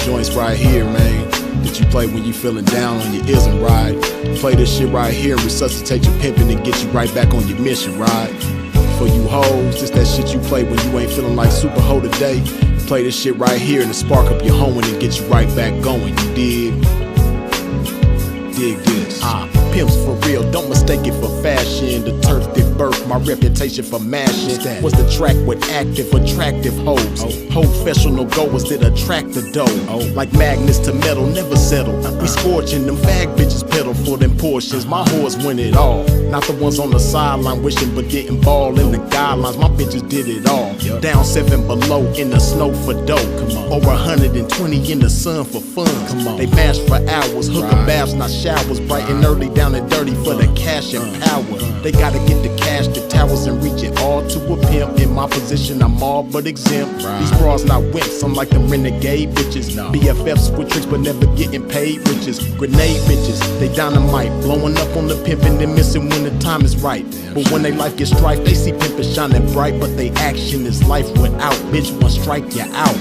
joints right here, man, that you play when you feeling down on your ism, right? Play this shit right here and resuscitate your pimpin' and get you right back on your mission, right? For you hoes, this that shit you play when you ain't feeling like super hoe today. Play this shit right here and spark up your hoeing and get you right back going, you dig? Dig this. Pimps for real, don't mistake it for fashion. The turf that birthed my reputation for mashing was the track with active, attractive hoes. Professional goers that attract the dough. Like magnets to metal, never settle. We scorching them fag bitches pedal for them portions. My whores win it all. Not the ones on the sideline wishing but didn't ball in the guidelines. My bitches did it all. Down 7 below in the snow for dough. Over 120 in the sun for fun. They mash for hours, hooker baths, not showers. Bright and early, down and dirty for the cash and power. They gotta get the cash, the towers, and reach it all to a pimp. In my position, I'm all but exempt. These bras not wimps, I'm like them renegade bitches. BFFs with tricks but never getting paid riches. Grenade bitches, they dynamite, blowing up on the pimpin' and missing when the time is right. But when they life gets strife, they see pimpin' shining bright, but they action is life without. Bitch, one strike, you out.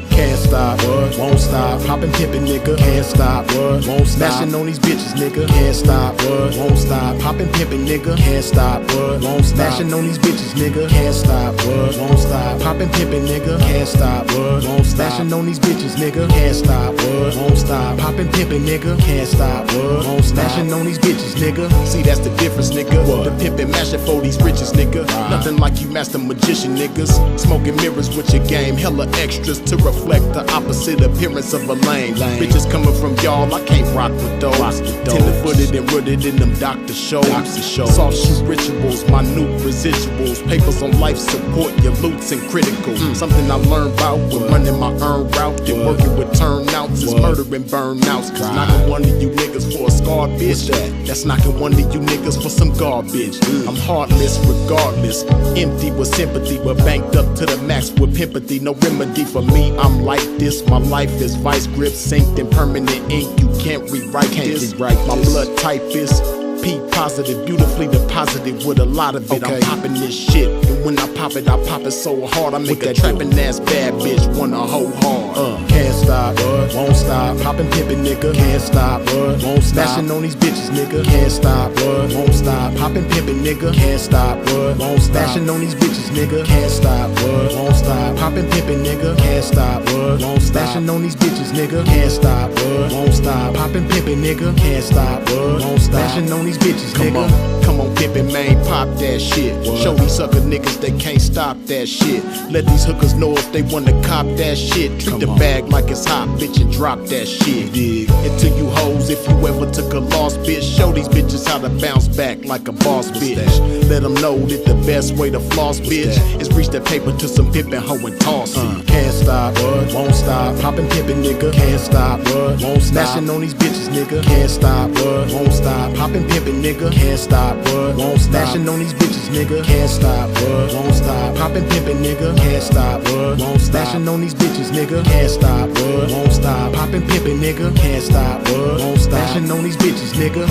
Can't stop, won't stop. Poppin' pimpin', nigga, can't stop, won't stop. Smashing on these bitches, nigga, can't stop, won't stop. Poppin' pimpin', nigga, can't stop, won't stop. Smashing on these bitches, nigga, can't stop, won't stop. Poppin' pimpin', nigga, can't stop, won't stop. Smashing on these bitches, nigga, can't stop, won't stop. Poppin' pimpin', nigga, can't stop, won't stop. Smashing on these bitches, nigga. See, that's the difference, nigga. The pimpin' mashing for these riches, nigga. Nothing like you master magician, niggas. Smoking mirrors with your game, hella extras to reflect the opposite appearance of a lame. Bitches coming from y'all, I can't rock with those. Tender-footed and rooted in them doctor shows. Soft shoe rituals, minute residuals. Papers on life support, your loots and critical. Something I learned about when running my earned route and working with turnouts is murdering burnouts. Cause knocking one of you niggas for a scarred bitch, that's knocking one of you niggas for some garbage. I'm heartless regardless, empty with sympathy, but banked up to the max with pimpathy. No remedy for me, I'm like this. My life is vice grip, synced in permanent ink. You can't rewrite this. My blood type is P positive, beautifully deposited with a lot of it. I'm popping this shit, and when I pop it so hard I make a trapping ass bad bitch wanna hoe hard. Can't stop, won't stop. Poppin' pimpin', nigga, can't stop, won't stop. Smashing on these bitches, nigga, can't stop, won't stop. Poppin' pimpin', nigga, can't stop, won't stop. Smashing on these bitches, nigga, can't stop, won't stop. Poppin' pimpin', nigga, can't stop, won't stop. Smashing on these bitches, nigga, can't stop, won't stop. Poppin' pimpin', nigga, can't stop, won't stop. Smashing on these bitches, nigga. Come on, pimpin', man, pop that shit. Show these sucker niggas they can't stop that shit. Let these hookers know if they wanna cop that shit. Treat the bag like it's hot, bitch, and drop that shit. Dig. And to you hoes, if you ever took a lost bitch, show these bitches how to bounce back like a boss bitch. Let them know that the best way to floss, bitch, is reach that paper to some pimpin' hoe and toss it. Can't stop, won't stop. Poppin' pimpin', nigga, can't stop, won't stop. Smashing on these bitches, nigga, can't stop, won't stop. Poppin' pimpin', nigga, can't stop, won't stop. Smashing on these bitches, nigga, can't stop, won't stop. Poppin' pimpin', nigga, can't stop, won't stop. Smashing on these bitches, nigga, can't stop, won't stop. Poppin' pimpin', nigga, can't stop, won't stop. Smashing on these bitches, nigga.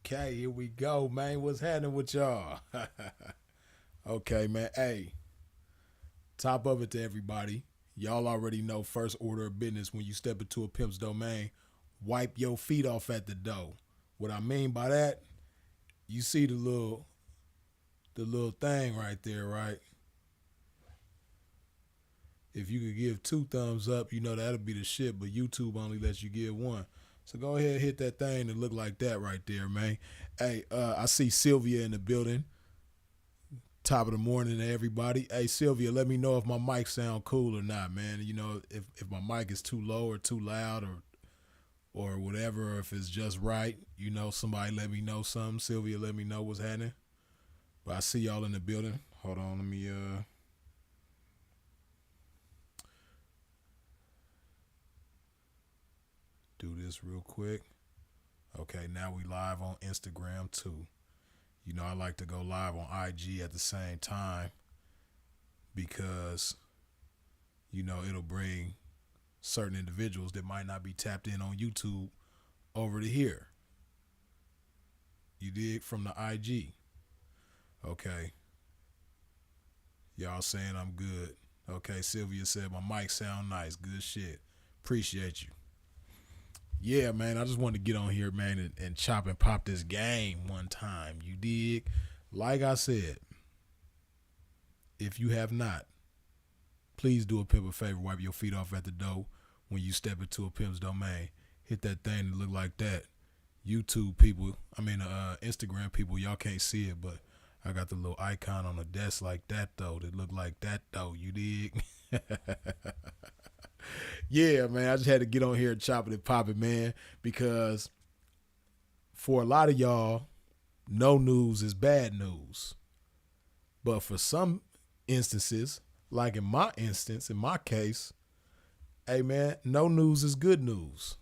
Okay, here we go, man. What's happening with y'all? Okay, man. Hey, top of it to everybody. Y'all already know first order of business when you step into a pimp's domain, wipe your feet off at the door. What I mean by that, you see the little thing right there, right? If you could give 2 thumbs up, you know that'll be the shit, but YouTube only lets you give 1. So go ahead and hit that thing and look like that right there, man. Hey, I see Sylvia in the building. Top of the morning to everybody. Hey, Sylvia, let me know if my mic sound cool or not, man. You know, if my mic is too low or too loud or whatever, or if it's just right. You know, somebody let me know something. Sylvia, let me know what's happening. But I see y'all in the building. Hold on, let me do this real quick. Okay, now we live on Instagram too. You know, I like to go live on IG at the same time because It'll bring certain individuals that might not be tapped in on YouTube over to here. You dig? From the IG. Okay. Y'all saying I'm good. Okay, Sylvia said my mic sound nice. Good shit. Appreciate you. Yeah, man, I just wanted to get on here, man, and chop and pop this game one time. You dig? Like I said, if you have not, please do a pimp a favor. Wipe your feet off at the door when you step into a pimp's domain. Hit that thing that look like that. YouTube people, Instagram people, y'all can't see it, but I got the little icon on the desk like that, though, that look like that, though. You dig? Yeah, man, I just had to get on here and chop it and pop it, man, because for a lot of y'all, no news is bad news. But for some instances, like in my instance, in my case, hey, man, no news is good news.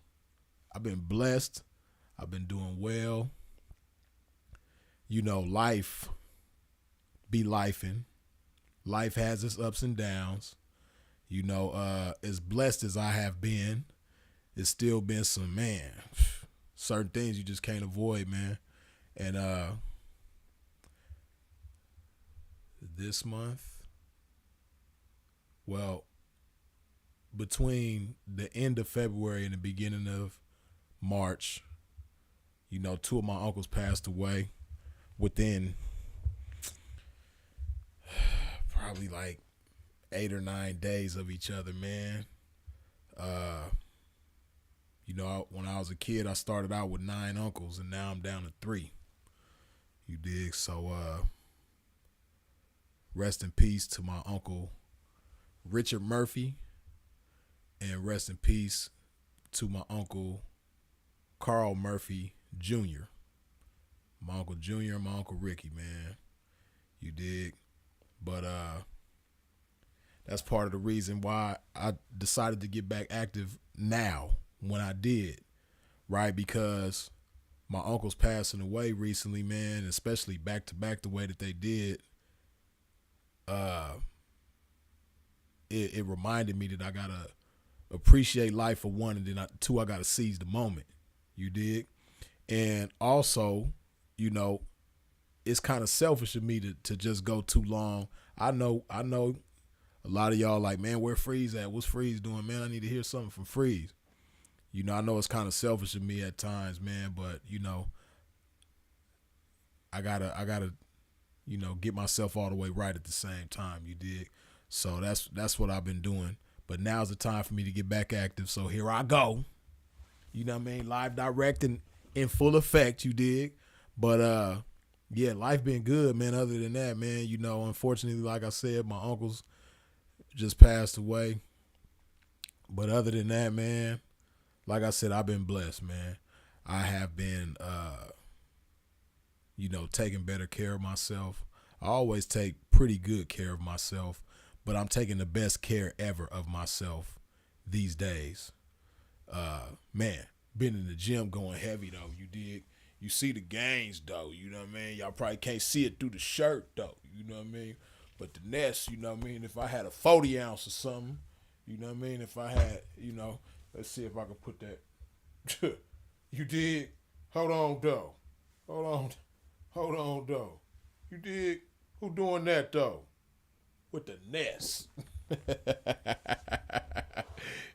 I've been blessed. I've been doing well. Life be lifing. Life has its ups and downs. As blessed as I have been, it's still been some, man, certain things you just can't avoid, man. And this month, well, between the end of February and the beginning of March, two of my uncles passed away within probably like 8 or 9 days of each other, man. When I was a kid, I started out with 9 uncles, and now I'm down to 3. You dig? So, rest in peace to my uncle Richard Murphy, and rest in peace to my uncle Carl Murphy Jr. My uncle Jr. and my uncle Ricky, man. You dig? But that's part of the reason why I decided to get back active now when I did, right? Because my uncles passing away recently, man, especially back to back the way that they did, it reminded me that I gotta appreciate life for one, and then two, I gotta seize the moment. You dig? And also, it's kind of selfish of me to just go too long. I know a lot of y'all like, man, where Freeze at? What's Freeze doing, man? I need to hear something from Freeze. I know it's kind of selfish of me at times, man, but I gotta get myself all the way right at the same time. You dig? So that's what I've been doing. But now's the time for me to get back active. So here I go. Live directing in full effect. You dig? But yeah, life been good, man. Other than that, man, unfortunately, like I said, my uncles just passed away. But other than that, man, like I said, I've been blessed, man. I have been, taking better care of myself. I always take pretty good care of myself, but I'm taking the best care ever of myself these days. Man, been in the gym going heavy, though. You dig? You see the gains, though. You know what I mean? Y'all probably can't see it through the shirt, though. You know what I mean? But the Nest, you know what I mean? If I had a 40 ounce or something, you know what I mean? If I had, let's see if I can put that. You dig? Hold on, though. Hold on, though. You dig? Who doing that, though? With the Nest.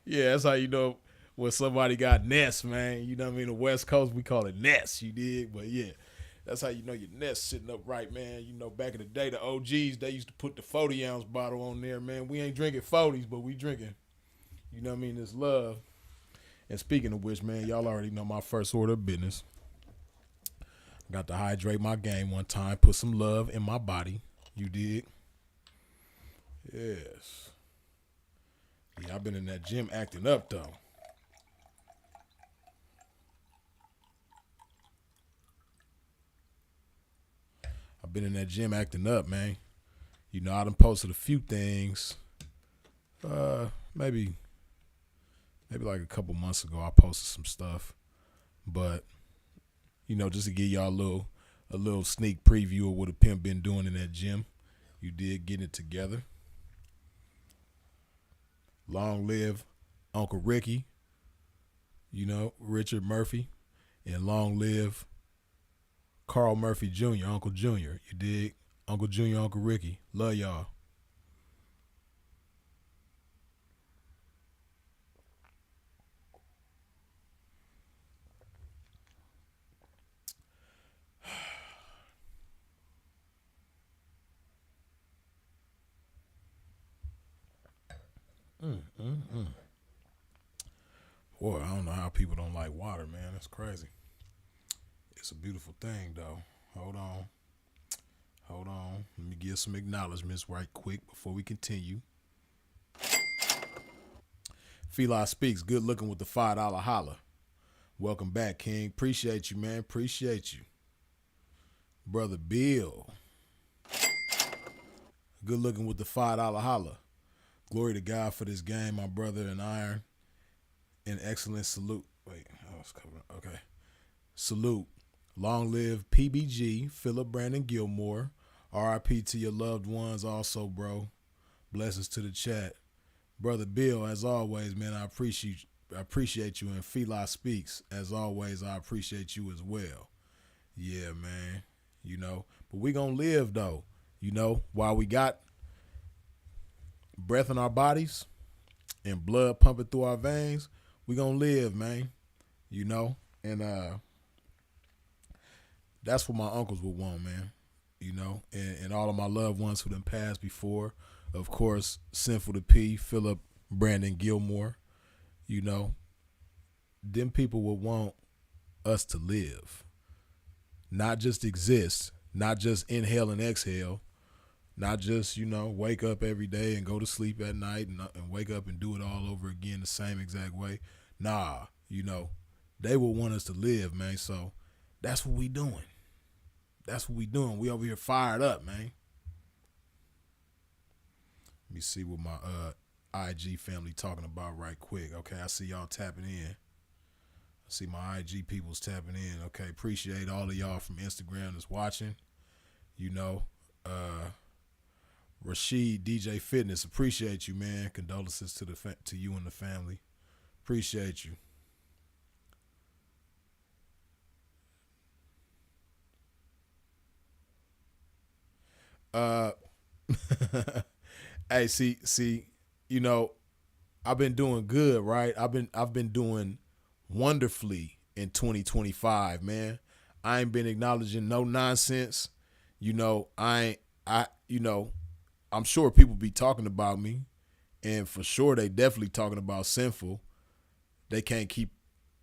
Yeah, that's how you know when somebody got Nest, man. You know what I mean? The West Coast, we call it Nest, you dig? But yeah, that's how you know your Nest sitting up right, man. Back in the day, the OGs, they used to put the 40 ounce bottle on there, man. We ain't drinking 40s, but we drinking, this love. And speaking of which, man, y'all already know my first order of business. Got to hydrate my game one time, put some love in my body. You dig? Yes. Yeah, I've been in that gym acting up, though. I've been in that gym acting up, man. I done posted a few things. Maybe like a couple months ago, I posted some stuff. But, just to give y'all a little sneak preview of what a pimp been doing in that gym. You did getting it together. Long live Uncle Ricky, Richard Murphy, and long live Carl Murphy Jr., Uncle Jr. You dig? Uncle Jr., Uncle Ricky. Love y'all. Boy, I don't know how people don't like water, man. That's crazy. It's a beautiful thing, though. Hold on. Hold on. Let me give some acknowledgments right quick before we continue. Feli Speaks, good looking with the $5 holla. Welcome back, King. Appreciate you, man. Appreciate you. Brother Bill, good looking with the $5 holla. Glory to God for this game, my brother in iron. An excellent salute. Wait, I was covering. Okay. Salute. Long live PBG, Philip Brandon Gilmore. RIP to your loved ones also, bro. Blessings to the chat. Brother Bill, as always, man, I appreciate you. And Feli Speaks, as always, I appreciate you as well. Yeah, man. But we gonna live, though. While we got breath in our bodies and blood pumping through our veins, we gonna live, man. And that's what my uncles would want, man. And all of my loved ones who done passed before. Of course, Sinful to P, Philip Brandon Gilmore. Them people would want us to live. Not just exist, not just inhale and exhale, not just, wake up every day and go to sleep at night and wake up and do it all over again the same exact way. Nah, they would want us to live, man. So that's what we doing. We over here fired up, man. Let me see what my IG family talking about right quick. Okay, I see y'all tapping in. I see my IG people's tapping in. Okay, appreciate all of y'all from Instagram that's watching. Rashid DJ Fitness, appreciate you, man. Condolences to you and the family. Appreciate you. Hey, see, I've been doing good, right? I've been doing wonderfully in 2025, man. I ain't been acknowledging no nonsense. I'm sure people be talking about me, and for sure they definitely talking about Sinful. They can't keep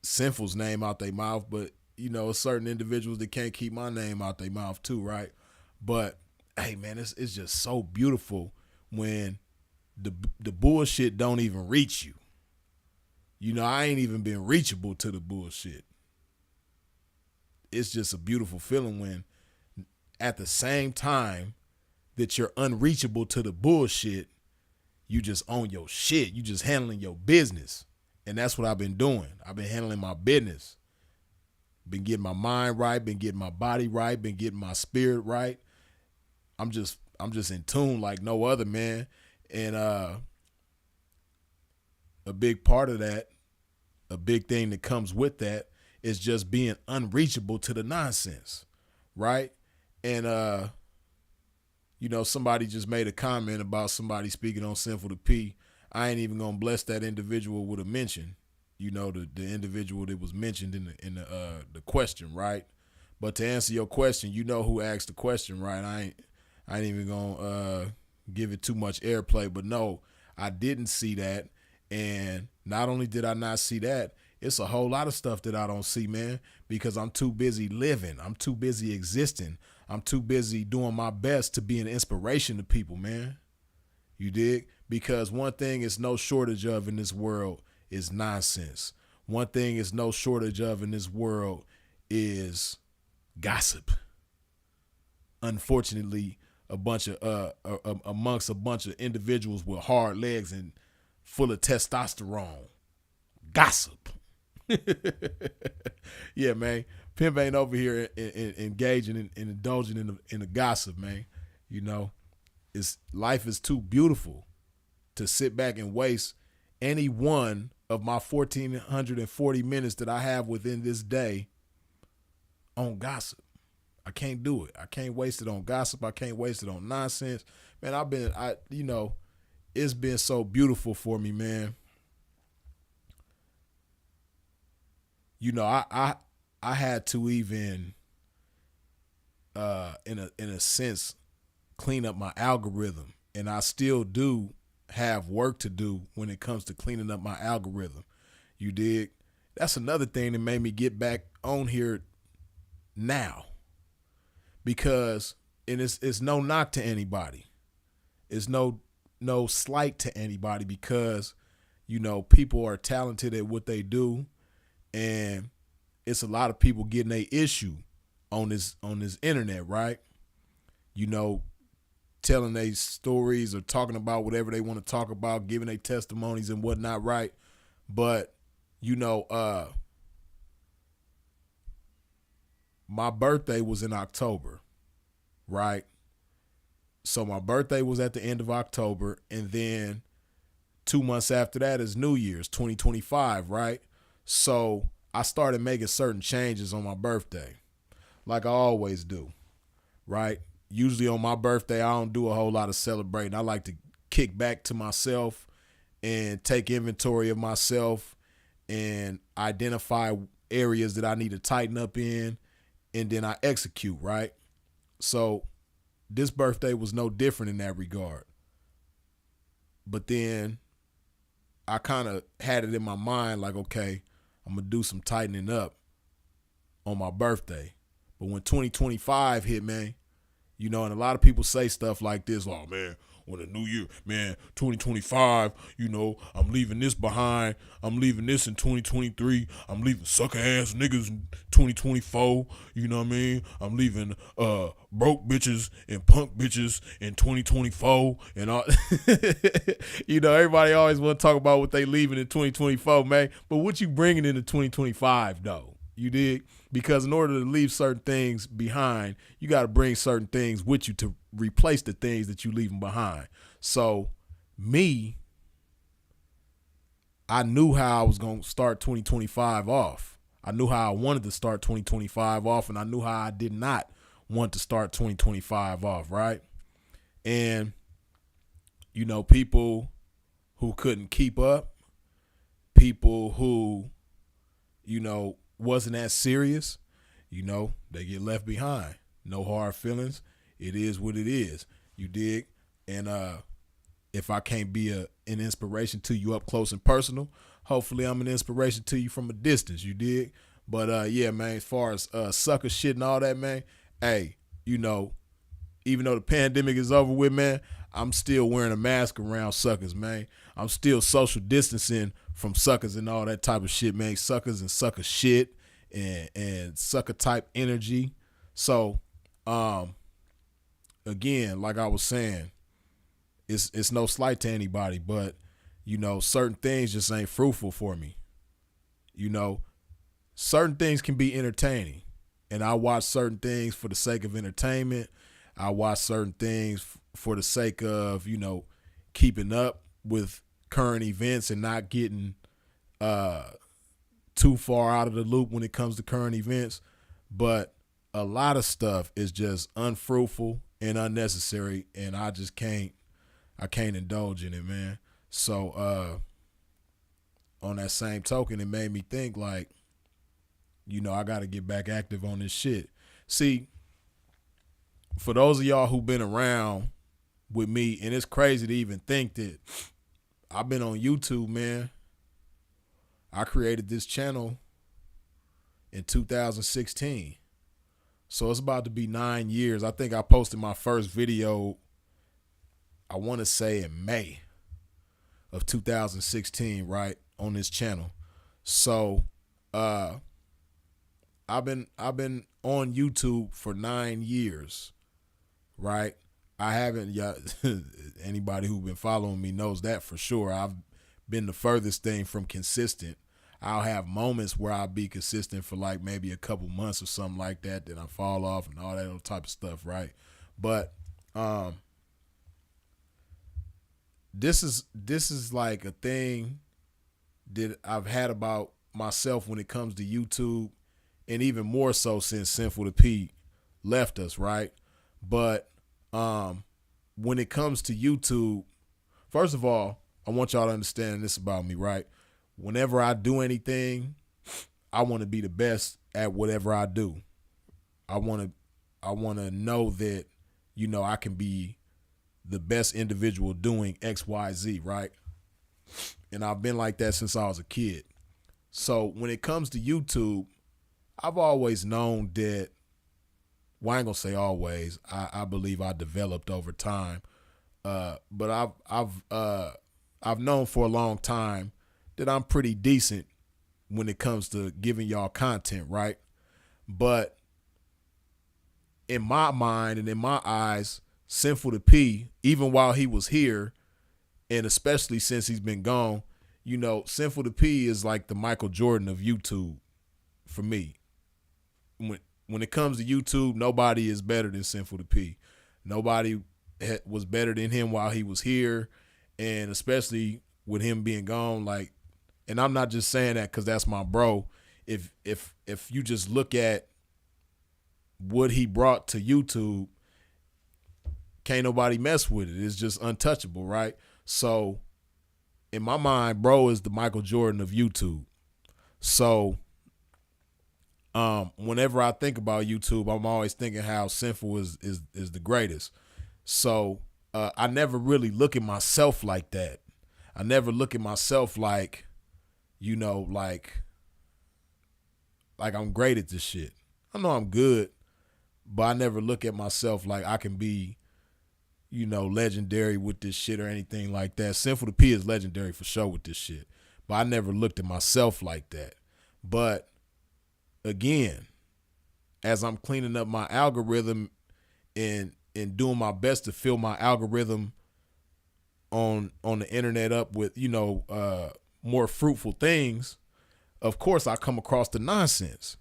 Sinful's name out their mouth, but certain individuals that can't keep my name out their mouth too, right? But hey, man, it's just so beautiful when the bullshit don't even reach you. I ain't even been reachable to the bullshit. It's just a beautiful feeling when at the same time that you're unreachable to the bullshit, you just own your shit. You just handling your business. And that's what I've been doing. I've been handling my business. Been getting my mind right, been getting my body right, been getting my spirit right. I'm just in tune like no other, man. And a big part of that, a big thing that comes with that is just being unreachable to the nonsense, right? And somebody just made a comment about somebody speaking on Sinful to P. I ain't even gonna bless that individual with a mention, the individual that was mentioned in the question, right? But to answer your question, who asked the question, right? I ain't even gonna give it too much airplay, but no, I didn't see that. And not only did I not see that, it's a whole lot of stuff that I don't see, man, because I'm too busy living. I'm too busy existing. I'm too busy doing my best to be an inspiration to people, man. You dig? Because one thing is no shortage of in this world is nonsense. One thing is no shortage of in this world is gossip. Unfortunately, amongst a bunch of individuals with hard legs and full of testosterone. Gossip. Yeah, man. Pimp ain't over here engaging and indulging in the gossip, man. Life is too beautiful to sit back and waste any one of my 1,440 minutes that I have within this day on gossip. I can't do it. I can't waste it on gossip. I can't waste it on nonsense. Man, it's been so beautiful for me, man. You know, I had to even in a sense clean up my algorithm, and I still do have work to do when it comes to cleaning up my algorithm. You dig? That's another thing that made me get back on here now, because and it's no knock to anybody. It's no slight to anybody, because you know people are talented at what they do, and it's a lot of people getting a issue on this internet, right? You know, telling their stories or talking about whatever they want to talk about, giving their testimonies and whatnot, right? But you know, my birthday was in October, right? So my birthday was at the end of October, and then 2 months after that is New Year's 2025, right? So I started making certain changes on my birthday, like I always do, right? Usually on my birthday, I don't do a whole lot of celebrating. I like to kick back to myself and take inventory of myself and identify areas that I need to tighten up in, and then I execute, right? So this birthday was no different in that regard. But then I kind of had it in my mind like, okay, I'm going to do some tightening up on my birthday. But when 2025 hit, man, you know, and a lot of people say stuff like this, oh, man, when the new year, man, 2025, you know, I'm leaving this behind. I'm leaving this in 2023. I'm leaving sucker ass niggas in 2024. You know what I mean? I'm leaving broke bitches and punk bitches in 2024 and all. You know, everybody always want to talk about what they leaving in 2024, man. But what you bringing into 2025, though? You dig? Because in order to leave certain things behind, you got to bring certain things with you to replace the things that you leaving behind. So me, I knew how I was going to start 2025 off. I knew how I wanted to start 2025 off, and I knew how I did not want to start 2025 off, right? And, you know, people who couldn't keep up, people who, you know, wasn't as serious, you know, they get left behind. No hard feelings. It is what it is. You dig? And if I can't be an inspiration to you up close and personal, hopefully I'm an inspiration to you from a distance. You dig? But yeah, man, as far as sucker shit and all that, man, hey, you know, even though the pandemic is over with, man, I'm still wearing a mask around suckers, man. I'm still social distancing from suckers and all that type of shit, man. Suckers and sucker shit and sucker type energy. So, again, like I was saying, it's no slight to anybody, but, you know, certain things just ain't fruitful for me. You know, certain things can be entertaining, and I watch certain things for the sake of entertainment. I watch certain things for the sake of, you know, keeping up with current events and not getting too far out of the loop when it comes to current events. But a lot of stuff is just unfruitful and unnecessary, and I can't indulge in it, man. So on that same token, it made me think like, you know, I got to get back active on this shit. See, for those of y'all who've been around with me, and it's crazy to even think that I've been on YouTube, man. I created this channel in 2016. So it's about to be 9 years. I think I posted my first video, I want to say in May of 2016, right, on this channel. So I've been on YouTube for 9 years, right? I haven't anybody who's been following me knows that for sure. I've been the furthest thing from consistent. I'll have moments where I'll be consistent for like maybe a couple months or something like that, then I fall off and all that other type of stuff, right? But this is like a thing that I've had about myself when it comes to YouTube, and even more so since Sinful to P left us, right? But when it comes to YouTube, first of all, I want y'all to understand this about me, right? Whenever I do anything, I want to be the best at whatever I do. I want to know that, you know, I can be the best individual doing XYZ, right? And I've been like that since I was a kid. So when it comes to YouTube, I've always known that, well, I ain't gonna say always. I believe I developed over time. But I've known for a long time that I'm pretty decent when it comes to giving y'all content, right? But in my mind and in my eyes, Sinful to P, even while he was here, and especially since he's been gone, you know, Sinful to P is like the Michael Jordan of YouTube for me. When it comes to YouTube, nobody is better than Sinful to P. Nobody was better than him while he was here, and especially with him being gone. Like, and I'm not just saying that because that's my bro. If you just look at what he brought to YouTube, can't nobody mess with it. It's just untouchable, right? So in my mind, bro is the Michael Jordan of YouTube. So whenever I think about YouTube, I'm always thinking how Sinful is the greatest. So I never really look at myself like that. I never look at myself like, you know, like I'm great at this shit. I know I'm good, but I never look at myself like I can be, you know, legendary with this shit or anything like that. Sinful to P is legendary for sure with this shit, but I never looked at myself like that. But again, as I'm cleaning up my algorithm and doing my best to fill my algorithm on the internet up with, you know, more fruitful things, of course I come across the nonsense.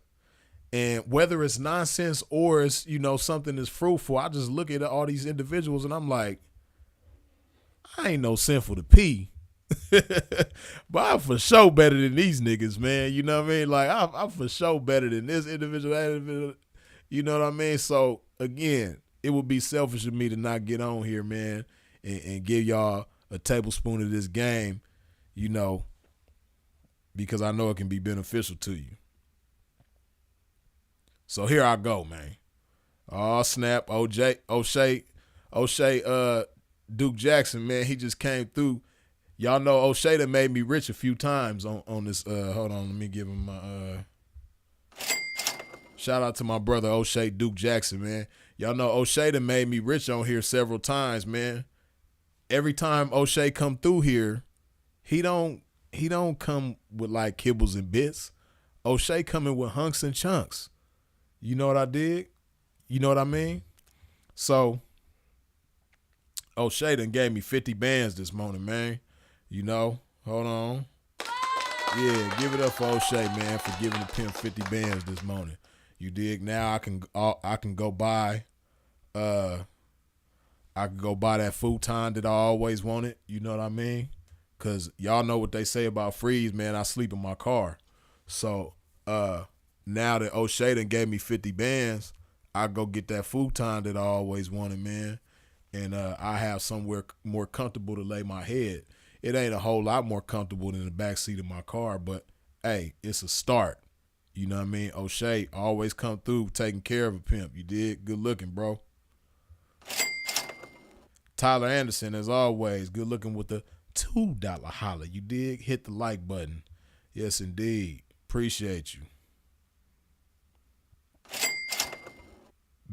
And whether it's nonsense or it's, you know, something that's fruitful, I just look at all these individuals and I'm like, I ain't no Sinful to P. But I'm for sure better than these niggas, man. You know what I mean? Like, I'm for sure better than this individual, that individual. You know what I mean? So, again, it would be selfish of me to not get on here, man, and give y'all a tablespoon of this game, you know, because I know it can be beneficial to you. So here I go, man. Oh, snap. O'Shea, Duke Jackson, man, he just came through. Y'all know O'Shea done made me rich a few times on this. Hold on, let me give him my shout out to my brother O'Shea Duke Jackson, man. Y'all know O'Shea done made me rich on here several times, man. Every time O'Shea come through here, he don't come with like kibbles and bits. O'Shea coming with hunks and chunks. You know what I dig? You know what I mean? So, O'Shea done gave me 50 bands this morning, man. You know, hold on. Yeah, give it up for O'Shea, man, for giving the pimp 50 bands this morning. You dig? Now I can go buy that futon that I always wanted. You know what I mean? Cause y'all know what they say about Freeze, man. I sleep in my car. So now that O'Shea done gave me 50 bands, I go get that futon that I always wanted, man. And I have somewhere more comfortable to lay my head. It ain't a whole lot more comfortable than the backseat of my car, but hey, it's a start. You know what I mean? O'Shea always come through taking care of a pimp. You did? Good looking, bro. Tyler Anderson, as always, good looking with the $2 holler. You dig? Hit the like button. Yes, indeed. Appreciate you.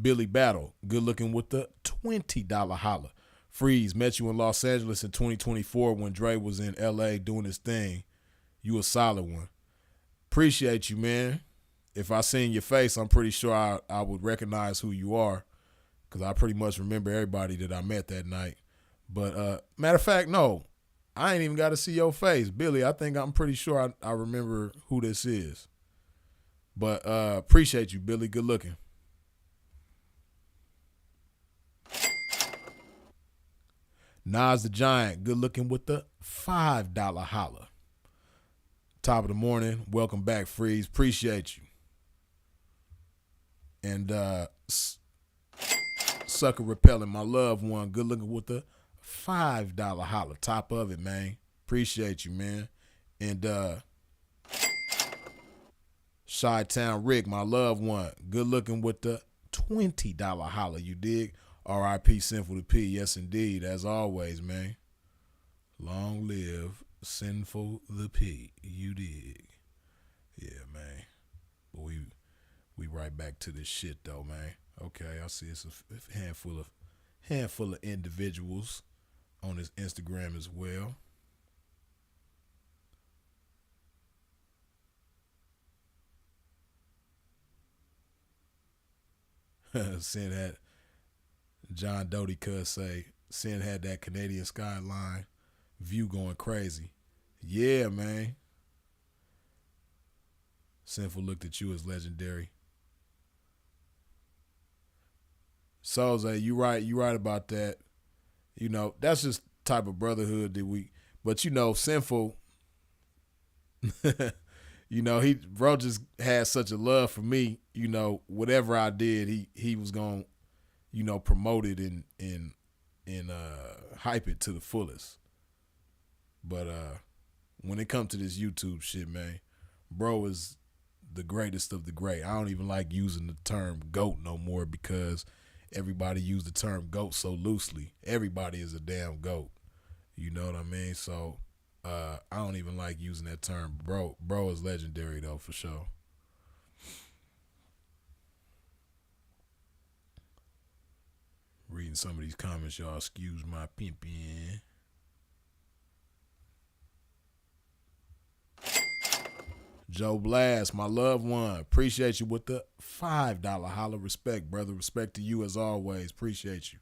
Billy Battle, good looking with the $20 holler. Freeze, met you in Los Angeles in 2024 when Dre was in LA doing his thing. You a solid one. Appreciate you, man. If I seen your face, I'm pretty sure I would recognize who you are because I pretty much remember everybody that I met that night. But matter of fact, no, I ain't even got to see your face. Billy, I'm pretty sure I remember who this is. But appreciate you, Billy. Good looking. Nas the Giant, good looking with the $5 holler. Top of the morning. Welcome back, Freeze. Appreciate you. And Sucker Repelling, my loved one. Good looking with the $5 holler. Top of it, man. Appreciate you, man. And Chi-Town Rick, my loved one. Good looking with the $20 holler. You dig? R.I.P. Sinful the P. Yes, indeed. As always, man. Long live Sinful the P. You dig? Yeah, man. But we right back to this shit though, man. Okay, I see it's a handful of individuals on his Instagram as well. Sin had John Doty could say Sin had that Canadian skyline view going crazy. Yeah, man. Sinful looked at you as legendary. Soze, you right about that. You know, that's just type of brotherhood that we, but you know, Sinful, you know, bro just had such a love for me, you know, whatever I did, he was going to, you know, promote it and hype it to the fullest. But when it comes to this YouTube shit, man, bro is the greatest of the great. I don't even like using the term GOAT no more because everybody use the term GOAT so loosely. Everybody is a damn GOAT. You know what I mean? So I don't even like using that term. Bro is legendary though, for sure. Reading some of these comments, y'all. Excuse my pimping. Joe Blast, my loved one. Appreciate you with the $5 holler. Respect, brother. Respect to you as always. Appreciate you.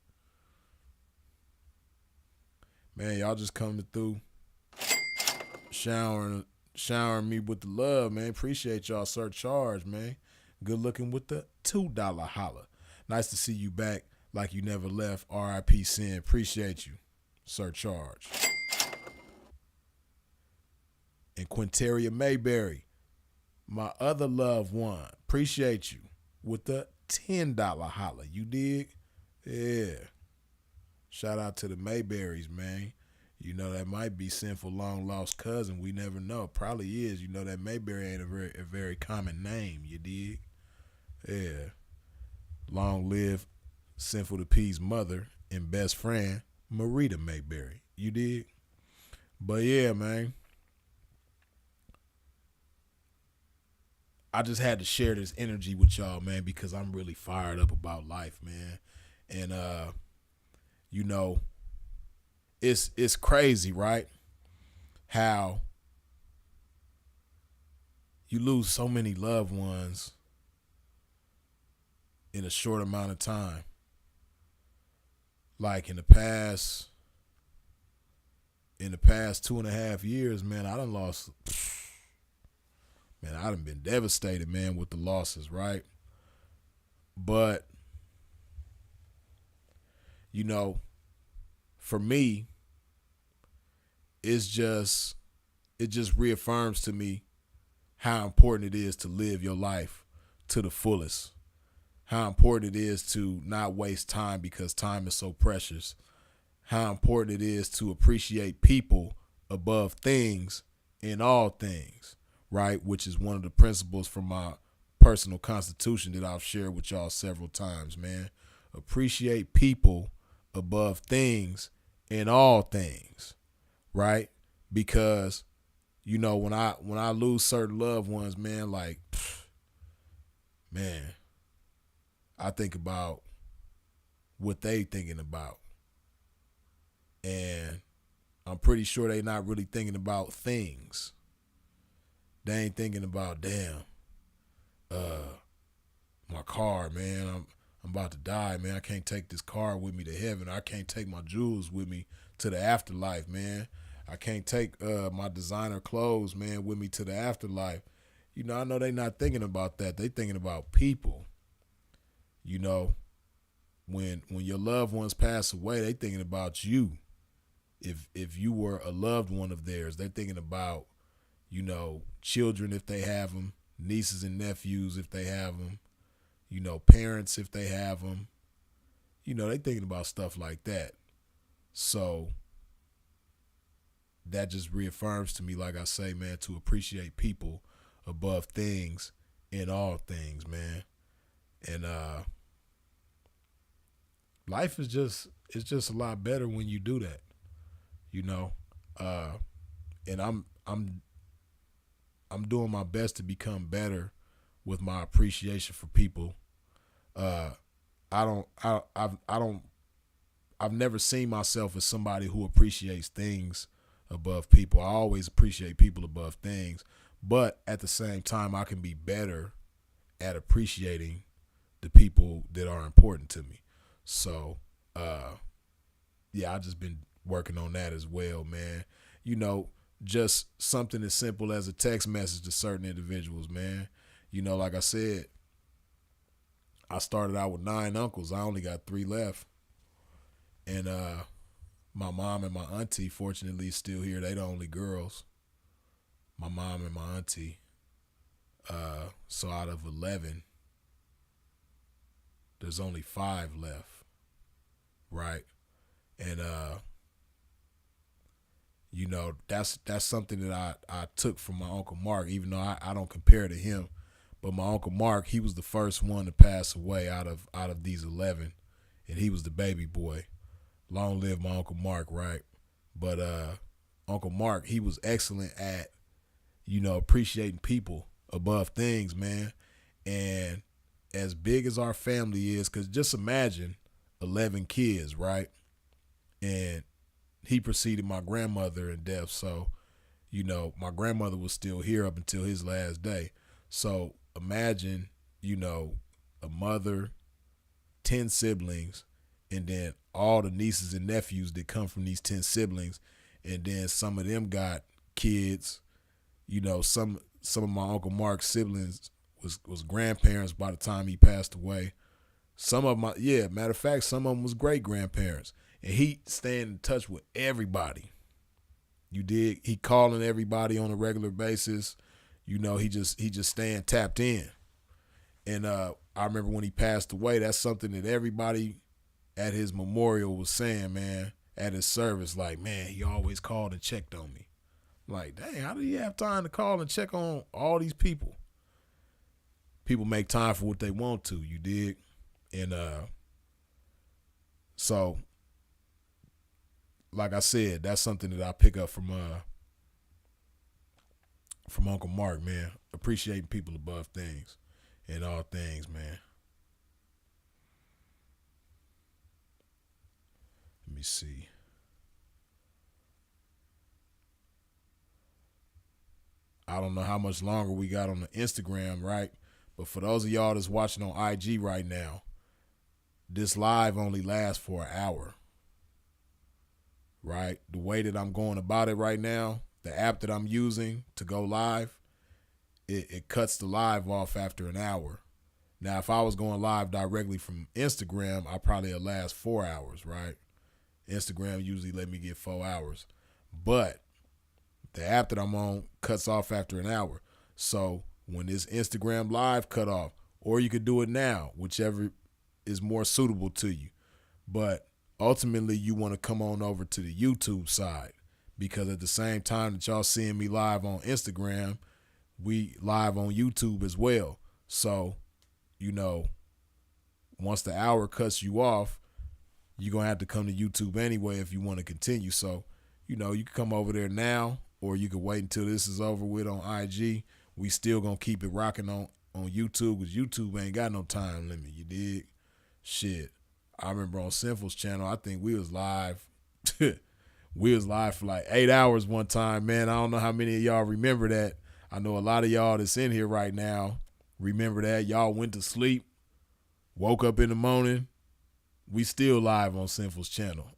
Man, y'all just coming through. Showering me with the love, man. Appreciate y'all. Surcharge, man. Good looking with the $2 holler. Nice to see you back like you never left. R.I.P. Sin. Appreciate you. Surcharge. And Quinteria Mayberry, my other loved one. Appreciate you with the $10 holler. You dig? Yeah. Shout out to the Mayberries, man. You know, that might be Sinful long lost cousin. We never know. Probably is. You know, that Mayberry ain't a very common name. You dig? Yeah. Long live Sinful the P's mother and best friend, Marita Mayberry. You dig? But yeah, man. I just had to share this energy with y'all, man, because I'm really fired up about life, man. And you know, it's crazy, right? How you lose so many loved ones in a short amount of time. Like in the past 2.5 years, man, I done lost. Man, I done been devastated, man, with the losses, right? But, you know, for me, it just reaffirms to me how important it is to live your life to the fullest. How important it is to not waste time because time is so precious. How important it is to appreciate people above things in all things. Right, which is one of the principles from my personal constitution that I've shared with y'all several times, man. Appreciate people above things in all things, right? Because, you know, when I lose certain loved ones, man, like, man, I think about what they thinking about. And I'm pretty sure they not really thinking about things. They ain't thinking about, damn, my car, man. I'm about to die, man. I can't take this car with me to heaven. I can't take my jewels with me to the afterlife, man. I can't take my designer clothes, man, with me to the afterlife. You know, I know they not thinking about that. They thinking about people. You know, when your loved ones pass away, they thinking about you. If you were a loved one of theirs, they're thinking about, you know, children if they have them, nieces and nephews if they have them, you know, parents if they have them. You know, they thinking about stuff like that. So that just reaffirms to me, like I say, man, to appreciate people above things in all things, man. And life is just, it's just a lot better when you do that, you know. And I'm doing my best to become better with my appreciation for people. Uh, I've never seen myself as somebody who appreciates things above people. I always appreciate people above things, but at the same time, I can be better at appreciating the people that are important to me. So, yeah, I just been working on that as well, man. You know, just something as simple as a text message to certain individuals, man. You know, like I said, I started out with 9 uncles. I only got 3 left. And my mom and my auntie, fortunately, is still here. They the only girls. My mom and my auntie. So out of 11, there's only 5 left, right? And you know, that's something that I took from my Uncle Mark, even though I don't compare to him. But my Uncle Mark, he was the first one to pass away out of these 11, and he was the baby boy. Long live my Uncle Mark, right? But Uncle Mark, he was excellent at, you know, appreciating people above things, man. And as big as our family is, because just imagine 11 kids, right? And he preceded my grandmother in death. So, you know, my grandmother was still here up until his last day. So imagine, you know, a mother, 10 siblings, and then all the nieces and nephews that come from these 10 siblings. And then some of them got kids. You know, some of my Uncle Mark's siblings was grandparents by the time he passed away. Some of my, yeah, matter of fact, some of them was great grandparents. And he staying in touch with everybody. You dig? He calling everybody on a regular basis. You know, he just staying tapped in. And I remember when he passed away, that's something that everybody at his memorial was saying, man, at his service, like, man, he always called and checked on me. Like, dang, how do you have time to call and check on all these people? People make time for what they want to, you dig? And so, like I said, that's something that I pick up from Uncle Mark, man. Appreciating people above things and all things, man. Let me see. I don't know how much longer we got on the Instagram, right? But for those of y'all that's watching on IG right now, this live only lasts for an hour, right? The way that I'm going about it right now, the app that I'm using to go live, it cuts the live off after an hour. Now, if I was going live directly from Instagram, I probably would last 4 hours, right? Instagram usually let me get 4 hours. But the app that I'm on cuts off after an hour. So when this Instagram live cut off, or you could do it now, whichever is more suitable to you. But ultimately, you want to come on over to the YouTube side, because at the same time that y'all seeing me live on Instagram, we live on YouTube as well. So, you know, once the hour cuts you off, you're going to have to come to YouTube anyway if you want to continue. So, you know, you can come over there now, or you can wait until this is over with on IG. We still going to keep it rocking on YouTube, because YouTube ain't got no time limit, you dig? Shit. I remember on Sinful's channel, I think we was live. We was live for like 8 hours one time, man. I don't know how many of y'all remember that. I know a lot of y'all that's in here right now remember that. Y'all went to sleep, woke up in the morning. We still live on Sinful's channel.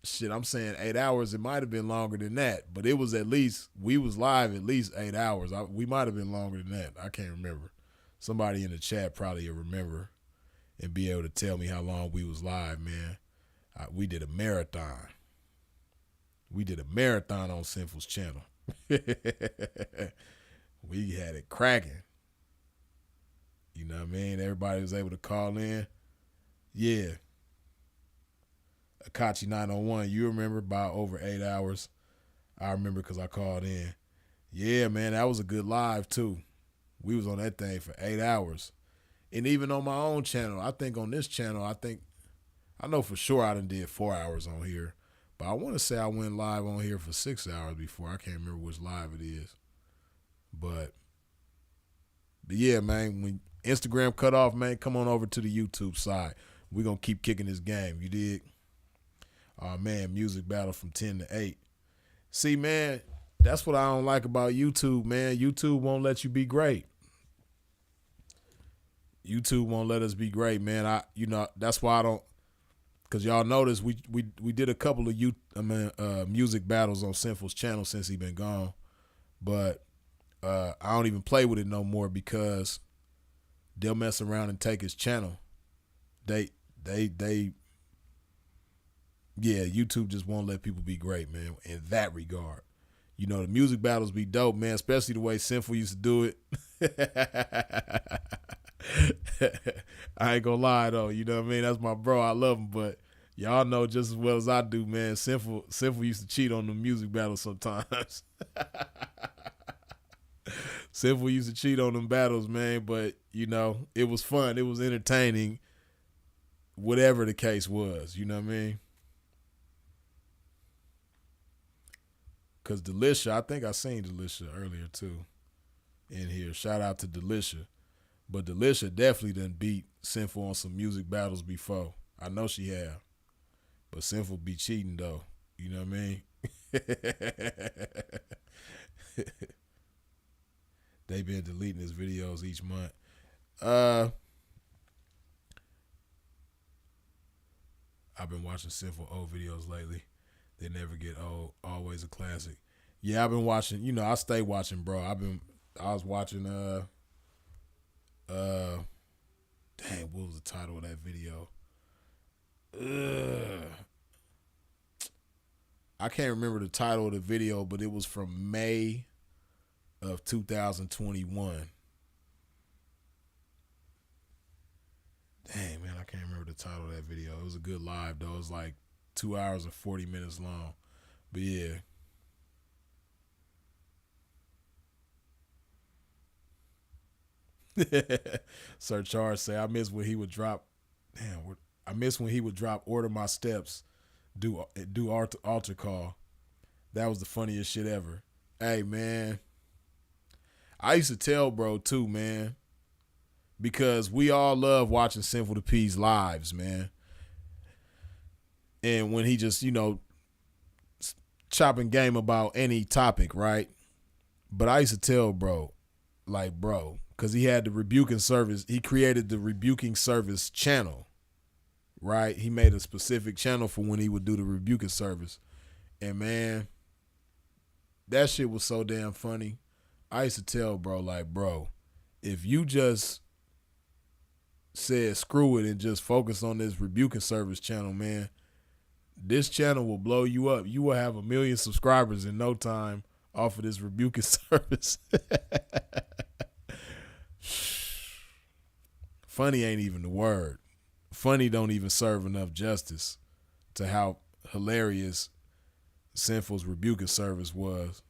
Shit, I'm saying 8 hours. It might have been longer than that, but it was at least, we was live at least 8 hours. We might have been longer than that. I can't remember. Somebody in the chat probably will remember and be able to tell me how long we was live, man. We did a marathon. We did a marathon on Sinful's channel. We had it cracking. You know what I mean? Everybody was able to call in. Yeah. Akachi 901, you remember, about over 8 hours. I remember because I called in. Yeah, man, that was a good live too. We was on that thing for 8 hours. And even on my own channel, I think on this channel, I know for sure I done did 4 hours on here. But I want to say I went live on here for 6 hours before. I can't remember which live it is. But yeah, man, when Instagram cut off, man, come on over to the YouTube side. We're going to keep kicking this game. You dig? Oh, man, music battle from 10 to 8. See, man, that's what I don't like about YouTube, man. YouTube won't let you be great. YouTube won't let us be great, man. That's why I don't. Because y'all notice we did a couple of music battles on Sinful's channel since he been gone. But I don't even play with it no more because they'll mess around and take his channel. YouTube just won't let people be great, man, in that regard. You know, the music battles be dope, man, especially the way Sinful used to do it. I ain't gonna lie, though. You know what I mean? That's my bro. I love him, but y'all know just as well as I do, man, Sinful used to cheat on the music battles sometimes. Sinful used to cheat on them battles, man, but, you know, it was fun. It was entertaining, whatever the case was. You know what I mean? Because Delisha, I think I seen Delisha earlier, too, in here. Shout out to Delisha. But Delisha definitely done beat Sinful on some music battles before. I know she have. But Sinful be cheating, though. You know what I mean? They been deleting his videos each month. I've been watching Sinful old videos lately. They never get old. Always a classic. Yeah, I've been watching. You know, I stay watching, bro. I was watching. Dang, what was the title of that video? I can't remember the title of the video, but it was from May of 2021. Dang, man, I can't remember the title of that video. It was a good live, though. It was like 2 hours and 40 minutes long. But yeah. Sir Charles say, I miss when he would drop. Damn, I miss when he would drop "Order My Steps," do altar call. That was the funniest shit ever. Hey, man, I used to tell bro too, man, because we all love watching Sinful the P's lives, man. And when he just, you know, chopping game about any topic, right? But I used to tell bro, like, bro, because he had the rebuking service. He created the rebuking service channel, right? He made a specific channel for when he would do the rebuking service. And, man, that shit was so damn funny. I used to tell bro, like, bro, if you just said screw it and just focus on this rebuking service channel, man, this channel will blow you up. You will have 1 million subscribers in no time off of this rebuking service. Funny ain't even the word. Funny don't even serve enough justice to how hilarious Sinful's rebuking service was.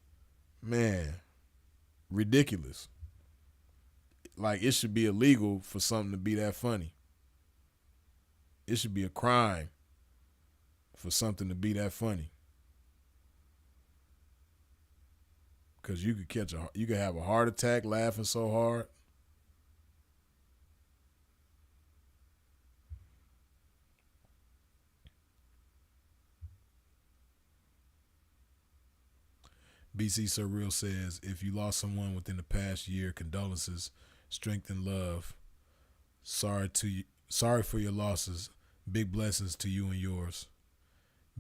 Man, ridiculous. Like, it should be illegal for something to be that funny. It should be a crime for something to be that funny. Because you could have a heart attack laughing so hard. BC Surreal says, if you lost someone within the past year, condolences, strength and love. Sorry for your losses. Big blessings to you and yours.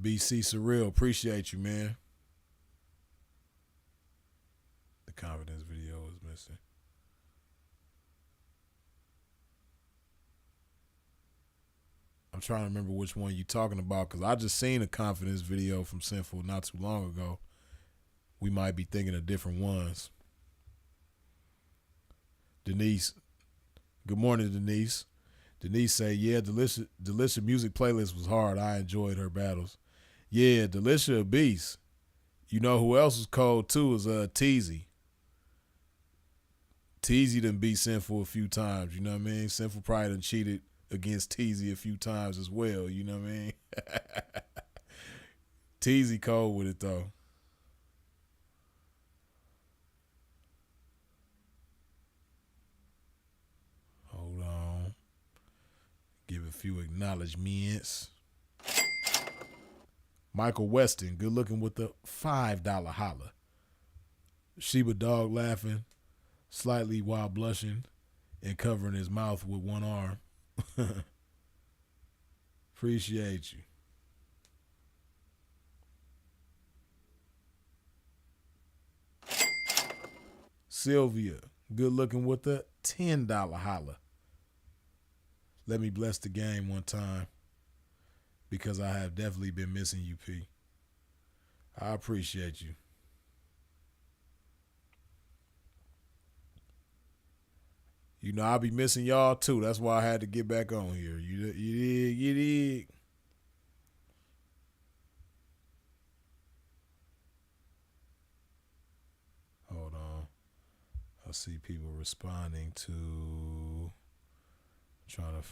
BC Surreal, appreciate you, man. The confidence video is missing. I'm trying to remember which one you talking about because I just seen a confidence video from Sinful not too long ago. We might be thinking of different ones. Denise, good morning, Denise. Denise say, yeah, Delisha music playlist was hard. I enjoyed her battles. Yeah, Delisha a beast. You know who else was cold too is Teezy. Teezy done beat Sinful a few times, you know what I mean? Sinful probably done cheated against Teezy a few times as well, you know what I mean? Teezy cold with it though. Hold on. Give a few acknowledgments. Michael Weston, good looking with the $5 holla. Sheba Dog laughing slightly while blushing and covering his mouth with one arm. Appreciate you. Sylvia, good looking with the $10 holla. Let me bless the game one time because I have definitely been missing you, P. I appreciate you. You know, I'll be missing y'all too. That's why I had to get back on here. You dig. Hold on. I see people responding to trying to.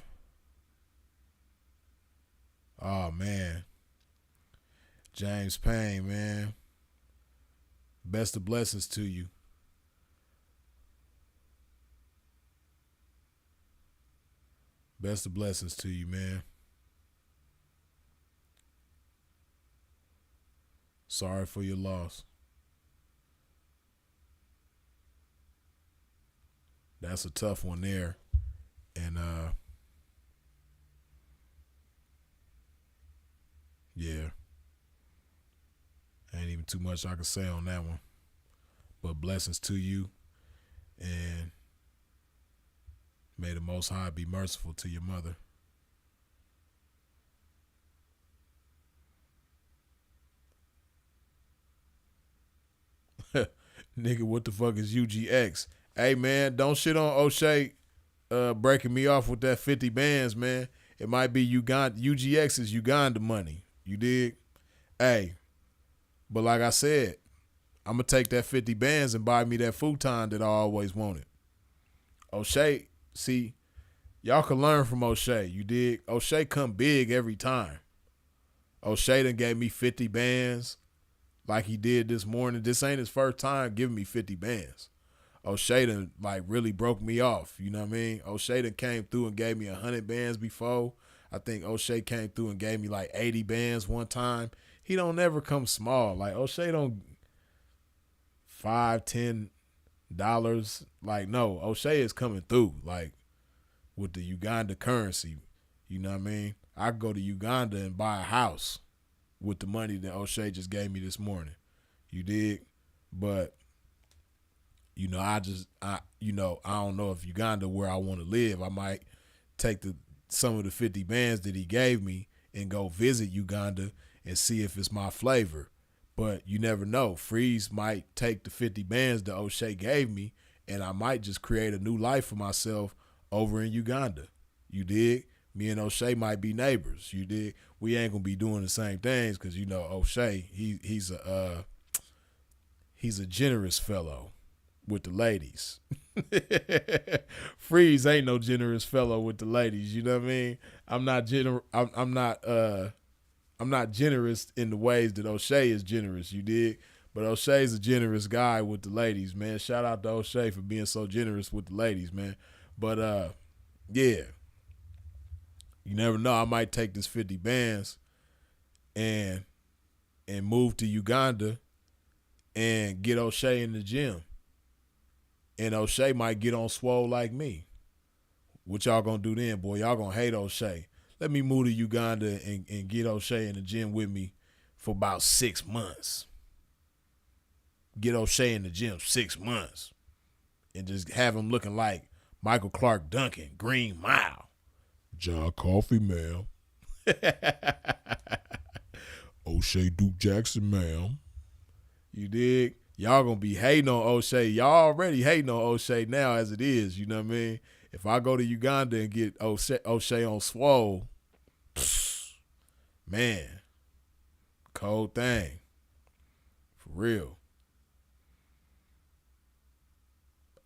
Oh man. James Payne, man. Best of blessings to you. Best of blessings to you, man. Sorry for your loss. That's a tough one there. And yeah. Ain't even too much I can say on that one. But blessings to you. And may the Most High be merciful to your mother. Nigga, what the fuck is UGX? Hey, man, don't shit on O'Shea breaking me off with that 50 bands, man. It might be UGX is Uganda money. You dig? Hey, but like I said, I'm going to take that 50 bands and buy me that futon that I always wanted. O'Shea, see, y'all can learn from O'Shea. You dig? O'Shea come big every time. O'Shea done gave me 50 bands like he did this morning. This ain't his first time giving me 50 bands. O'Shea done like really broke me off. You know what I mean? O'Shea done came through and gave me 100 bands before. I think O'Shea came through and gave me like 80 bands one time. He don't never come small. Like O'Shea don't $5-10. Like no, O'Shea is coming through like with the Uganda currency. You know what I mean? I could go to Uganda and buy a house with the money that O'Shea just gave me this morning. You dig? But you know, I don't know if Uganda where I want to live. I might take some of the 50 bands that he gave me and go visit Uganda and see if it's my flavor. But you never know. Freeze might take the 50 bands that O'Shea gave me and I might just create a new life for myself over in Uganda. You dig? Me and O'Shea might be neighbors. You dig? We ain't gonna be doing the same things because you know O'Shea, he's a generous fellow with the ladies. Freeze ain't no generous fellow with the ladies. You know what I mean? I'm not generous in the ways that O'Shea is generous. You dig? But O'Shea's a generous guy with the ladies, man. Shout out to O'Shea for being so generous with the ladies, man. But yeah. You never know. I might take this 50 bands and move to Uganda and get O'Shea in the gym. And O'Shea might get on swole like me. What y'all gonna do then, boy? Y'all gonna hate O'Shea. Let me move to Uganda and get O'Shea in the gym with me for about 6 months. Get O'Shea in the gym 6 months. And just have him looking like Michael Clark Duncan, Green Mile. John Coffee, man. O'Shea Duke Jackson, ma'am. You dig? Y'all gonna be hating on O'Shea. Y'all already hating on O'Shea now as it is. You know what I mean? If I go to Uganda and get O'Shea on swole, man, cold thing. For real.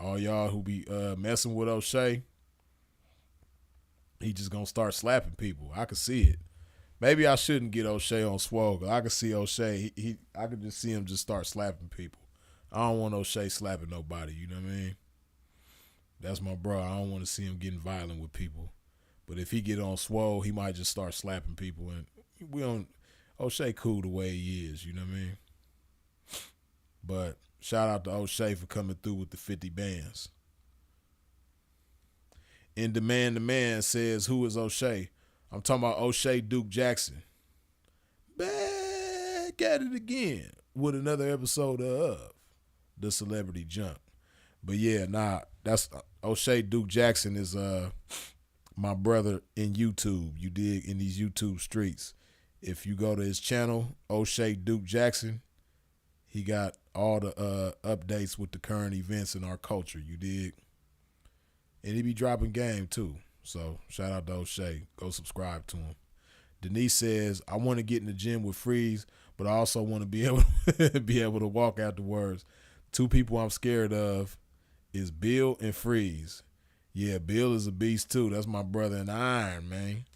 All y'all who be messing with O'Shea, he just gonna start slapping people. I can see it. Maybe I shouldn't get O'Shea on swole. I can see O'Shea. I could just see him just start slapping people. I don't want O'Shea slapping nobody. You know what I mean? That's my bro. I don't want to see him getting violent with people. But if he get on swole, he might just start slapping people. And we don't. O'Shea cool the way he is. You know what I mean? But shout out to O'Shea for coming through with the 50 bands. In Demand the Man says, who is O'Shea? I'm talking about O'Shea Duke Jackson. Back at it again with another episode of The Celebrity Junk. But yeah, that's O'Shea Duke Jackson is my brother in YouTube. You dig, in these YouTube streets. If you go to his channel, O'Shea Duke Jackson, he got all the updates with the current events in our culture. You dig? And he be dropping game too. So shout out to O'Shea. Go subscribe to him. Denise says, I want to get in the gym with Freeze, but I also want to be able to walk afterwards. Two people I'm scared of is Bill and Freeze. Yeah, Bill is a beast too. That's my brother in iron, man.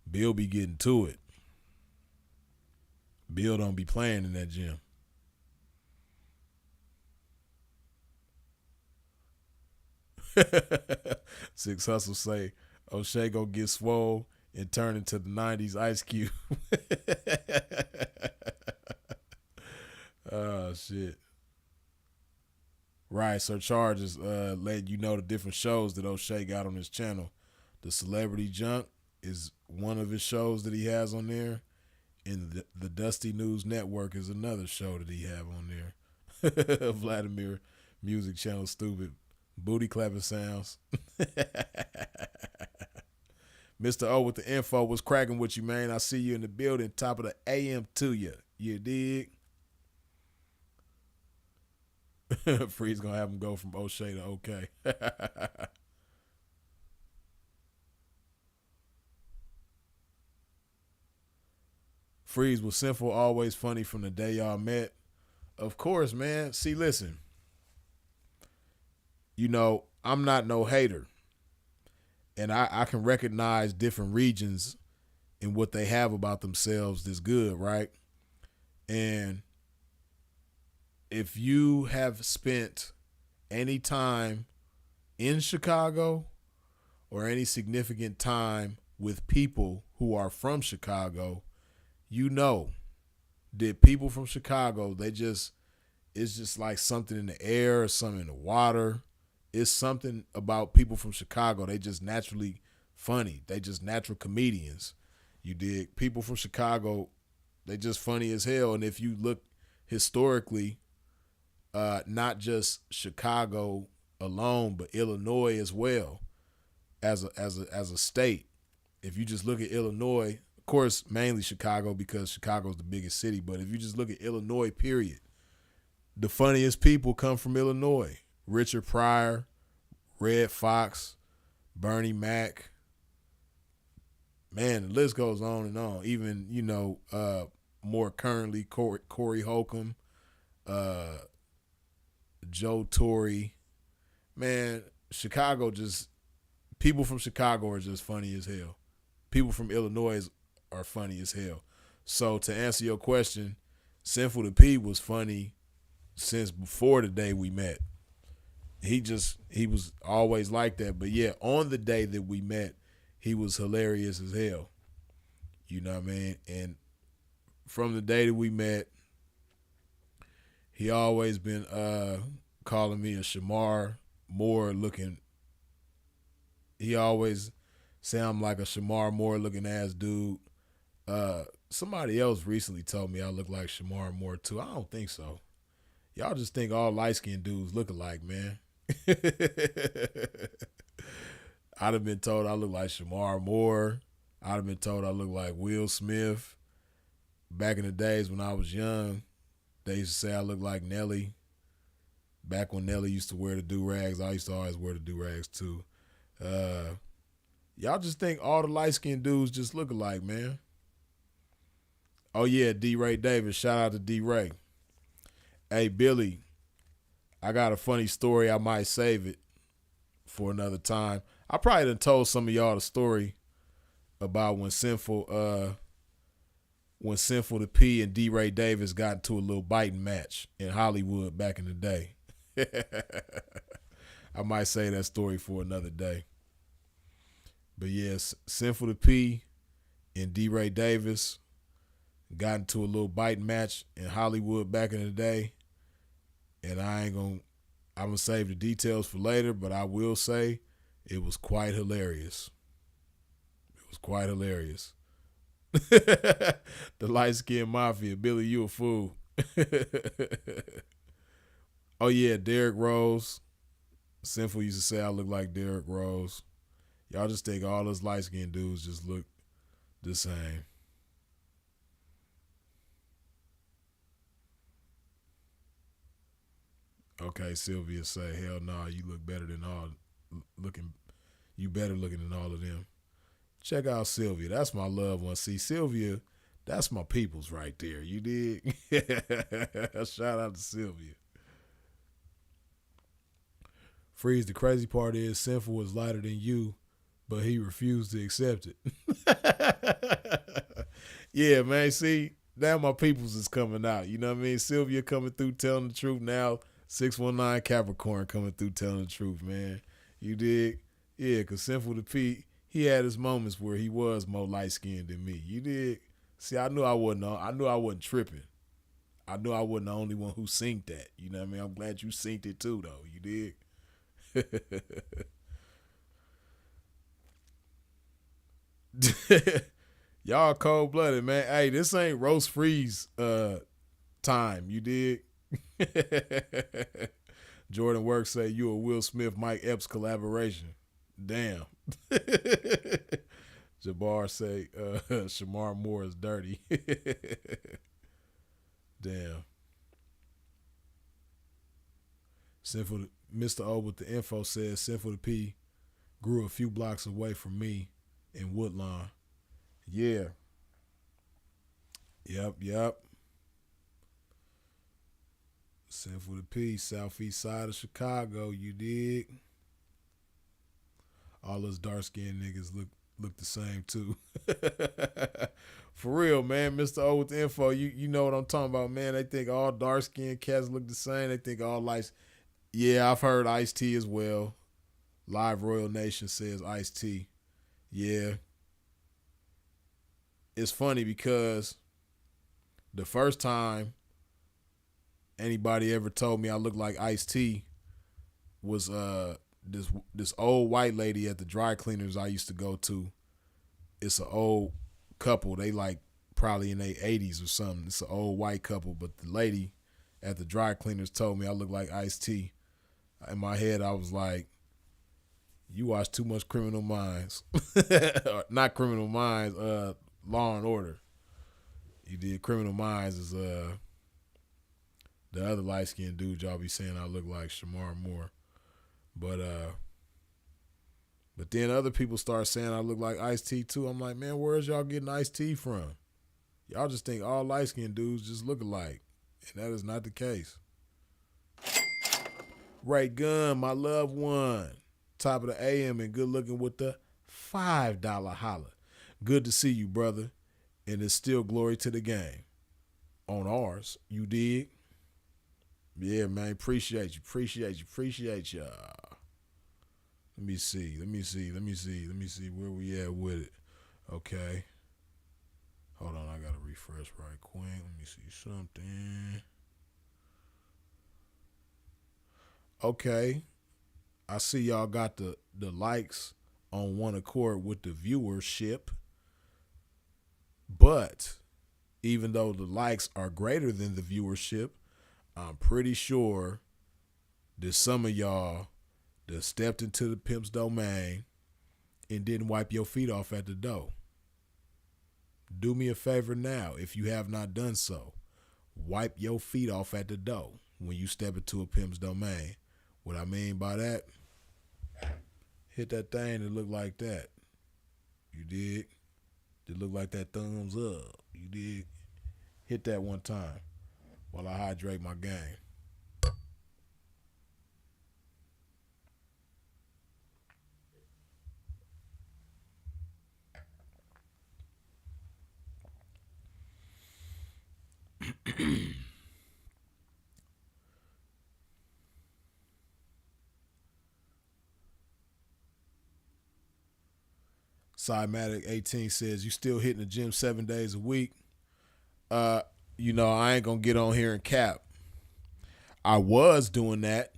Bill be getting to it. Bill don't be playing in that gym. Six Hustle say, O'Shea go get swole and turn into the 90s Ice Cube. Oh, shit. Right, Sir Charge is letting you know the different shows that O'Shea got on his channel. The Celebrity Junk is one of his shows that he has on there. And the Dusty News Network is another show that he have on there. Vladimir Music Channel, stupid. Booty clapping sounds. Mr. O with the info. Was cracking with you, man. I see you in the building. Top of the AM to you. You dig? Freeze gonna have him go from O'Shea to OK. Freeze was simple, always funny from the day y'all met. Of course, man. See, listen. You know, I'm not no hater. And I can recognize different regions and what they have about themselves that's good, right? And if you have spent any time in Chicago or any significant time with people who are from Chicago, you know that people from Chicago, it's just like something in the air or something in the water. It's something about people from Chicago. They just naturally funny. They just natural comedians. You dig? People from Chicago, they just funny as hell. And if you look historically, not just Chicago alone, but Illinois as well as a state. If you just look at Illinois, of course, mainly Chicago because Chicago's the biggest city. But if you just look at Illinois, period, the funniest people come from Illinois. Richard Pryor, Red Fox, Bernie Mac. Man, the list goes on and on. Even, more currently, Corey Holcomb, Joe Torre. Man, people from Chicago are just funny as hell. People from Illinois are funny as hell. So to answer your question, Sinful to P was funny since before the day we met. He was always like that. But yeah, on the day that we met, he was hilarious as hell. You know what I mean? And from the day that we met, he always been calling me a Shamar Moore looking. He always say I'm like a Shamar Moore looking ass dude. Somebody else recently told me I look like Shamar Moore too. I don't think so. Y'all just think all light-skinned dudes look alike, man. I'd have been told I look like Shamar Moore. I'd have been told I look like Will Smith. Back in the days when I was young, they used to say I look like Nelly. Back when Nelly used to wear the do-rags, I used to always wear the do-rags too. Y'all just think all the light-skinned dudes just look alike, man. Oh, yeah, D. Ray Davis. Shout out to D. Ray. Hey, Billy, I got a funny story. I might save it for another time. I probably done told some of y'all the story about when Sinful the P and D. Ray Davis got into a little biting match in Hollywood back in the day. I might say that story for another day. But yes, Sinful the P and D. Ray Davis got into a little biting match in Hollywood back in the day. And I'm gonna save the details for later, but I will say it was quite hilarious. It was quite hilarious. The light-skinned mafia. Billy, you a fool. Oh, yeah, Derrick Rose. Sinful used to say I look like Derrick Rose. Y'all just think all those light-skinned dudes just look the same. Okay, Sylvia say, hell no, you look better than you better looking than all of them. Check out Sylvia. That's my loved one. See, Sylvia, that's my peoples right there. You dig? Shout out to Sylvia. Freeze, the crazy part is Sinful was lighter than you, but he refused to accept it. Yeah, man. See, now my peoples is coming out. You know what I mean? Sylvia coming through telling the truth now. 619 Capricorn coming through telling the truth, man. You dig? Yeah, because Sinful the P, he had his moments where he was more light-skinned than me. You dig? See, I knew I wasn't tripping. I knew I wasn't the only one who synced that. You know what I mean? I'm glad you synced it too, though. You dig? Y'all cold-blooded, man. Hey, this ain't roast freeze time. You dig? Jordan Works say you a Will Smith Mike Epps collaboration. Damn. Jabbar say Shamar Moore is dirty. Damn. Sinful Mr. O with the info says Sinful the P grew a few blocks away from me in Woodlawn. Yeah. Yep. Sinful the P, southeast side of Chicago, you dig? All those dark-skinned niggas look the same too. For real, man. Mr. O with the info, you know what I'm talking about, man. They think all dark-skinned cats look the same. They think all lights. Yeah, I've heard Ice-T as well. Live Royal Nation says Ice-T. Yeah. It's funny because the first time anybody ever told me I look like Ice-T was this old white lady at the dry cleaners I used to go to. It's an old couple. They like probably in their 80s or something. It's an old white couple, but the lady at the dry cleaners told me I look like Ice-T. In my head, I was like, you watch too much Criminal Minds. Not Criminal Minds, Law and Order. You did Criminal Minds is the other light-skinned dude y'all be saying I look like, Shamar Moore. But then other people start saying I look like Ice-T too. I'm like, man, where's y'all getting Ice-T from? Y'all just think all light-skinned dudes just look alike. And that is not the case. Ray Gunn, my loved one. Top of the AM and good looking with the $5 holler. Good to see you, brother. And it's still glory to the game. On ours, you dig? Yeah, man. Appreciate you. Let me see where we at with it. Okay. Hold on, I gotta refresh right quick. Let me see something. Okay. I see y'all got the likes on one accord with the viewership. But even though the likes are greater than the viewership, I'm pretty sure that some of y'all that stepped into the pimp's domain and didn't wipe your feet off at the door. Do me a favor now, if you have not done so. Wipe your feet off at the door when you step into a pimp's domain. What I mean by that, hit that thing that look like that. You dig? That look like that thumbs up. You dig? Hit that one time while I hydrate my game. Cymatic 18 says, you still hitting the gym 7 days a week? Uh, I ain't gonna get on here and cap. I was doing that,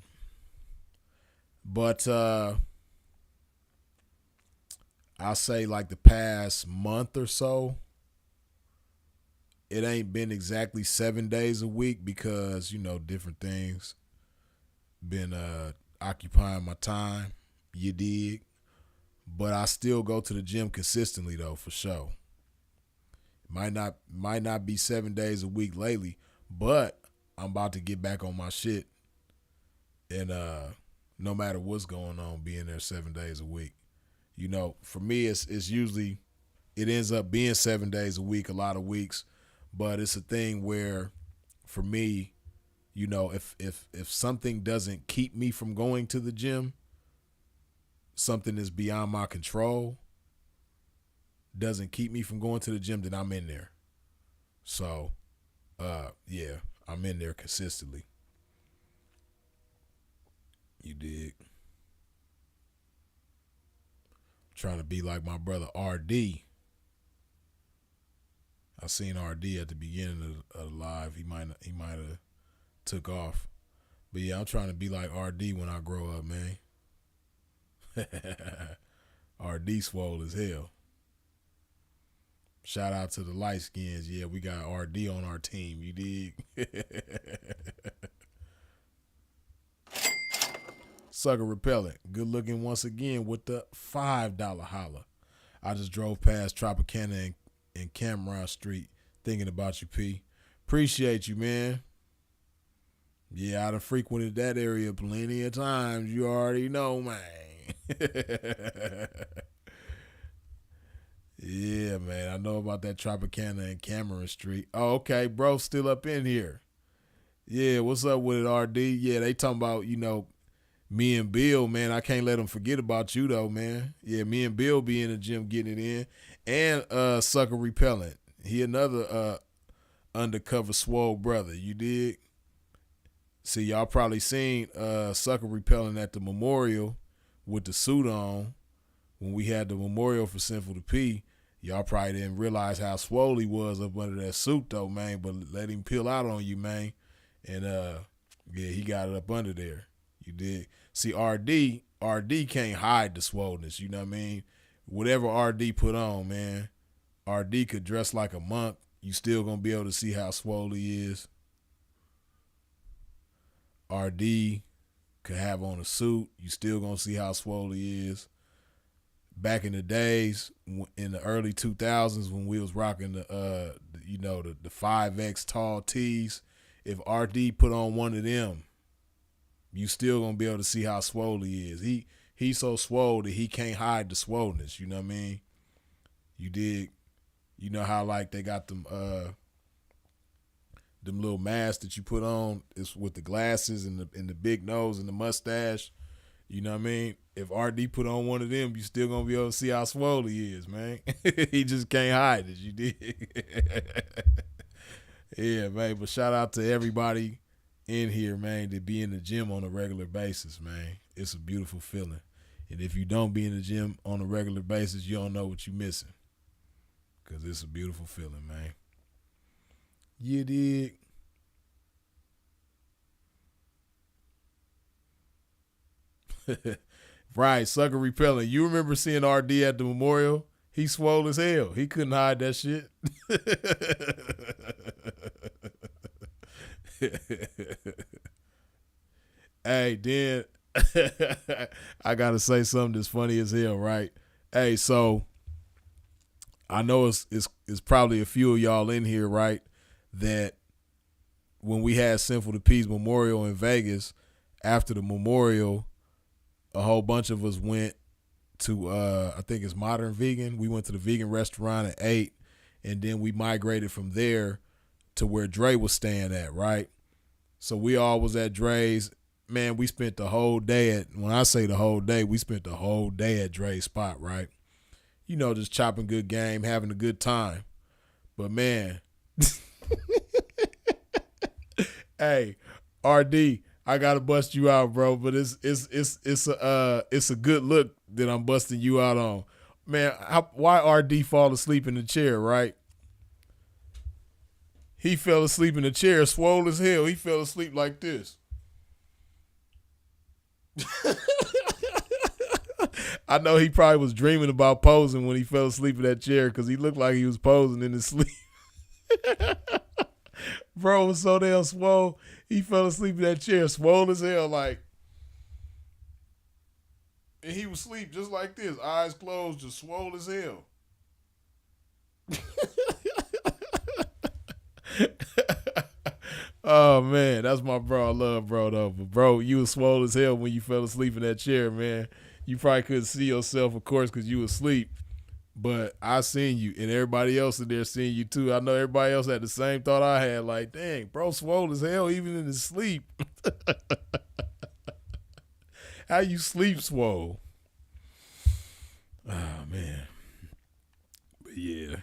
but I'll say like the past month or so, it ain't been exactly 7 days a week because, different things been occupying my time. You dig? But I still go to the gym consistently though, for sure. Might not be 7 days a week lately, but I'm about to get back on my shit, and no matter what's going on, being there 7 days a week. For me, it's usually, it ends up being 7 days a week, a lot of weeks, but it's a thing where, for me, if something doesn't keep me from going to the gym, something is beyond my control, doesn't keep me from going to the gym, then I'm in there. So, yeah, I'm in there consistently. You dig? Trying to be like my brother RD. I seen RD at the beginning of the live. He might have took off, but yeah, I'm trying to be like RD when I grow up, man. RD swole as hell. Shout out to the light skins. Yeah, we got RD on our team. You dig? Sucker repellent. Good looking once again with the $5 holla. I just drove past Tropicana and Cameron Street thinking about you, P. Appreciate you, man. Yeah, I done frequented that area plenty of times. You already know, man. Yeah, man. I know about that Tropicana and Cameron Street. Oh, okay, bro. Still up in here. Yeah, what's up with it, RD? Yeah, they talking about, me and Bill, man. I can't let them forget about you, though, man. Yeah, me and Bill be in the gym getting it in. And Sucker Repellent. He another undercover swole brother. You dig? See, y'all probably seen Sucker Repellent at the memorial with the suit on when we had the memorial for Sinful to P. Y'all probably didn't realize how swole he was up under that suit, though, man. But let him peel out on you, man. And, yeah, he got it up under there. You did. See, RD can't hide the swollenness, you know what I mean? Whatever RD put on, man, RD could dress like a monk. You still going to be able to see how swole he is. RD could have on a suit. You still going to see how swole he is. Back in the days, in the early 2000s, when we was rocking the 5X tall tees, if RD put on one of them, you still gonna be able to see how swole he is. He's so swole that he can't hide the swollenness. You know what I mean? You dig? You know how like they got them little masks that you put on is with the glasses and the big nose and the mustache. You know what I mean? If RD put on one of them, you still gonna be able to see how swole he is, man. He just can't hide it. You dig? Yeah, man. But shout out to everybody in here, man, to be in the gym on a regular basis, man. It's a beautiful feeling. And if you don't be in the gym on a regular basis, you don't know what you're missing. Because it's a beautiful feeling, man. You dig? Right, Sucker Repellent. You remember seeing RD at the memorial? He swole as hell. He couldn't hide that shit. Hey, then I gotta say something that's funny as hell, right? Hey, so I know it's probably a few of y'all in here, right, that when we had Sinful to Peace Memorial in Vegas, after the memorial, a whole bunch of us went to I think it's Modern Vegan. We went to the vegan restaurant and ate, and then we migrated from there to where Dre was staying at, right? So we all was at Dre's. Man, we spent the whole day when I say the whole day, we spent the whole day at Dre's spot, right? You know, just chopping good game, having a good time. But man, hey, RD, I gotta bust you out, bro. But it's a good look that I'm busting you out on, man. Why RD fall asleep in the chair, right? He fell asleep in the chair, swole as hell. He fell asleep like this. I know he probably was dreaming about posing when he fell asleep in that chair because he looked like he was posing in his sleep. Bro was so damn swole. He fell asleep in that chair, swole as hell, like. And he was asleep just like this, eyes closed, just swole as hell. Oh, man, that's my bro. I love bro, though. But, bro, you was swole as hell when you fell asleep in that chair, man. You probably couldn't see yourself, of course, because you was asleep. But I seen you, and everybody else in there seen you, too. I know everybody else had the same thought I had, like, dang, bro, swole as hell even in his sleep. How you sleep swole? Oh, man. But, yeah.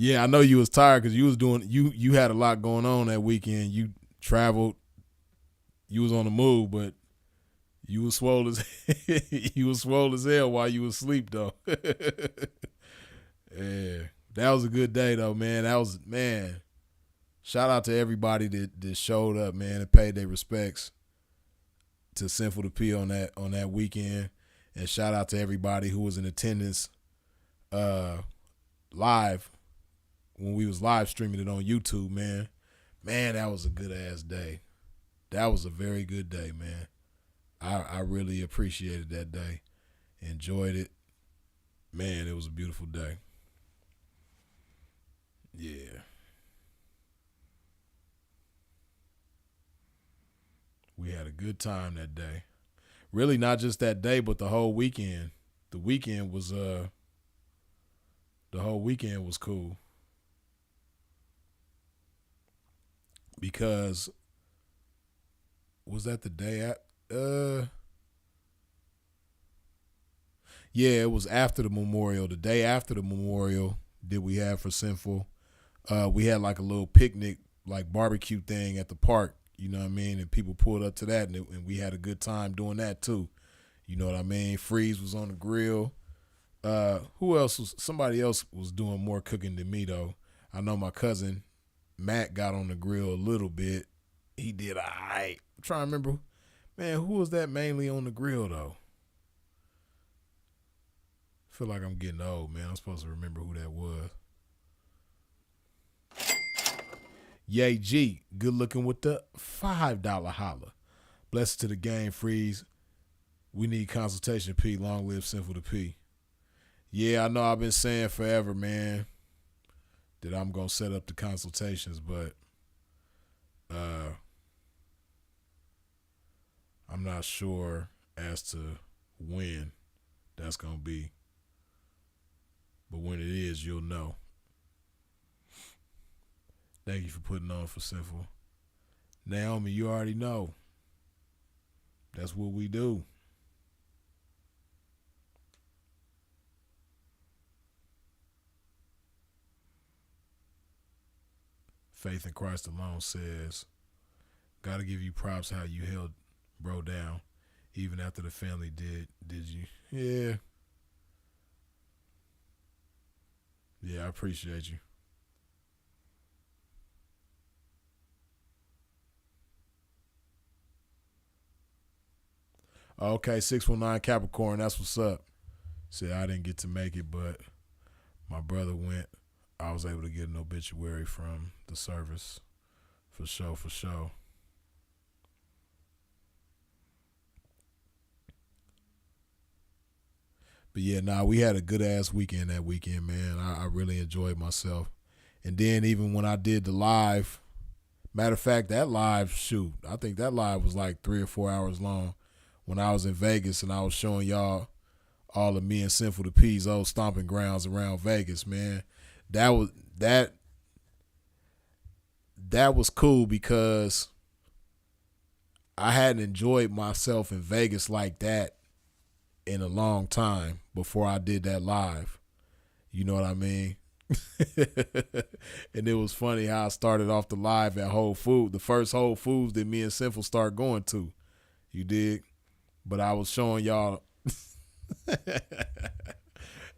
Yeah, I know you was tired because you was doing you had a lot going on that weekend. You traveled, you was on the move, but you was swole as you was swole as hell while you was asleep though. Yeah, that was a good day though, man. That was man. Shout out to everybody that showed up, man, and paid their respects to Sinful to P on that weekend, and shout out to everybody who was in attendance live. When we was live streaming it on YouTube, man. Man, that was a good ass day. That was a very good day, man. I really appreciated that day. Enjoyed it. Man, it was a beautiful day. Yeah. We had a good time that day. Really not just that day, but the whole weekend. The whole weekend was cool. Because was that the day yeah, it was after the memorial. The day after the memorial that we had for Sinful. We had like a little picnic, like barbecue thing at the park, you know what I mean? And people pulled up to that and we had a good time doing that too. You know what I mean? Freeze was on the grill. Who else was somebody else was doing more cooking than me though. I know my cousin Matt got on the grill a little bit. He did all right. I'm trying to remember. Man, who was that mainly on the grill, though? I feel like I'm getting old, man. I'm supposed to remember who that was. Yay G, good looking with the $5 holler. Blessed to the game, Freeze. We need consultation, P. Long live Sinful to P. Yeah, I know I've been saying forever, man, that I'm going to set up the consultations, but I'm not sure as to when that's going to be. But when it is, you'll know. Thank you for putting on for Sinful. Naomi, you already know. That's what we do. Faith in Christ alone says, gotta give you props how you held bro down, even after the family did you? Yeah. Yeah, I appreciate you. Okay, 619 Capricorn, that's what's up. See, I didn't get to make it, but my brother went. I was able to get an obituary from the service. For sure, for sure. But yeah, nah, we had a good ass weekend that weekend, man. I really enjoyed myself. And then even when I did the live, matter of fact, that live shoot, I think that live was like 3 or 4 hours long. When I was in Vegas and I was showing y'all all of me and Sinful the P's old stomping grounds around Vegas, man. That was cool because I hadn't enjoyed myself in Vegas like that in a long time before I did that live. You know what I mean? And it was funny how I started off the live at Whole Foods, the first Whole Foods that me and Sinful start going to. You dig? But I was showing y'all.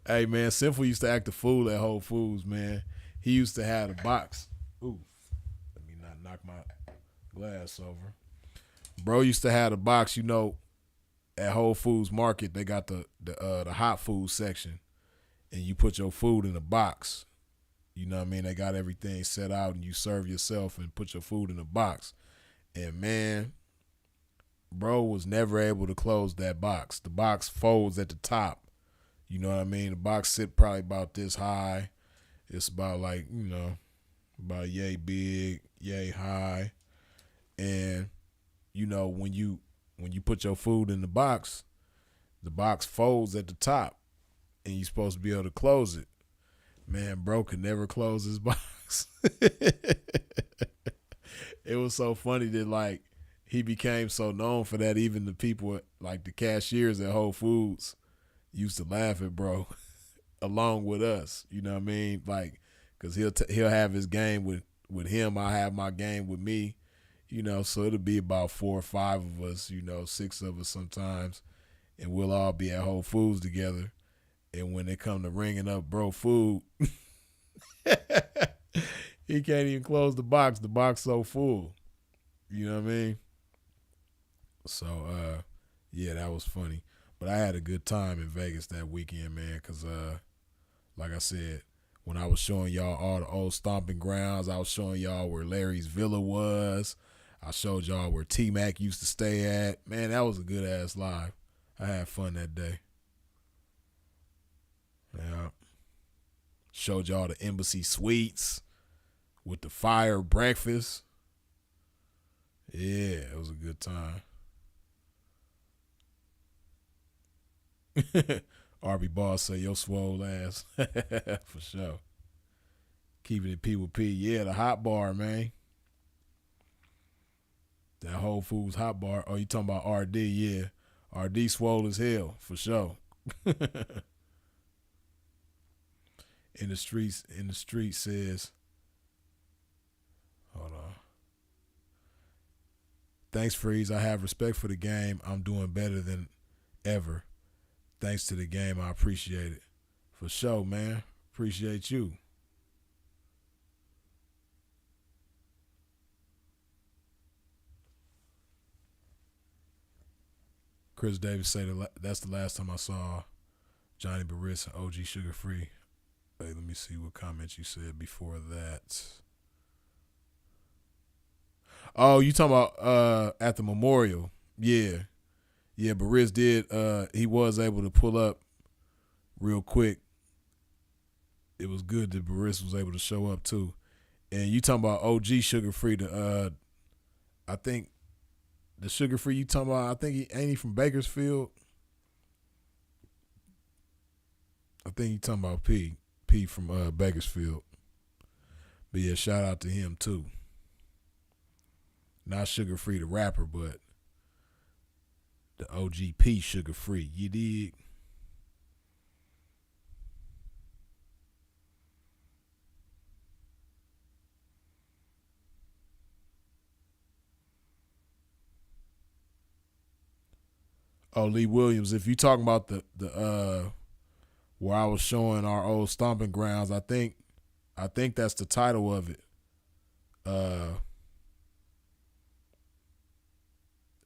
Hey, man, Sinful used to act a fool at Whole Foods, man. He used to have a box. Ooh, let me not knock my glass over. Bro used to have a box, you know, at Whole Foods Market. They got the hot food section, and you put your food in a box. You know what I mean? They got everything set out, and you serve yourself and put your food in a box. And, man, bro was never able to close that box. The box folds at the top. You know what I mean? The box sit probably about this high. It's about like, you know, about yay big, yay high. And, you know, when you put your food in the box folds at the top, and you're supposed to be able to close it. Man, bro could never close his box. It was so funny that, like, he became so known for that. Even the people, like the cashiers at Whole Foods, used to laugh at bro along with us. You know what I mean? Like, because he'll have his game with him. I have my game with me. You know, so it'll be about 4 or 5 of us, you know, 6 of us sometimes, and we'll all be at Whole Foods together. And when they come to ringing up bro food, he can't even close the box. The box so full. You know what I mean? So, yeah, that was funny. But I had a good time in Vegas that weekend, man, because, like I said, when I was showing y'all all the old stomping grounds, I was showing y'all where Larry's Villa was. I showed y'all where T-Mac used to stay at. Man, that was a good-ass live. I had fun that day. Yeah. Showed y'all the Embassy Suites with the fire breakfast. Yeah, it was a good time. RB Boss say your swole ass. For sure. Keeping it P with P. Yeah, the hot bar, man. That Whole Foods hot bar. Oh, you talking about RD? Yeah. RD swole as hell, for sure. In the street says, hold on. Thanks, Freeze. I have respect for the game. I'm doing better than ever. Thanks to the game. I appreciate it. For sure, man. Appreciate you. Chris Davis say that's the last time I saw Johnny Barris and OG Sugar Free. Hey, let me see what comments you said before that. Oh, you talking about at the memorial. Yeah. Yeah, Barris did. He was able to pull up real quick. It was good that Barris was able to show up too. And you talking about OG Sugar Free, I think the Sugar Free you talking about, I think ain't he from Bakersfield? I think you talking about P from Bakersfield. But yeah, shout out to him too. Not Sugar Free the rapper, but the OGP Sugar Free. You dig? Oh, Lee Williams, if you talking about the where I was showing our old stomping grounds, I think that's the title of it.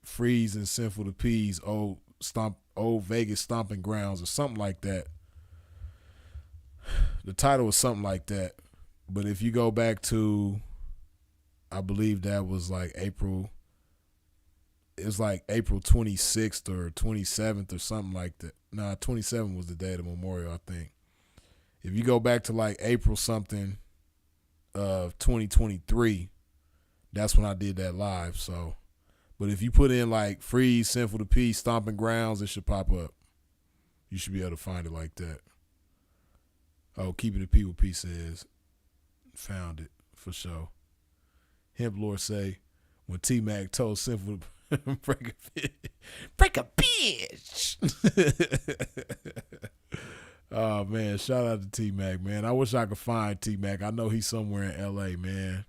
Freeze and Sinful the P's old Vegas stomping grounds or something like that. The title was something like that. But if you go back to, I believe that was like April it's like April 26th or 27th or something like that. Nah, 27th was the day of the memorial, I think. If you go back to like April something of 2023, that's when I did that live. So, but if you put in like Freeze, Sinful to P, Stomping Grounds, it should pop up. You should be able to find it like that. Oh, Keeping the P with P says, found it for sure. Hemp Lord say, when T-Mac told Sinful to break a bitch. Oh, man, shout out to T-Mac, man. I wish I could find T-Mac. I know he's somewhere in L.A., man.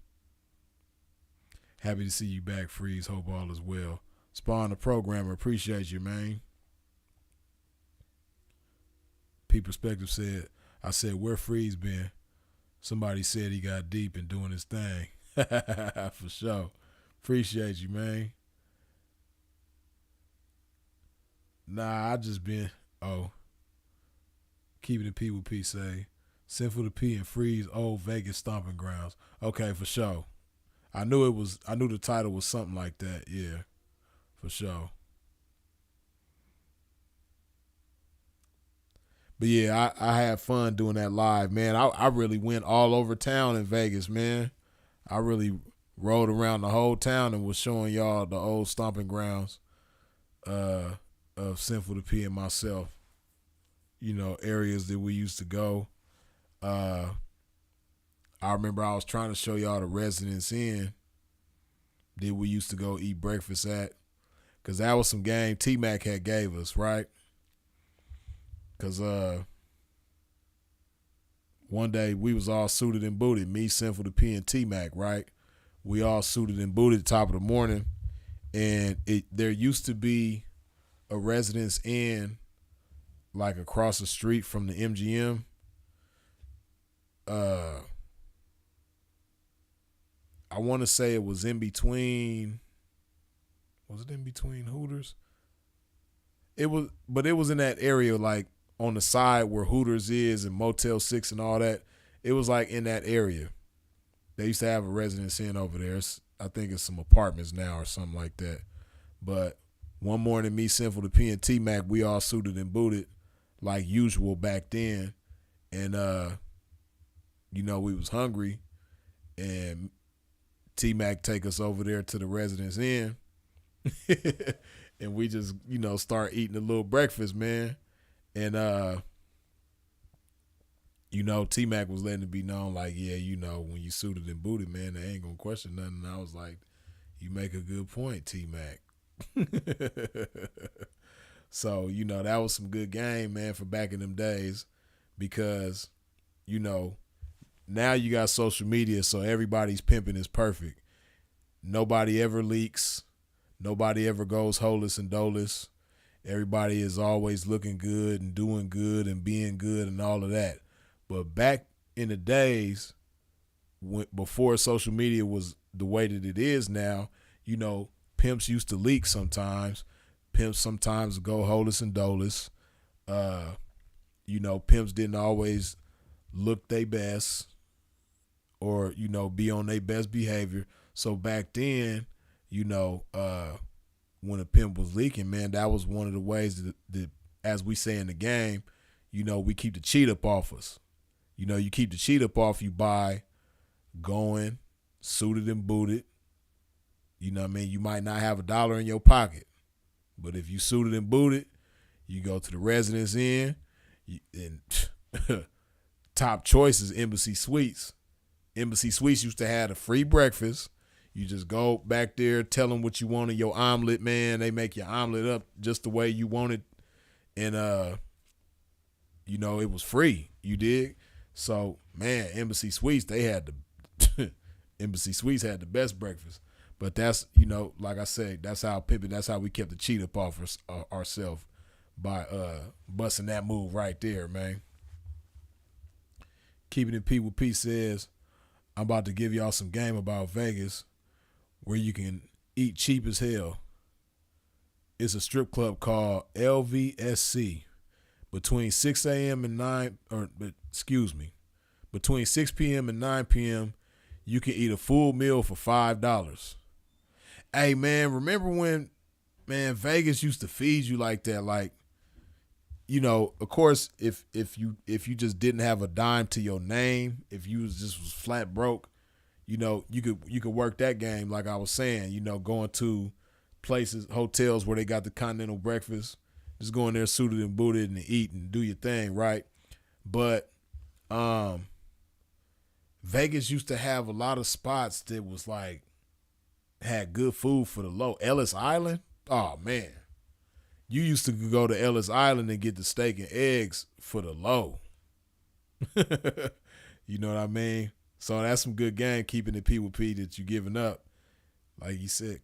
Happy to see you back, Freeze. Hope all is well. Spawn the programmer. Appreciate you, man. P Perspective said, I said, where Freeze been? Somebody said he got deep and doing his thing. For sure. Appreciate you, man. Nah, I just been, Keeping the P with P say, Sinful to P and Freeze, old Vegas stomping grounds. Okay, for sure. I knew the title was something like that. Yeah, for sure. But yeah, I had fun doing that live, man. I really went all over town in Vegas, man. I really rode around the whole town and was showing y'all the old stomping grounds of Sinful to P and myself. You know, areas that we used to go. I remember I was trying to show y'all the Residence Inn that we used to go eat breakfast at, because that was some game T-Mac had gave us, right? Because one day we was all suited and booted, me, Sinful to P, and T-Mac, right? We all suited and booted at the top of the morning, and there used to be a Residence Inn like across the street from the MGM. I want to say it was in between. Was it in between Hooters? It was, but it was in that area, like on the side where Hooters is and Motel 6 and all that. It was like in that area. They used to have a Residence Inn over there. I think it's some apartments now or something like that. But one morning, me, Sinful to P, and T-Mac, we all suited and booted like usual back then. And, you know, we was hungry. And T-Mac take us over there to the Residence Inn. And we just, you know, start eating a little breakfast, man. And, you know, T-Mac was letting it be known, like, yeah, you know, when you suited and booted, man, they ain't going to question nothing. And I was like, you make a good point, T-Mac. So, you know, that was some good game, man, for back in them days, because, you know, now you got social media, so everybody's pimping is perfect. Nobody ever leaks. Nobody ever goes holeless and doleless. Everybody is always looking good and doing good and being good and all of that. But back in the days, before social media was the way that it is now, you know, pimps used to leak sometimes. Pimps sometimes go holeless and doleless. You know, pimps didn't always look their best or, you know, be on their best behavior. So back then, you know, when a pimp was leaking, man, that was one of the ways that, as we say in the game, you know, we keep the cheat up off us. You know, you keep the cheat up off you by going suited and booted. You know what I mean? You might not have $1 in your pocket, but if you suited and booted, you go to the Residence Inn, and top choice is Embassy Suites. Embassy Suites used to have a free breakfast. You just go back there, tell them what you want in your omelet, man. They make your omelet up just the way you want it. And, you know, it was free. You dig? So, man, Embassy Suites, they had Embassy Suites had the best breakfast. But that's, you know, like I said, that's how pimping, that's how we kept the cheat up off ourselves by busting that move right there, man. Keeping it P with P says, I'm about to give y'all some game about Vegas where you can eat cheap as hell. It's a strip club called LVSC. Between 6 a.m. and between 6 p.m. and 9 p.m., you can eat a full meal for $5. Hey, man, remember when man, Vegas used to feed you like that. Like, you know, of course, if you just didn't have a dime to your name, if you was flat broke, you know, you could work that game like I was saying, you know, going to places, hotels where they got the continental breakfast, just going there suited and booted and eat and do your thing, right? But Vegas used to have a lot of spots that was like had good food for the low. Ellis Island, oh man. You used to go to Ellis Island and get the steak and eggs for the low. You know what I mean? So that's some good game keeping the P with P that you're giving up. Like you said,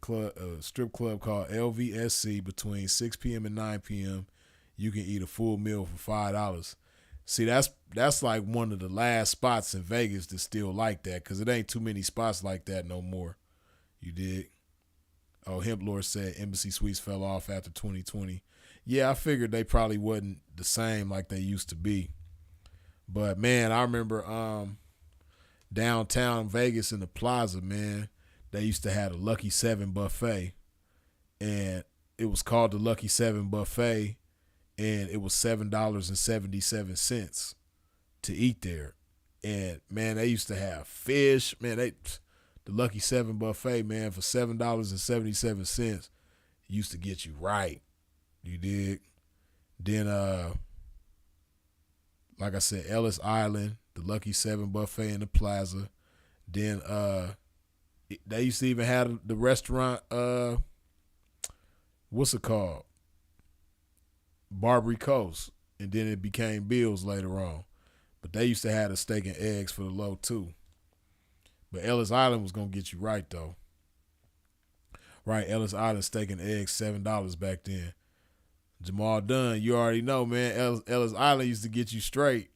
strip club called LVSC between 6 p.m. and 9 p.m. You can eat a full meal for $5. See, that's like one of the last spots in Vegas that's still like that because it ain't too many spots like that no more. You dig? Oh, Hemp Lord said Embassy Suites fell off after 2020. Yeah, I figured they probably wasn't the same like they used to be. But, man, I remember downtown Vegas in the Plaza, man, they used to have a Lucky 7 buffet. And it was called the Lucky 7 buffet, and it was $7.77 to eat there. And, man, they used to have fish. Man, the Lucky 7 buffet, man, for $7.77 used to get you right. You dig? Then, like I said, Ellis Island, the Lucky 7 buffet in the Plaza. Then they used to even have the restaurant, what's it called? Barbary Coast. And then it became Bill's later on. But they used to have the steak and eggs for the low, too. But Ellis Island was going to get you right, though. Right, Ellis Island steak and eggs, $7 back then. Jamal Dunn, you already know, man. Ellis Island used to get you straight.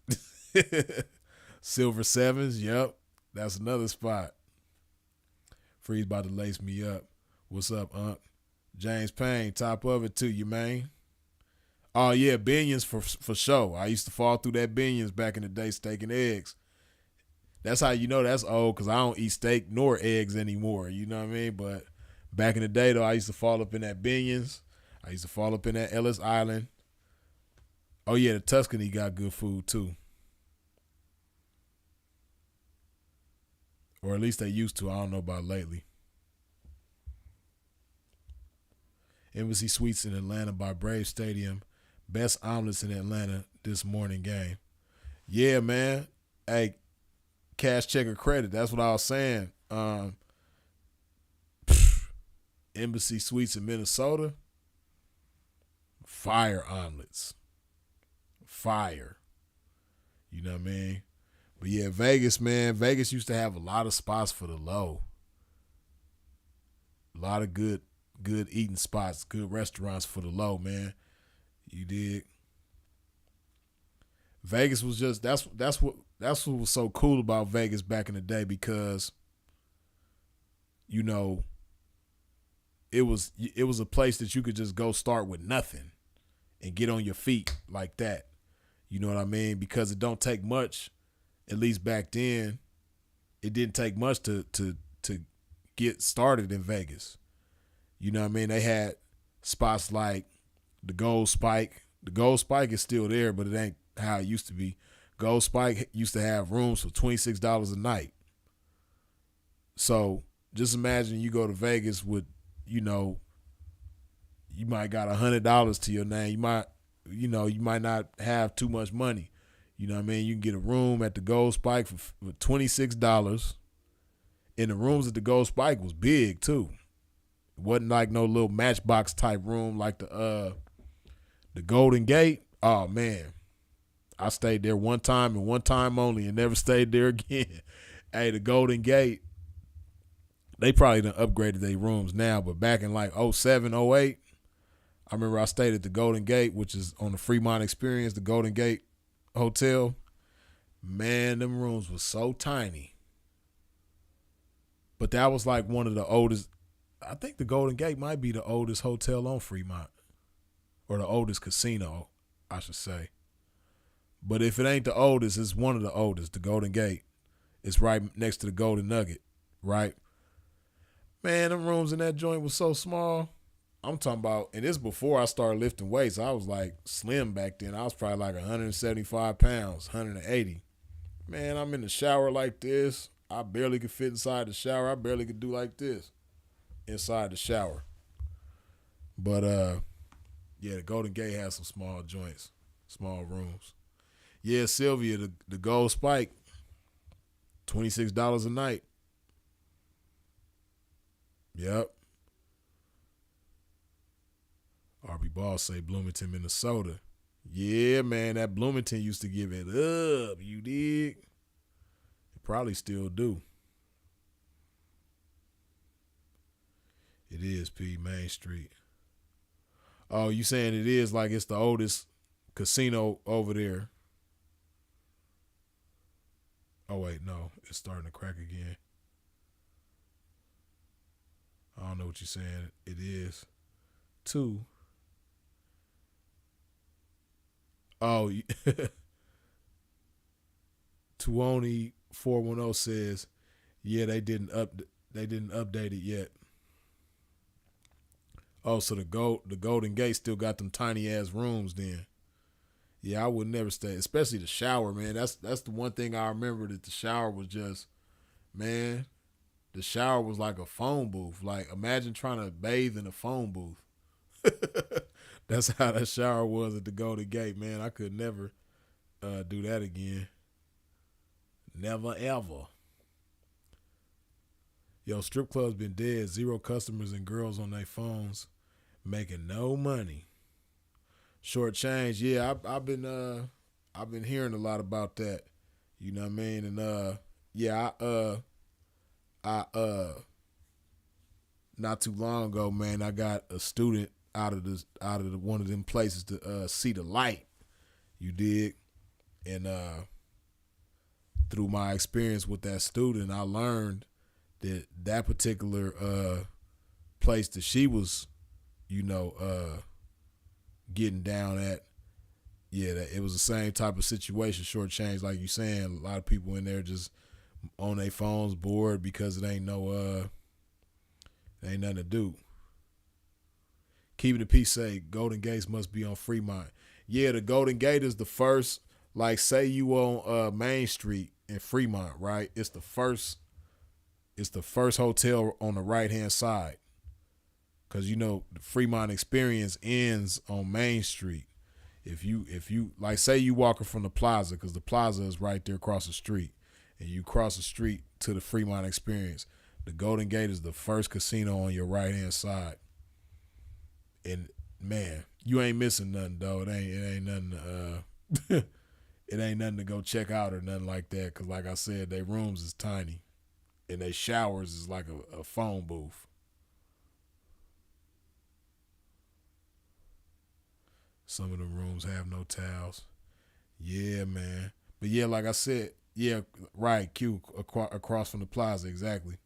Silver Sevens, yep. That's another spot. Freeze about to lace me up. What's up, Unc? James Payne, top of it to you, man. Oh, yeah, Binions for sure. I used to fall through that Binions back in the day, steak and eggs. That's how you know that's old, because I don't eat steak nor eggs anymore. You know what I mean? But back in the day, though, I used to fall up in that Binions. I used to fall up in that Ellis Island. Oh, yeah, the Tuscany got good food, too. Or at least they used to. I don't know about lately. Embassy Suites in Atlanta by Brave Stadium. Best omelets in Atlanta this morning game. Yeah, man. Hey, cash, check, or credit. That's what I was saying. Embassy Suites in Minnesota. Fire omelets. Fire. You know what I mean? But yeah, Vegas, man. Vegas used to have a lot of spots for the low. A lot of good eating spots, good restaurants for the low, man. You dig? Vegas was just that's what was so cool about Vegas back in the day, because you know it was a place that you could just go start with nothing and get on your feet like that. You know what I mean? Because it don't take much, at least back then, it didn't take much to get started in Vegas. You know what I mean? They had spots like the Gold Spike. The Gold Spike is still there, but it ain't how it used to be. Gold Spike used to have rooms for $26 a night. So just imagine you go to Vegas with, you know, you might got $100 to your name. You might not have too much money. You know what I mean? You can get a room at the Gold Spike for $26. And the rooms at the Gold Spike was big too. It wasn't like no little Matchbox type room like the Golden Gate. Oh man, I stayed there one time and one time only, and never stayed there again. Hey, the Golden Gate, they probably done upgraded their rooms now, but back in like 07, 08, I remember I stayed at the Golden Gate, which is on the Fremont Experience, the Golden Gate Hotel. Man, them rooms was so tiny. But that was like one of the oldest. I think the Golden Gate might be the oldest hotel on Fremont, or the oldest casino, I should say. But if it ain't the oldest, it's one of the oldest, the Golden Gate. It's right next to the Golden Nugget, right? Man, them rooms in that joint was so small. I'm talking about, and this before I started lifting weights. I was like slim back then. I was probably like 175 pounds, 180. Man, I'm in the shower like this. I barely could fit inside the shower. I barely could do like this inside the shower. But yeah, the Golden Gate has some small joints, small rooms. Yeah, Sylvia, the Gold Spike, $26 a night. Yep. RB Ball say Bloomington, Minnesota. Yeah, man, that Bloomington used to give it up. You dig? It probably still do. It is P Main Street. Oh, you saying it is like it's the oldest casino over there? Oh wait, no, it's starting to crack again. I don't know what you're saying. It is. Two. Oh, Tuoni 410 says, yeah, they didn't update it yet. Oh, so the Golden Gate still got them tiny ass rooms then. Yeah, I would never stay, especially the shower, man. That's the one thing I remember, that the shower was just, man, the shower was like a phone booth. Like, imagine trying to bathe in a phone booth. That's how that shower was at the Golden Gate, man. I could never do that again. Never, ever. Yo, strip clubs been dead. 0 customers and girls on their phones making no money. Short change, yeah. I've been hearing a lot about that. You know what I mean? And yeah, I not too long ago, man, I got a student out of one of them places to see the light. You dig? And through my experience with that student, I learned that particular place that she was, getting down at, yeah, that it was the same type of situation, short change, like you saying. A lot of people in there just on their phones, bored because it ain't nothing to do. Keeping the peace say Golden Gates must be on Fremont. Yeah, the Golden Gate is the first, like say you on Main Street in Fremont, right? It's the first hotel on the right hand side. Cause the Fremont Experience ends on Main Street. If you like say you walking from the plaza, because the plaza is right there across the street, and you cross the street to the Fremont Experience, the Golden Gate is the first casino on your right hand side. And man, you ain't missing nothing though. It ain't nothing to it ain't nothing to go check out or nothing like that. Cause like I said, their rooms is tiny, and their showers is like a phone booth. Some of the rooms have no towels. Yeah, man. But yeah, like I said, yeah, right, Q, across from the plaza, exactly.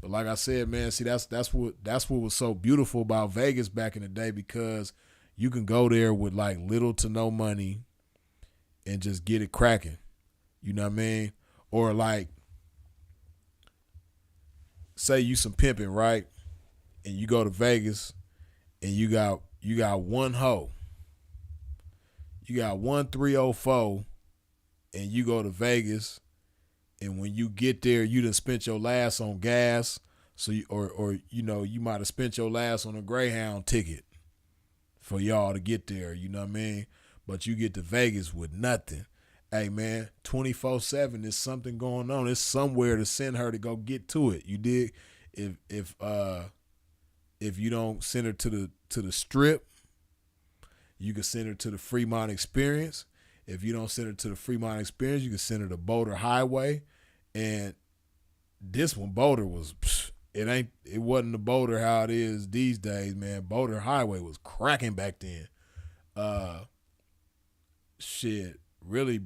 But like I said, man, see, that's what was so beautiful about Vegas back in the day, because you can go there with like little to no money and just get it cracking. You know what I mean? Or like, say you some pimping, right? And you go to Vegas and you got one hoe. You got 1304, and you go to Vegas, and when you get there, you done spent your last on gas, so you might have spent your last on a Greyhound ticket for y'all to get there. You know what I mean? But you get to Vegas with nothing. Hey man, 24/7 is something going on. It's somewhere to send her to go get to it. You dig? If you don't send her to the Strip, you can send her to the Fremont Experience. If you don't send her to the Fremont Experience, you can send her to Boulder Highway. And this one, Boulder was, it wasn't the Boulder how it is these days, man. Boulder Highway was cracking back then. Really,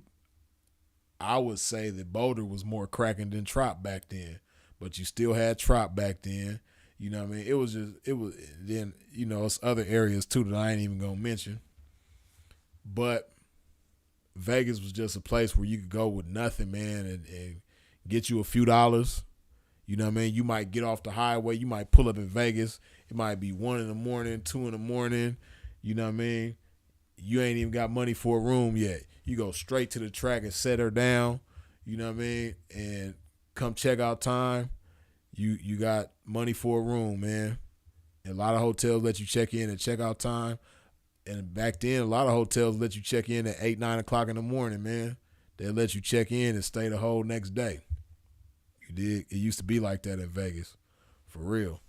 I would say that Boulder was more cracking than Trop back then. But you still had Trop back then. You know what I mean? It's other areas too that I ain't even gonna mention. But Vegas was just a place where you could go with nothing, man, and get you a few dollars. You know what I mean? You might get off the highway. You might pull up in Vegas. It might be 1 in the morning, 2 in the morning. You know what I mean? You ain't even got money for a room yet. You go straight to the track and set her down. You know what I mean? And come check out time, you got money for a room, man. And a lot of hotels let you check in at checkout time. And back then, a lot of hotels let you check in at 8, 9 o'clock in the morning, man. They'll let you check in and stay the whole next day. You dig? It used to be like that in Vegas. For real.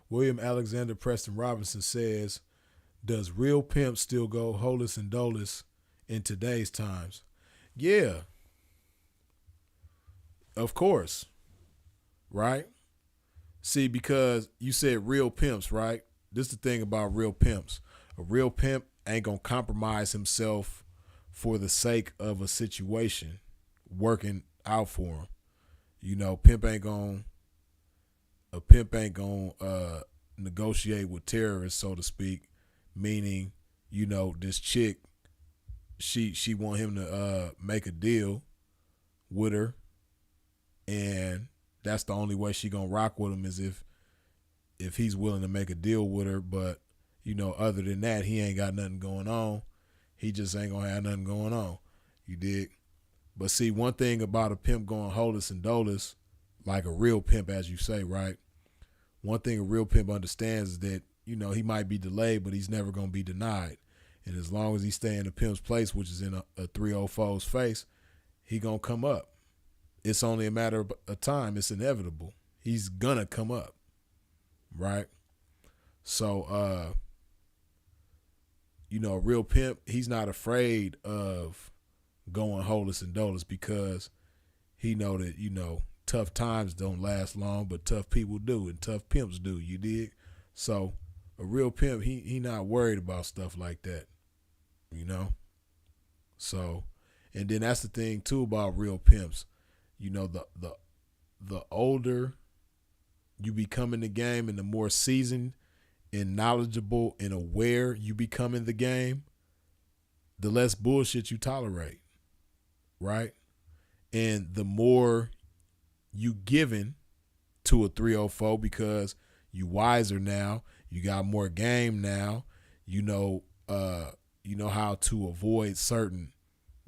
William Alexander Preston Robinson says, does real pimp still go holus and dolus in today's times? Yeah, of course. Right? See, because you said real pimps, right? This is the thing about real pimps. A real pimp ain't going to compromise himself for the sake of a situation working out for him. You know, a pimp ain't going to negotiate with terrorists, so to speak, meaning, you know, this chick, she want him to make a deal with her, and that's the only way she gonna rock with him is if he's willing to make a deal with her. But, you know, other than that, he ain't got nothing going on. He just ain't gonna have nothing going on. You dig? But see, one thing about a pimp going holus and dolus, like a real pimp, as you say, right? One thing a real pimp understands is that, you know, he might be delayed, but he's never gonna be denied. And as long as he stay in the pimp's place, which is in a 304's face, he gonna come up. It's only a matter of time. It's inevitable. He's gonna come up, right? So, you know, a real pimp, he's not afraid of going holus and dolus because he know that, you know, tough times don't last long, but tough people do, and tough pimps do. You dig? So, a real pimp, he not worried about stuff like that, you know? So, and then that's the thing too about real pimps. You know, the older you become in the game and the more seasoned and knowledgeable and aware you become in the game, the less bullshit you tolerate, right? And the more you giving to a 304 because you wiser now, you got more game now, you know how to avoid certain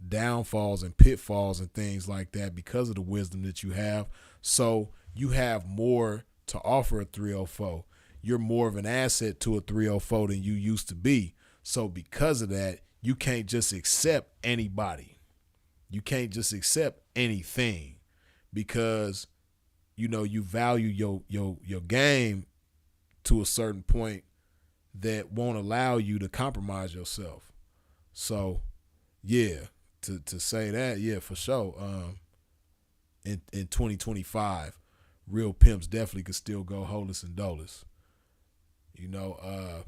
downfalls and pitfalls and things like that because of the wisdom that you have. So you have more to offer a 304. You're more of an asset to a 304 than you used to be. So because of that, you can't just accept anybody. You can't just accept anything because, you know, you value your game to a certain point that won't allow you to compromise yourself. So, yeah, to say that, yeah, for sure. In 2025, real pimps definitely could still go holus and dolus. You know,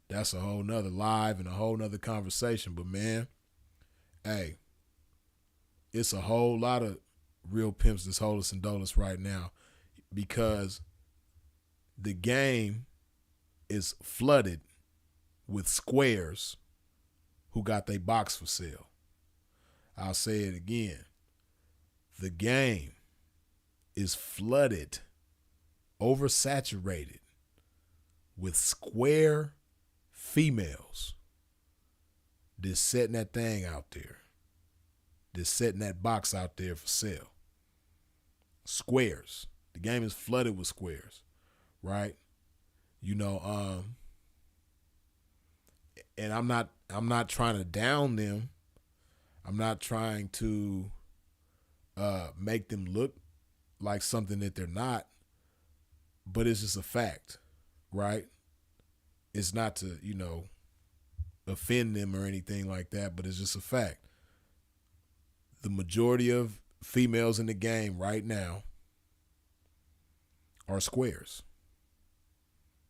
that's a whole nother live and a whole nother conversation. But man, hey, it's a whole lot of real pimps that's holus and dolus right now because the game is flooded with squares who got their box for sale. I'll say it again. The game is flooded, oversaturated with square females that's setting that thing out there, that's setting that box out there for sale. Squares. The game is flooded with squares, right? You know, and I'm not trying to down them. I'm not trying to make them look like something that they're not, but it's just a fact, right? It's not to, you know, offend them or anything like that, but it's just a fact. The majority of females in the game right now are squares.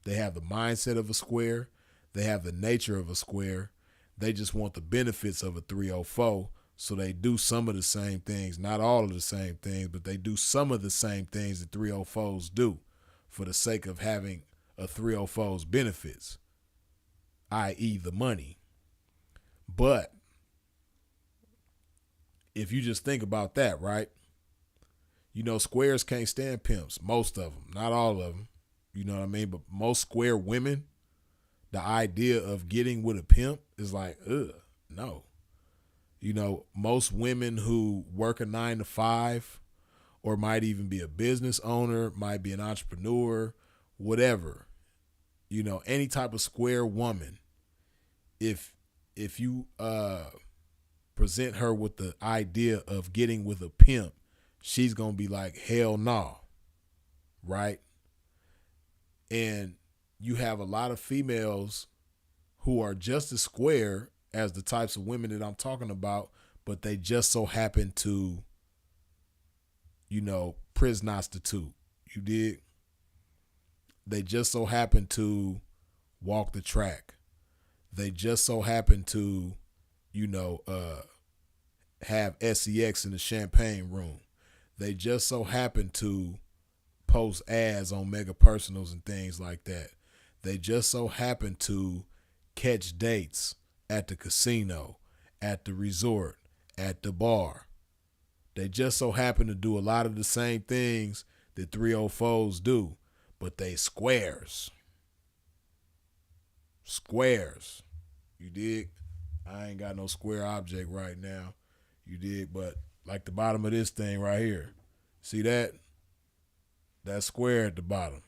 They have the mindset of a square. They have the nature of a square. They just want the benefits of a 304. So they do some of the same things, not all of the same things, but they do some of the same things that 304s do. for the sake of having a 304's benefits, i.e. the money. But if you just think about that, right? You know, squares can't stand pimps. Most of them, not all of them. You know what I mean? But most square women, the idea of getting with a pimp is like, ugh, no. You know, most women who work a 9 to 5 or might even be a business owner, might be an entrepreneur, whatever, you know, any type of square woman, if you present her with the idea of getting with a pimp, she's going to be like, hell no, right? And you have a lot of females who are just as square as the types of women that I'm talking about, but they just so happen to, you know, prostitute. You dig? They just so happen to walk the track. They just so happen to, you know, have sex in the champagne room. They just so happen to post ads on Mega Personals and things like that. They just so happen to catch dates at the casino, at the resort, at the bar. They just so happen to do a lot of the same things that 304s do, but they squares. Squares. You dig? I ain't got no square object right now. You dig? But like the bottom of this thing right here. See that? That square at the bottom.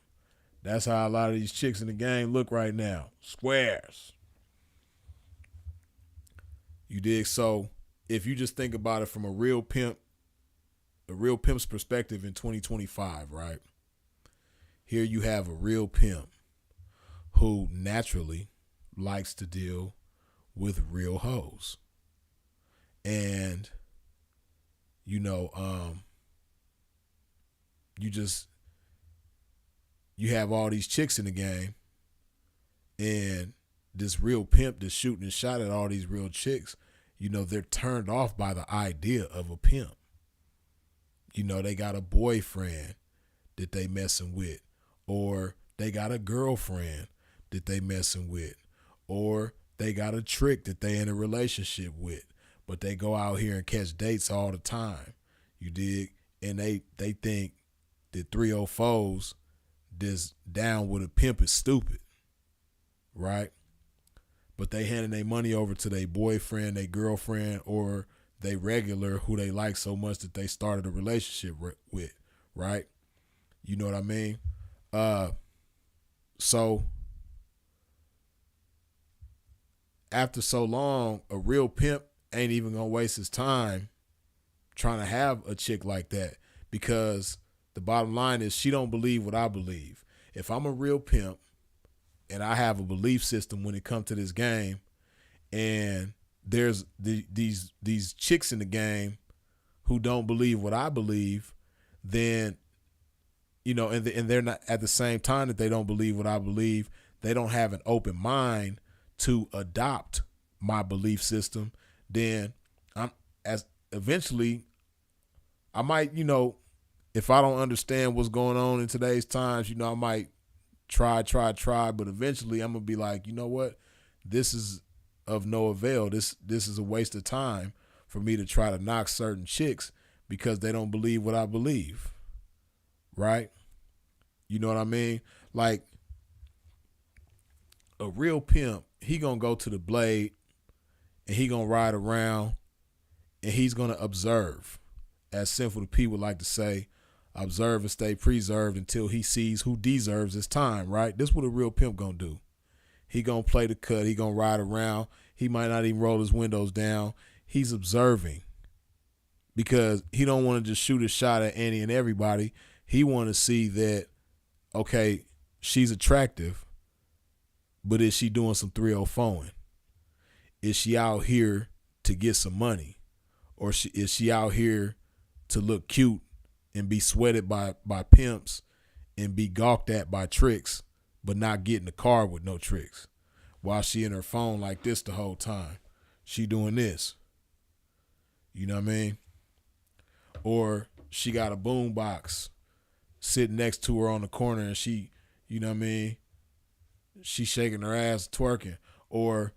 That's how a lot of these chicks in the game look right now. Squares. You dig? So if you just think about it from a real pimp's perspective in 2025, right? Here you have a real pimp who naturally likes to deal with real hoes. And, you know, you have all these chicks in the game, and this real pimp that's shooting a shot at all these real chicks, you know, they're turned off by the idea of a pimp. You know, they got a boyfriend that they messing with, or they got a girlfriend that they messing with, or they got a trick that they in a relationship with, but they go out here and catch dates all the time. You dig? And they think that 304s this down with a pimp is stupid, right? But they handing their money over to their boyfriend, their girlfriend, or they regular who they like so much that they started a relationship with, right? You know what I mean? So after so long, a real pimp ain't even gonna waste his time trying to have a chick like that, because the bottom line is she don't believe what I believe. If I'm a real pimp and I have a belief system when it comes to this game, and there's these chicks in the game who don't believe what I believe, then, you know, and they're not, at the same time that they don't believe what I believe, they don't have an open mind to adopt my belief system, then eventually I might, you know, if I don't understand what's going on in today's times, you know, I might try, but eventually I'm gonna be like, you know what, this is of no avail. This is a waste of time for me to try to knock certain chicks because they don't believe what I believe, right? You know what I mean? Like, a real pimp, he gonna go to the blade and he gonna ride around and he's gonna observe. As Sinful the P would like to say, observe and stay preserved until he sees who deserves his time, right? This is what a real pimp gonna do. He gonna play the cut. He gonna ride around. He might not even roll his windows down. He's observing because he don't want to just shoot a shot at any and everybody. He want to see that, okay, she's attractive, but is she doing some 304ing? Is she out here to get some money? Or is she out here to look cute and be sweated by pimps and be gawked at by tricks, but not get in the car with no tricks while she in her phone like this the whole time? She doing this. You know what I mean? Or she got a boom box sitting next to her on the corner and she, you know what I mean, she shaking her ass, twerking. Or,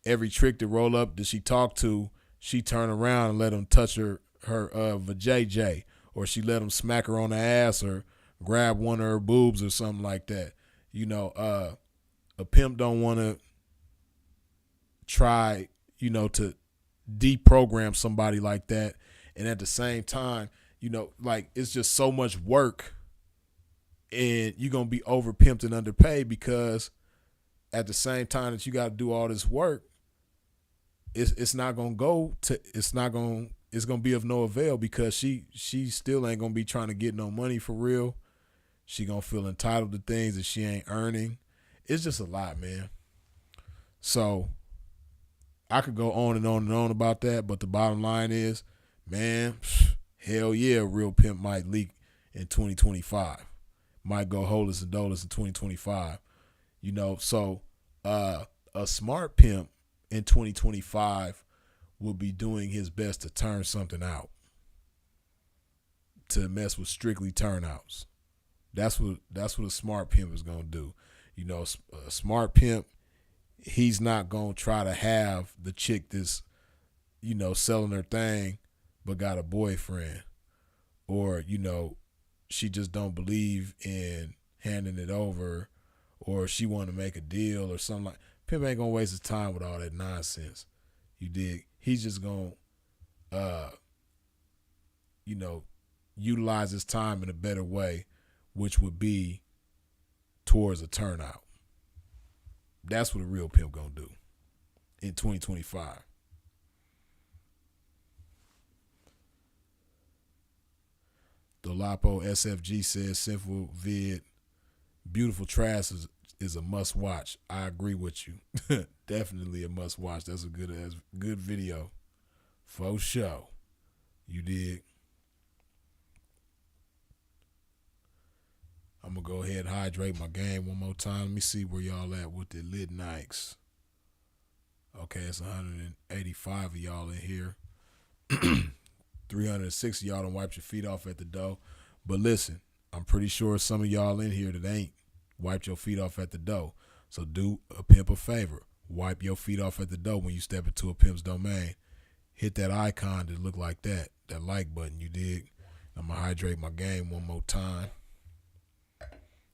every trick to roll up that she talked to, she turn around and let him touch her vajayjay, or she let him smack her on the ass or grab one of her boobs or something like that. A pimp don't want to try, to deprogram somebody like that. And at the same time, like it's just so much work and you're going to be over pimped and underpaid because at the same time that you got to do all this work, it's not going to be of no avail because she still ain't going to be trying to get no money for real. She going to feel entitled to things that she ain't earning. It's just a lot, man. So I could go on and on and on about that, but the bottom line is, man, hell yeah, a real pimp might leak in 2025. Might go holeless and doleless in 2025. So a smart pimp in 2025 will be doing his best to turn something out, to mess with strictly turnouts. That's what a smart pimp is going to do. A smart pimp, he's not going to try to have the chick that's, selling her thing but got a boyfriend, or, she just don't believe in handing it over, or she want to make a deal or something like. Pimp ain't going to waste his time with all that nonsense. You dig? He's just going to, utilize his time in a better way, which would be towards a turnout. That's what a real pimp gonna do in 2025. Dolapo SFG says Sinful vid, Beautiful Trash is a must watch. I agree with you. Definitely a must watch. That's a good video. For sure. You dig? I'm going to go ahead and hydrate my game one more time. Let me see where y'all at with the lit Nikes. Okay, it's 185 of y'all in here. 306 of y'all done wiped your feet off at the door. But listen, I'm pretty sure some of y'all in here that ain't wiped your feet off at the door. So do a pimp a favor. Wipe your feet off at the door when you step into a pimp's domain. Hit that icon that look like that like button, you dig? I'm going to hydrate my game one more time.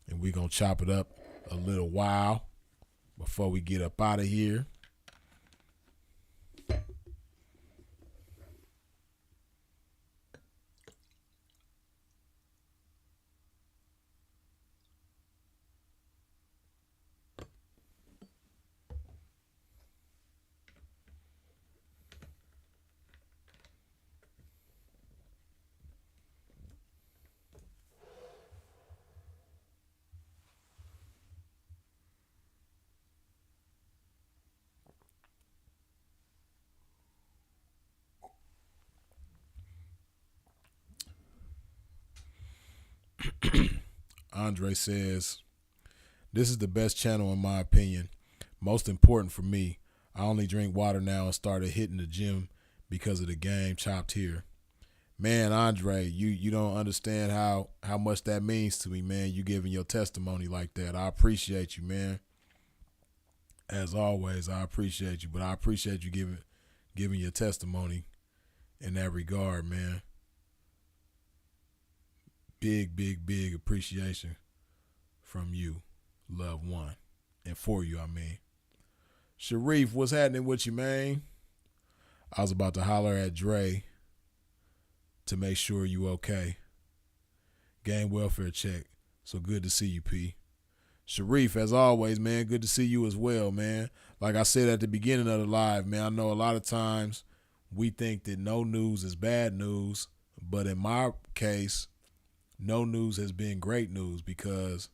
And we're going to chop it up a little while before we get up out of here. Andre says, this is the best channel in my opinion. Most important for me. I only drink water now and started hitting the gym because of the game. Chopped here. Man, Andre, you don't understand how much that means to me, man. You giving your testimony like that. I appreciate you, man. As always, I appreciate you. But I appreciate you giving your testimony in that regard, man. Big appreciation from you, loved one. And for you, I mean. Sharif, what's happening with you, man? I was about to holler at Dre to make sure you okay. Gang welfare check. So good to see you, P. Sharif, as always, man, good to see you as well, man. Like I said at the beginning of the live, man, I know a lot of times we think that no news is bad news, but in my case, no news has been great news because,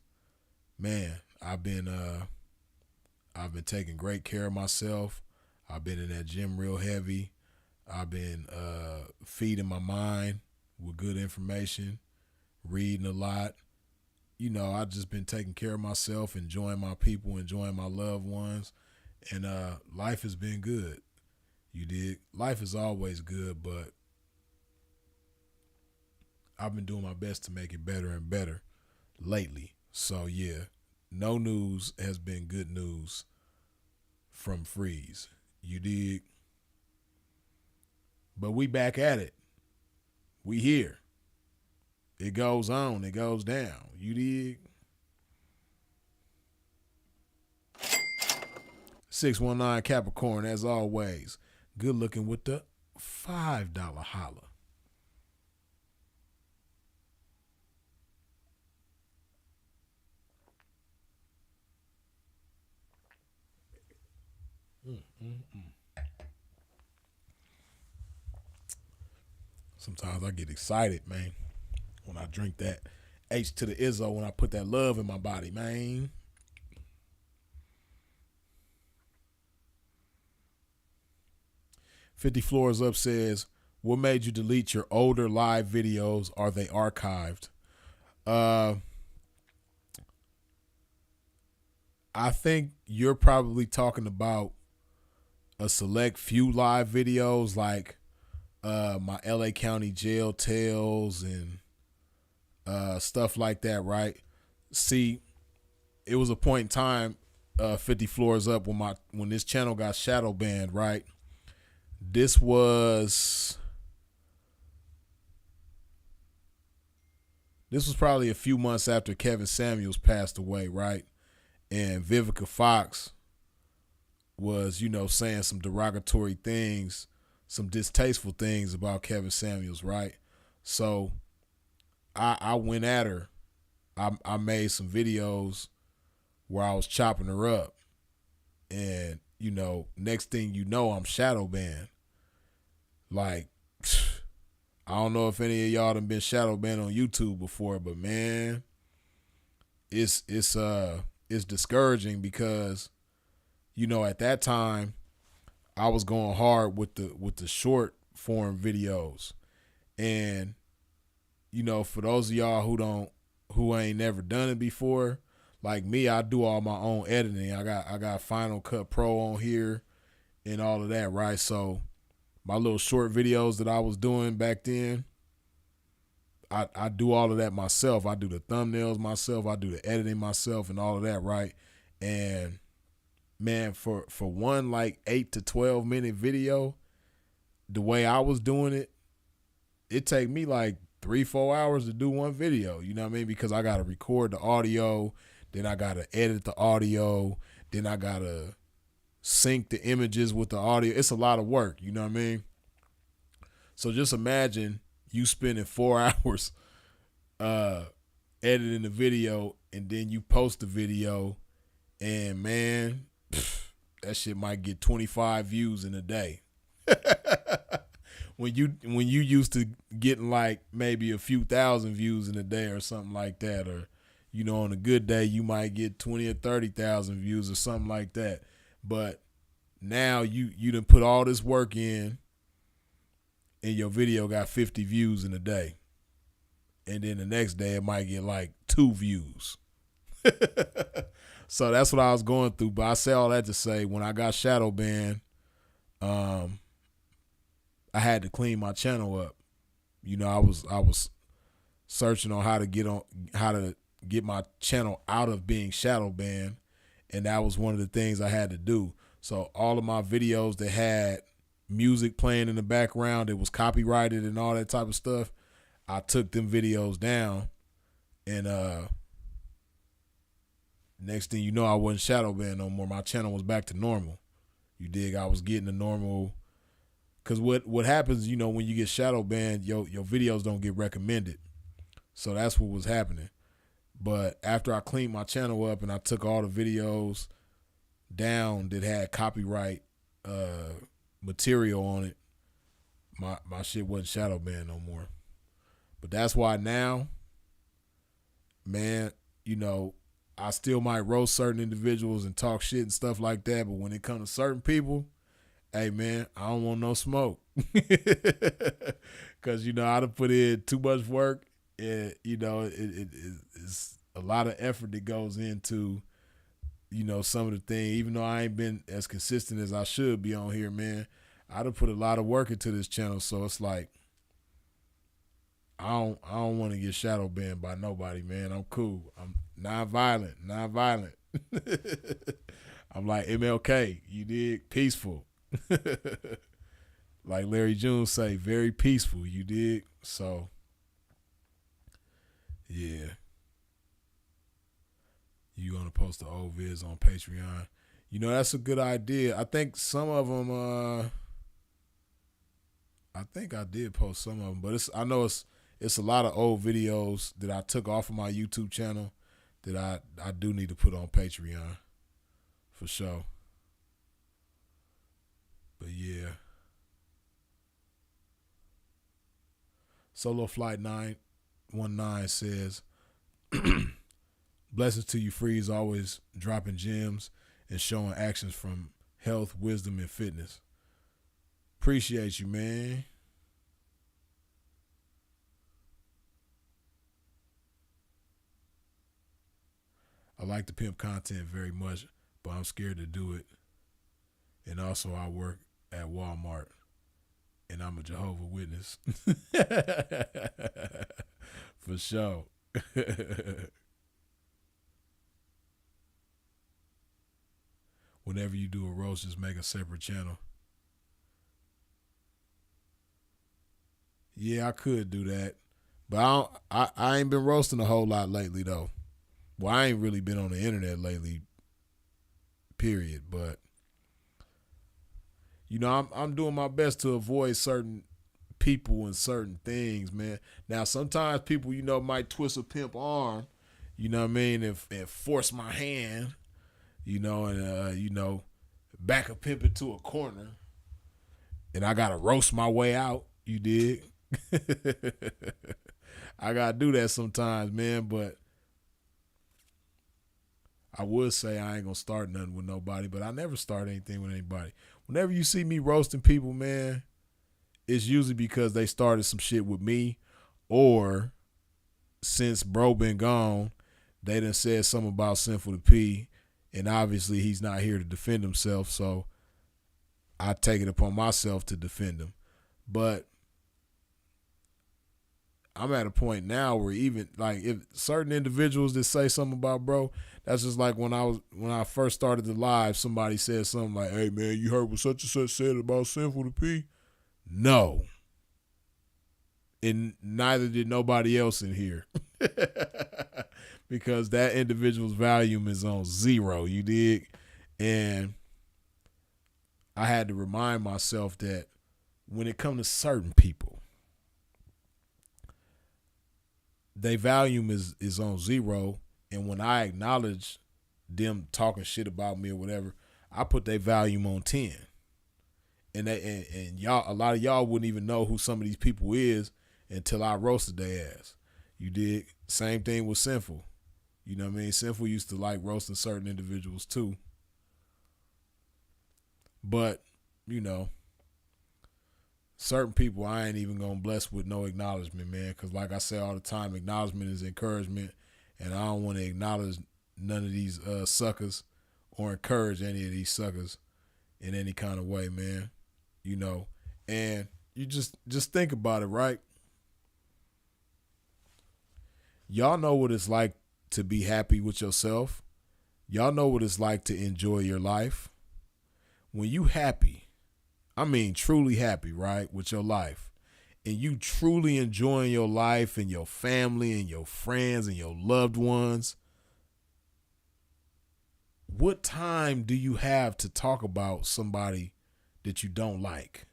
man, I've been taking great care of myself. I've been in that gym real heavy. I've been feeding my mind with good information, reading a lot. I've just been taking care of myself, enjoying my people, enjoying my loved ones, and life has been good. You dig? Life is always good, but I've been doing my best to make it better and better lately. So yeah, no news has been good news from Freeze. You dig? But we back at it. We here. It goes on. It goes down. You dig? 619 Capricorn, as always. Good looking with the $5 holla. Sometimes I get excited, man, when I drink that H to the Izzo, when I put that love in my body, man. "50 Floors Up" says, what made you delete your older live videos? Are they archived? I think you're probably talking about a select few live videos, like my LA County Jail Tales and stuff like that, right? See, it was a point in time, 50 Floors Up, when this channel got shadow banned, right? This was probably a few months after Kevin Samuels passed away, right? And Vivica Fox was, saying some derogatory things, some distasteful things about Kevin Samuels, right? So I went at her. I made some videos where I was chopping her up. And, next thing you know, I'm shadow banned. Like, I don't know if any of y'all done been shadow banned on YouTube before, but man, it's discouraging because, at that time I was going hard with the short form videos. And, for those of y'all who ain't never done it before, like me, I do all my own editing. I got Final Cut Pro on here and all of that, right? So my little short videos that I was doing back then, I do all of that myself. I do the thumbnails myself. I do the editing myself and all of that, right? And man, for one like 8 to 12 minute video, the way I was doing it, it take me like 3-4 hours to do one video. You know what I mean? Because I got to record the audio, then I got to edit the audio, then I got to sync the images with the audio. It's a lot of work, you know what I mean? So just imagine you spending 4 hours editing the video, and then you post the video, and man, that shit might get 25 views in a day. When you used to getting like maybe a few thousand views in a day or something like that, or on a good day you might get 20 or 30,000 views or something like that. But now you done put all this work in, and your video got 50 views in a day, and then the next day it might get like 2 views. So that's what I was going through. But I say all that to say, when I got shadow banned, I had to clean my channel up. I was searching on how to get my channel out of being shadow banned, and that was one of the things I had to do. So all of my videos that had music playing in the background, it was copyrighted and all that type of stuff, I took them videos down, and next thing you know, I wasn't shadow banned no more. My channel was back to normal. You dig? I was getting the normal. Because what happens, when you get shadow banned, your videos don't get recommended. So that's what was happening. But after I cleaned my channel up and I took all the videos down that had copyright material on it, my shit wasn't shadow banned no more. But that's why now, man, I still might roast certain individuals and talk shit and stuff like that. But when it comes to certain people, hey, man, I don't want no smoke. Because, I done put in too much work. And, it's a lot of effort that goes into, some of the things. Even though I ain't been as consistent as I should be on here, man, I done put a lot of work into this channel. So it's like, I don't want to get shadow banned by nobody, man. I'm cool. I'm non-violent. I'm like MLK. You dig? Peaceful. Like Larry June say, very peaceful. You dig? So, yeah. You gonna post the old vids on Patreon? You know, that's a good idea. I think some of them. I think I did post some of them, but I know it's a lot of old videos that I took off of my YouTube channel that I do need to put on Patreon for sure. But yeah. Solo Flight 919 says, blessings to you, Freeze, always dropping gems and showing actions from health, wisdom, and fitness. Appreciate you, man. I like the pimp content very much, but I'm scared to do it. And also, I work at Walmart, and I'm a Jehovah's Witness. For sure. Whenever you do a roast, just make a separate channel. Yeah, I could do that, but I ain't been roasting a whole lot lately though. Well, I ain't really been on the internet lately. Period. But you know, I'm doing my best to avoid certain people and certain things, man. Now, sometimes people, you know, might twist a pimp arm, you know what I mean, and force my hand, you know, and you know, back a pimp into a corner, and I gotta roast my way out. You dig? I gotta do that sometimes, man, but I would say I ain't gonna start nothing with nobody, but I never start anything with anybody. Whenever you see me roasting people, man, it's usually because they started some shit with me, or since bro been gone, they done said something about Sinful to P, and obviously he's not here to defend himself, so I take it upon myself to defend him. But I'm at a point now where even like if certain individuals that say something about bro, that's just like when I first started the live, somebody said something like, "Hey man, you heard what such and such said about Sinful to P?" No. And neither did nobody else in here. Because that individual's volume is on 0, you dig? And I had to remind myself that when it comes to certain people, their volume is on 0, and when I acknowledge them talking shit about me or whatever, I put their volume on 10. And y'all, a lot of y'all wouldn't even know who some of these people is until I roasted their ass. You dig? Same thing with Sinful. You know what I mean? Sinful used to like roasting certain individuals too. But, you know, certain people I ain't even gonna bless with no acknowledgement, man. Because like I say all the time, acknowledgement is encouragement, and I don't want to acknowledge none of these suckers or encourage any of these suckers in any kind of way, man. You know, and you just think about it, right? Y'all know what it's like to be happy with yourself. Y'all know what it's like to enjoy your life. When you happy, I mean truly happy, right, with your life, and you truly enjoying your life and your family and your friends and your loved ones, what time do you have to talk about somebody that you don't like?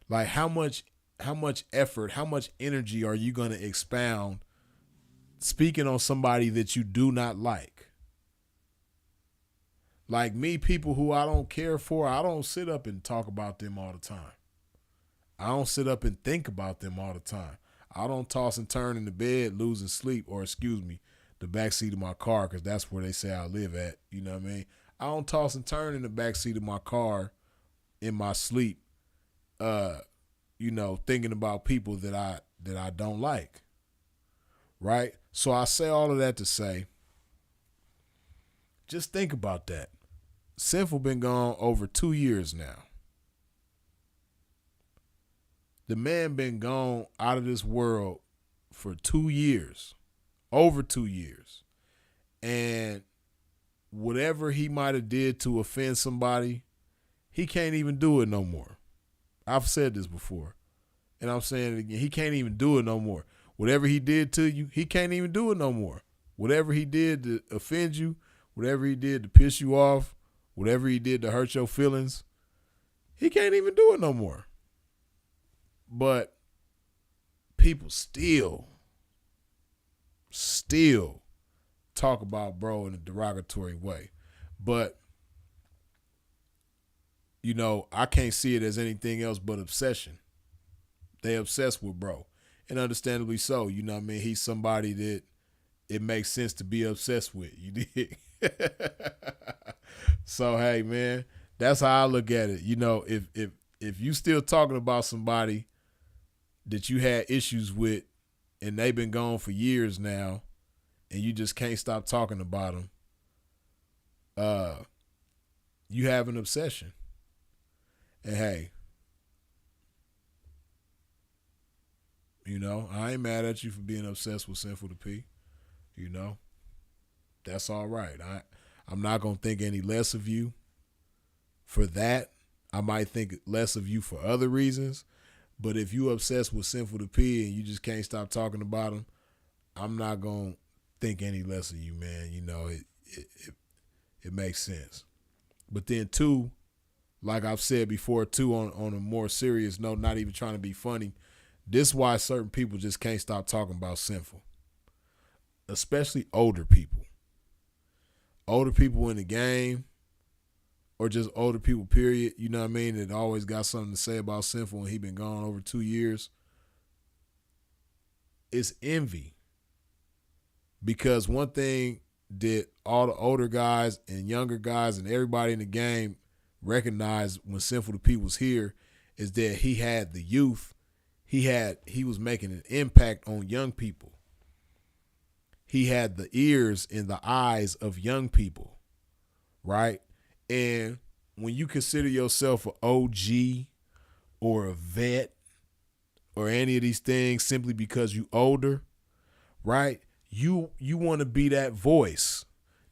Like how much effort, how much energy are you going to expound speaking on somebody that you do not like? Like me, people who I don't care for, I don't sit up and talk about them all the time. I don't sit up and think about them all the time. I don't toss and turn in the bed, losing sleep, or the backseat of my car, because that's where they say I live at. You know what I mean? I don't toss and turn in the backseat of my car in my sleep, you know, thinking about people that I don't like. Right? So I say all of that to say, just think about that. Sinful been gone over 2 years now. The man been gone out of this world for 2 years, over 2 years. And whatever he might have did to offend somebody, he can't even do it no more. I've said this before, and I'm saying it again. He can't even do it no more. Whatever he did to you, he can't even do it no more. Whatever he did to offend you, whatever he did to piss you off, whatever he did to hurt your feelings, he can't even do it no more. But people still talk about bro in a derogatory way. But, you know, I can't see it as anything else but obsession. They obsessed with bro. And understandably so. You know what I mean? He's somebody that it makes sense to be obsessed with. You dig? So, hey, man, that's how I look at it. You know, if you still talking about somebody that you had issues with and they've been gone for years now and you just can't stop talking about them, you have an obsession. And, hey, you know, I ain't mad at you for being obsessed with Sinful the P. You know, that's all right. I'm not going to think any less of you for that. I might think less of you for other reasons. But if you obsessed with Sinful the P and you just can't stop talking about him, I'm not going to think any less of you, man. You know, it makes sense. But then, too, like I've said before, too, on a more serious note, not even trying to be funny, this is why certain people just can't stop talking about Sinful, especially older people. Older people in the game or just older people, period, you know what I mean, that always got something to say about Sinful and he been gone over 2 years. It's envy. Because one thing that all the older guys and younger guys and everybody in the game recognized when Sinful the P was here is that he had the youth. He was making an impact on young people. He had the ears and the eyes of young people, right? And when you consider yourself an OG or a vet or any of these things simply because you older, right? You want to be that voice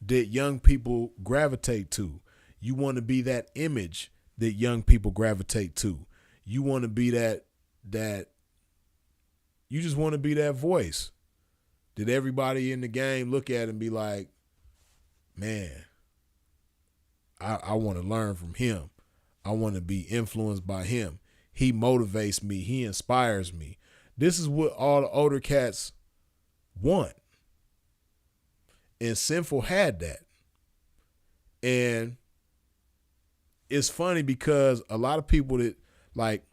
that young people gravitate to. You want to be that image that young people gravitate to. You want to be that you just want to be that voice that everybody in the game look at and be like, man, I want to learn from him. I want to be influenced by him. He motivates me. He inspires me. This is what all the older cats want. And Sinful had that. And it's funny because a lot of people that, like,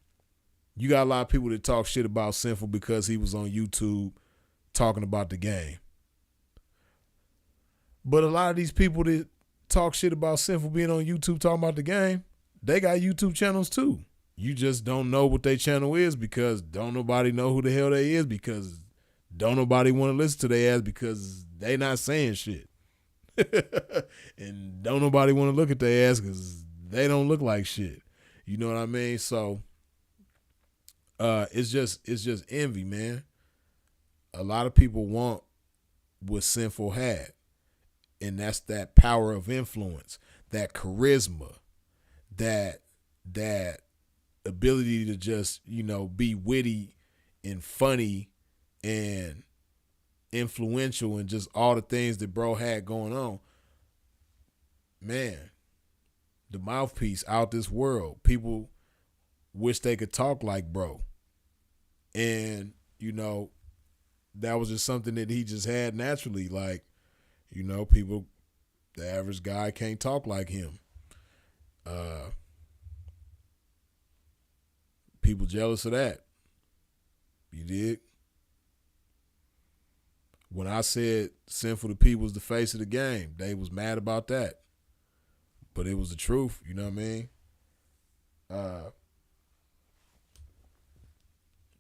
you got a lot of people that talk shit about Sinful because he was on YouTube talking about the game. But a lot of these people that talk shit about Sinful being on YouTube talking about the game, they got YouTube channels too. You just don't know what their channel is because don't nobody know who the hell they is because don't nobody want to listen to their ass because they not saying shit. And don't nobody want to look at their ass because they don't look like shit. You know what I mean? So it's just envy, man. A lot of people want what Sinful had. And that's that power of influence, that charisma, that ability to just, you know, be witty and funny and influential and just all the things that bro had going on. Man, the mouthpiece out this world. People wish they could talk like bro. And, you know, that was just something that he just had naturally. Like, you know, people, the average guy can't talk like him. People jealous of that. You dig? When I said Sinful the P was the face of the game, they was mad about that. But it was the truth, you know what I mean?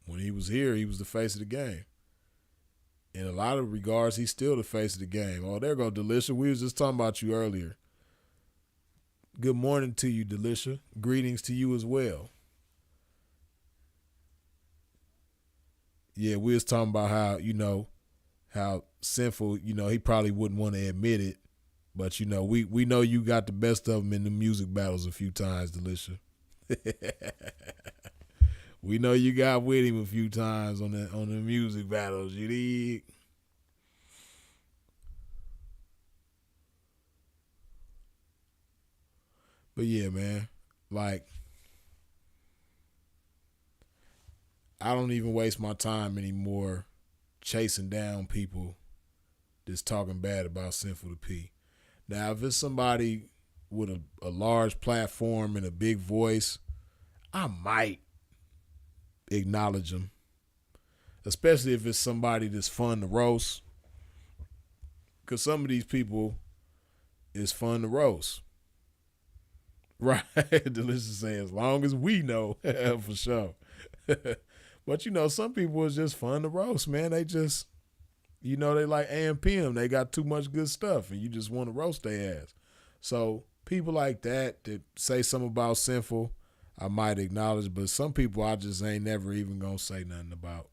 When he was here, he was the face of the game. In a lot of regards, he's still the face of the game. Oh, there go Delisha. We was just talking about you earlier. Good morning to you, Delisha. Greetings to you as well. Yeah, we was talking about how Sinful, he probably wouldn't want to admit it, but we know you got the best of him in the music battles a few times, Delisha. We know you got with him a few times on the music battles. You dig? But yeah, man, like I don't even waste my time anymore chasing down people that's talking bad about Sinful to P. Now, if it's somebody with a large platform and a big voice, I might acknowledge them, especially if it's somebody that's fun to roast. Because some of these people is fun to roast. Right? Delicious saying, as long as we know, for sure. But some people is just fun to roast, man. They just, they like AMPM. They got too much good stuff, and you just want to roast their ass. So people like that say something about Sinful, I might acknowledge, but some people I just ain't never even gonna say nothing about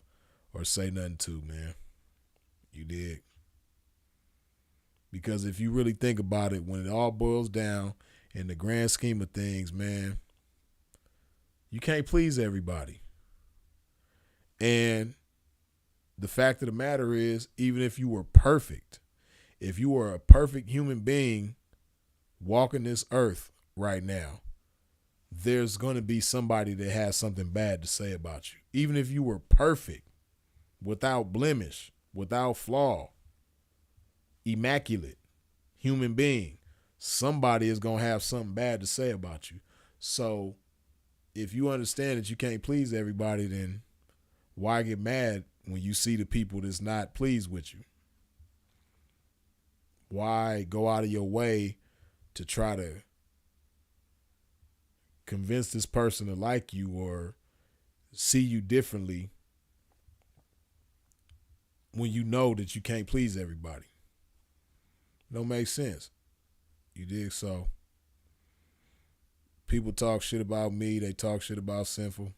or say nothing to, man. You dig? Because if you really think about it, when it all boils down in the grand scheme of things, man, you can't please everybody. And the fact of the matter is, even if you were perfect, if you were a perfect human being walking this earth right now, there's going to be somebody that has something bad to say about you. Even if you were perfect, without blemish, without flaw, immaculate human being, somebody is going to have something bad to say about you. So if you understand that you can't please everybody, then why get mad when you see the people that's not pleased with you? Why go out of your way to try to convince this person to like you or see you differently when you know that you can't please everybody? Don't make sense. You dig? So people talk shit about me. They talk shit about Sinful.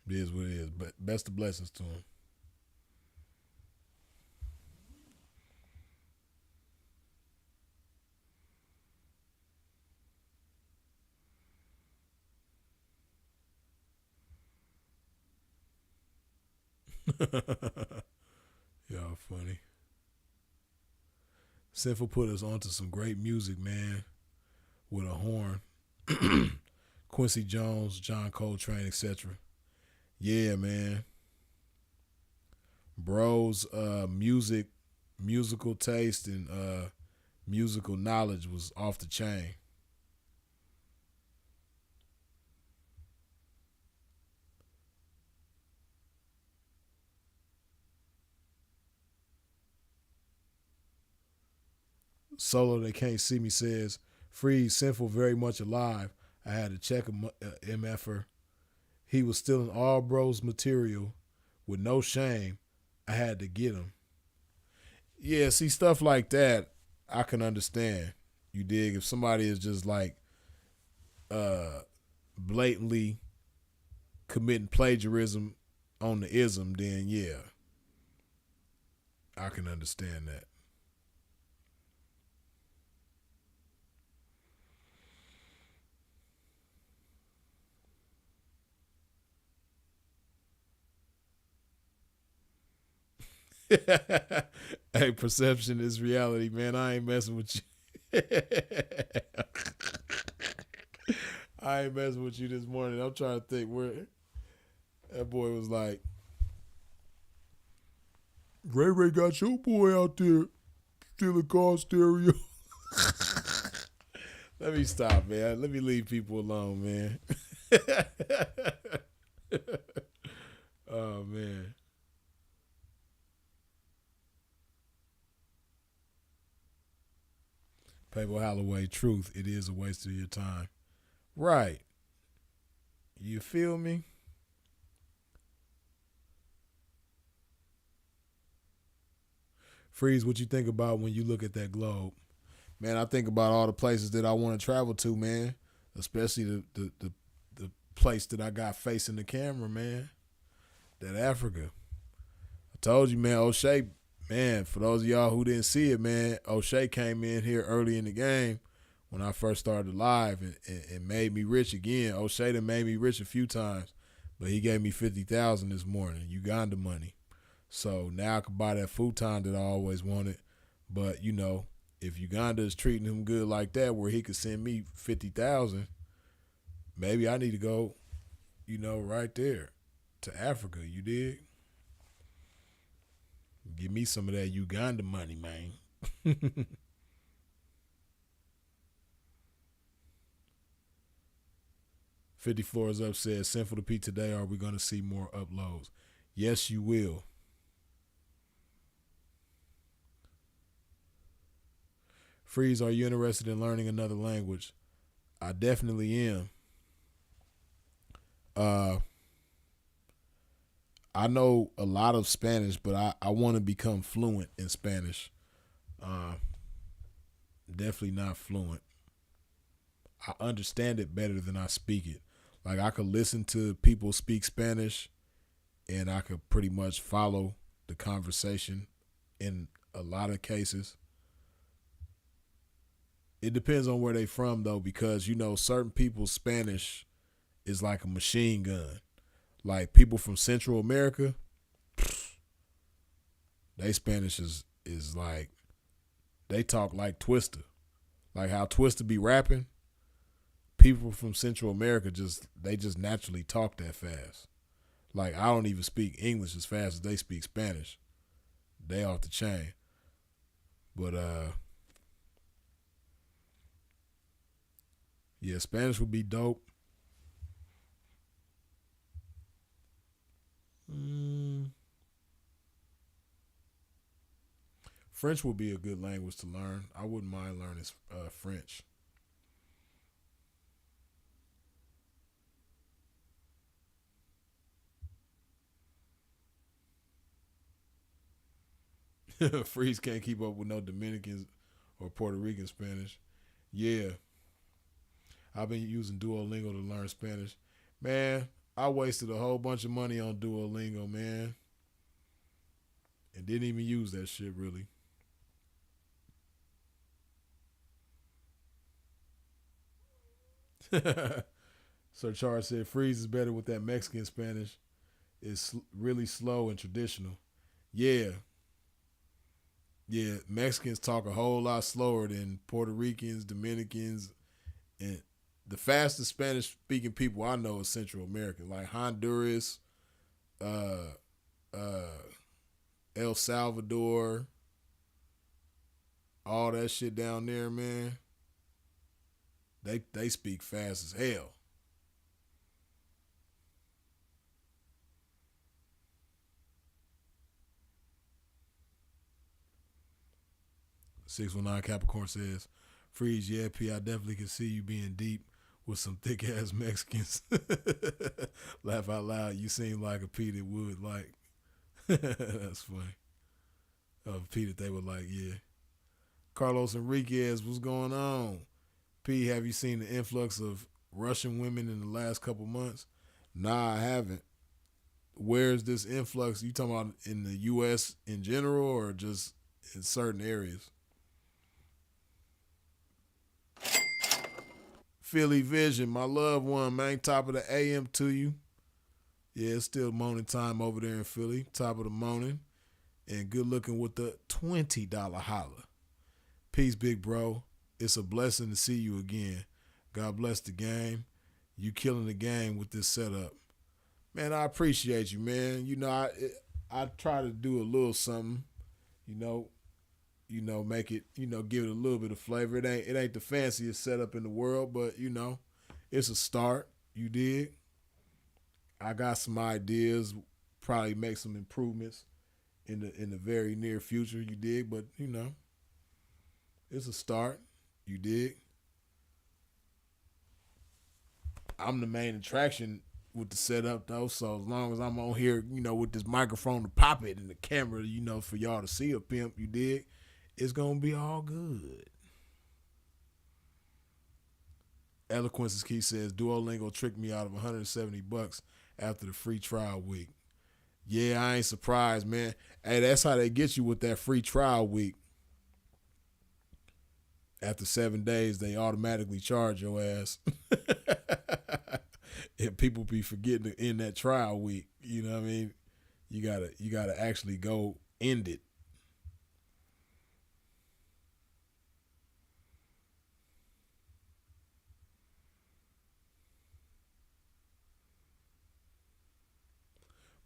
It is what it is. But best of blessings to him. Y'all funny. Sinful put us onto some great music, man, with a horn. Quincy Jones, John Coltrane, etc. Yeah, man. Bro's musical taste and musical knowledge was off the chain. Solo They Can't See Me says, Freeze, Sinful very much alive. I had to check him, MFer. He was stealing all Bro's material with no shame. I had to get him. Yeah, see, stuff like that, I can understand. You dig? If somebody is just like blatantly committing plagiarism on the ism, then yeah, I can understand that. Hey, perception is reality, man. I ain't messing with you. I ain't messing with you this morning. I'm trying to think where that boy was like, Ray Ray got your boy out there stealing car stereo. Let me stop, man. Let me leave people alone, man. Oh, man. Pablo Holloway, truth, it is a waste of your time. Right. You feel me? Freeze, what you think about when you look at that globe? Man, I think about all the places that I want to travel to, man. Especially the place that I got facing the camera, man. That Africa. told you, man, O'Shea, man, for those of y'all who didn't see it, man, O'Shea came in here early in the game when I first started live and made me rich again. O'Shea done made me rich a few times, but he gave me $50,000 this morning, Uganda money. So now I can buy that futon that I always wanted. But, you know, if Uganda is treating him good like that where he could send me $50,000, maybe I need to go, you know, right there to Africa, you dig? Give me some of that Uganda money, man. 50 Floors Up says, Sinful to Pete today, are we going to see more uploads? Yes, you will. Freeze, are you interested in learning another language? I definitely am. I know a lot of Spanish, but I want to become fluent in Spanish. Definitely not fluent. I understand it better than I speak it. Like, I could listen to people speak Spanish and I could pretty much follow the conversation in a lot of cases. It depends on where they from, though, because, you know, certain people's Spanish is like a machine gun. Like, people from Central America, they Spanish is like, they talk like Twista. Like how Twista be rapping, people from Central America they just naturally talk that fast. Like, I don't even speak English as fast as they speak Spanish. They off the chain. But yeah, Spanish would be dope. French would be a good language to learn. I wouldn't mind learning French. Freeze can't keep up with no Dominicans or Puerto Rican Spanish. Yeah. I've been using Duolingo to learn Spanish. Man, I wasted a whole bunch of money on Duolingo, man. And didn't even use that shit, really. Sir Charles said, Freeze is better with that Mexican Spanish. It's really slow and traditional. Yeah. Yeah, Mexicans talk a whole lot slower than Puerto Ricans, Dominicans, and the fastest Spanish-speaking people I know is Central American, like Honduras, El Salvador, all that shit down there, man. They speak fast as hell. $619 Capricorn says, Freeze, yeah, P, I definitely can see you being deep with some thick ass Mexicans. Laugh out loud. You seem like a P that would like. That's funny. P that they would like, yeah. Carlos Enriquez, what's going on? P, have you seen the influx of Russian women in the last couple months? Nah, I haven't. Where's this influx? You talking about in the U.S. in general or just in certain areas? Philly Vision, my loved one, man. Top of the AM to you. Yeah, it's still morning time over there in Philly. Top of the morning. And good looking with the $20 holla. Peace, big bro. It's a blessing to see you again. God bless the game. You killing the game with this setup. Man, I appreciate you, man. You know, I try to do a little something, you know, make it, give it a little bit of flavor. It ain't the fanciest setup in the world, but it's a start. You dig? I got some ideas, probably make some improvements in the very near future. You dig? But it's a start. You dig? I'm the main attraction with the setup though, so as long as I'm on here, with this microphone to pop it and the camera, for y'all to see a pimp, you dig? It's gonna be all good. Eloquence is Key says Duolingo tricked me out of $170 after the free trial week. Yeah, I ain't surprised, man. Hey, that's how they get you with that free trial week. After 7 days, they automatically charge your ass. And people be forgetting to end that trial week. You know what I mean? You gotta actually go end it.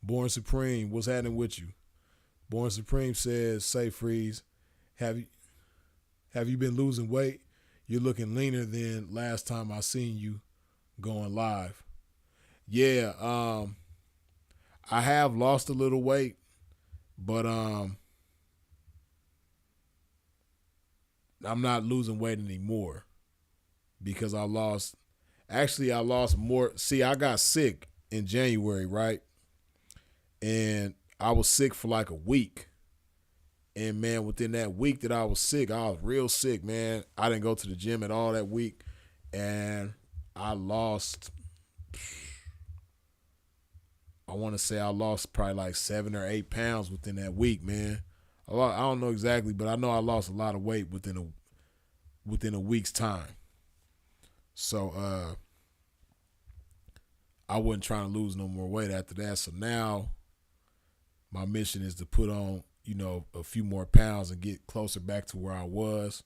Born Supreme, what's happening with you? Born Supreme says, "Say freeze. Have you have you been losing weight? You're looking leaner than last time I seen you going live." Yeah, I have lost a little weight, but I'm not losing weight anymore because I lost more. See, I got sick in January, right? And I was sick for like a week. And man, within that week that I was sick, I was real sick, man. I didn't go to the gym at all that week. And I lost, I want to say I lost probably like 7 or 8 pounds within that week, man. I don't know exactly, but I know I lost a lot of weight within a week's time. So I wasn't trying to lose no more weight after that. So now my mission is to put on, a few more pounds and get closer back to where I was.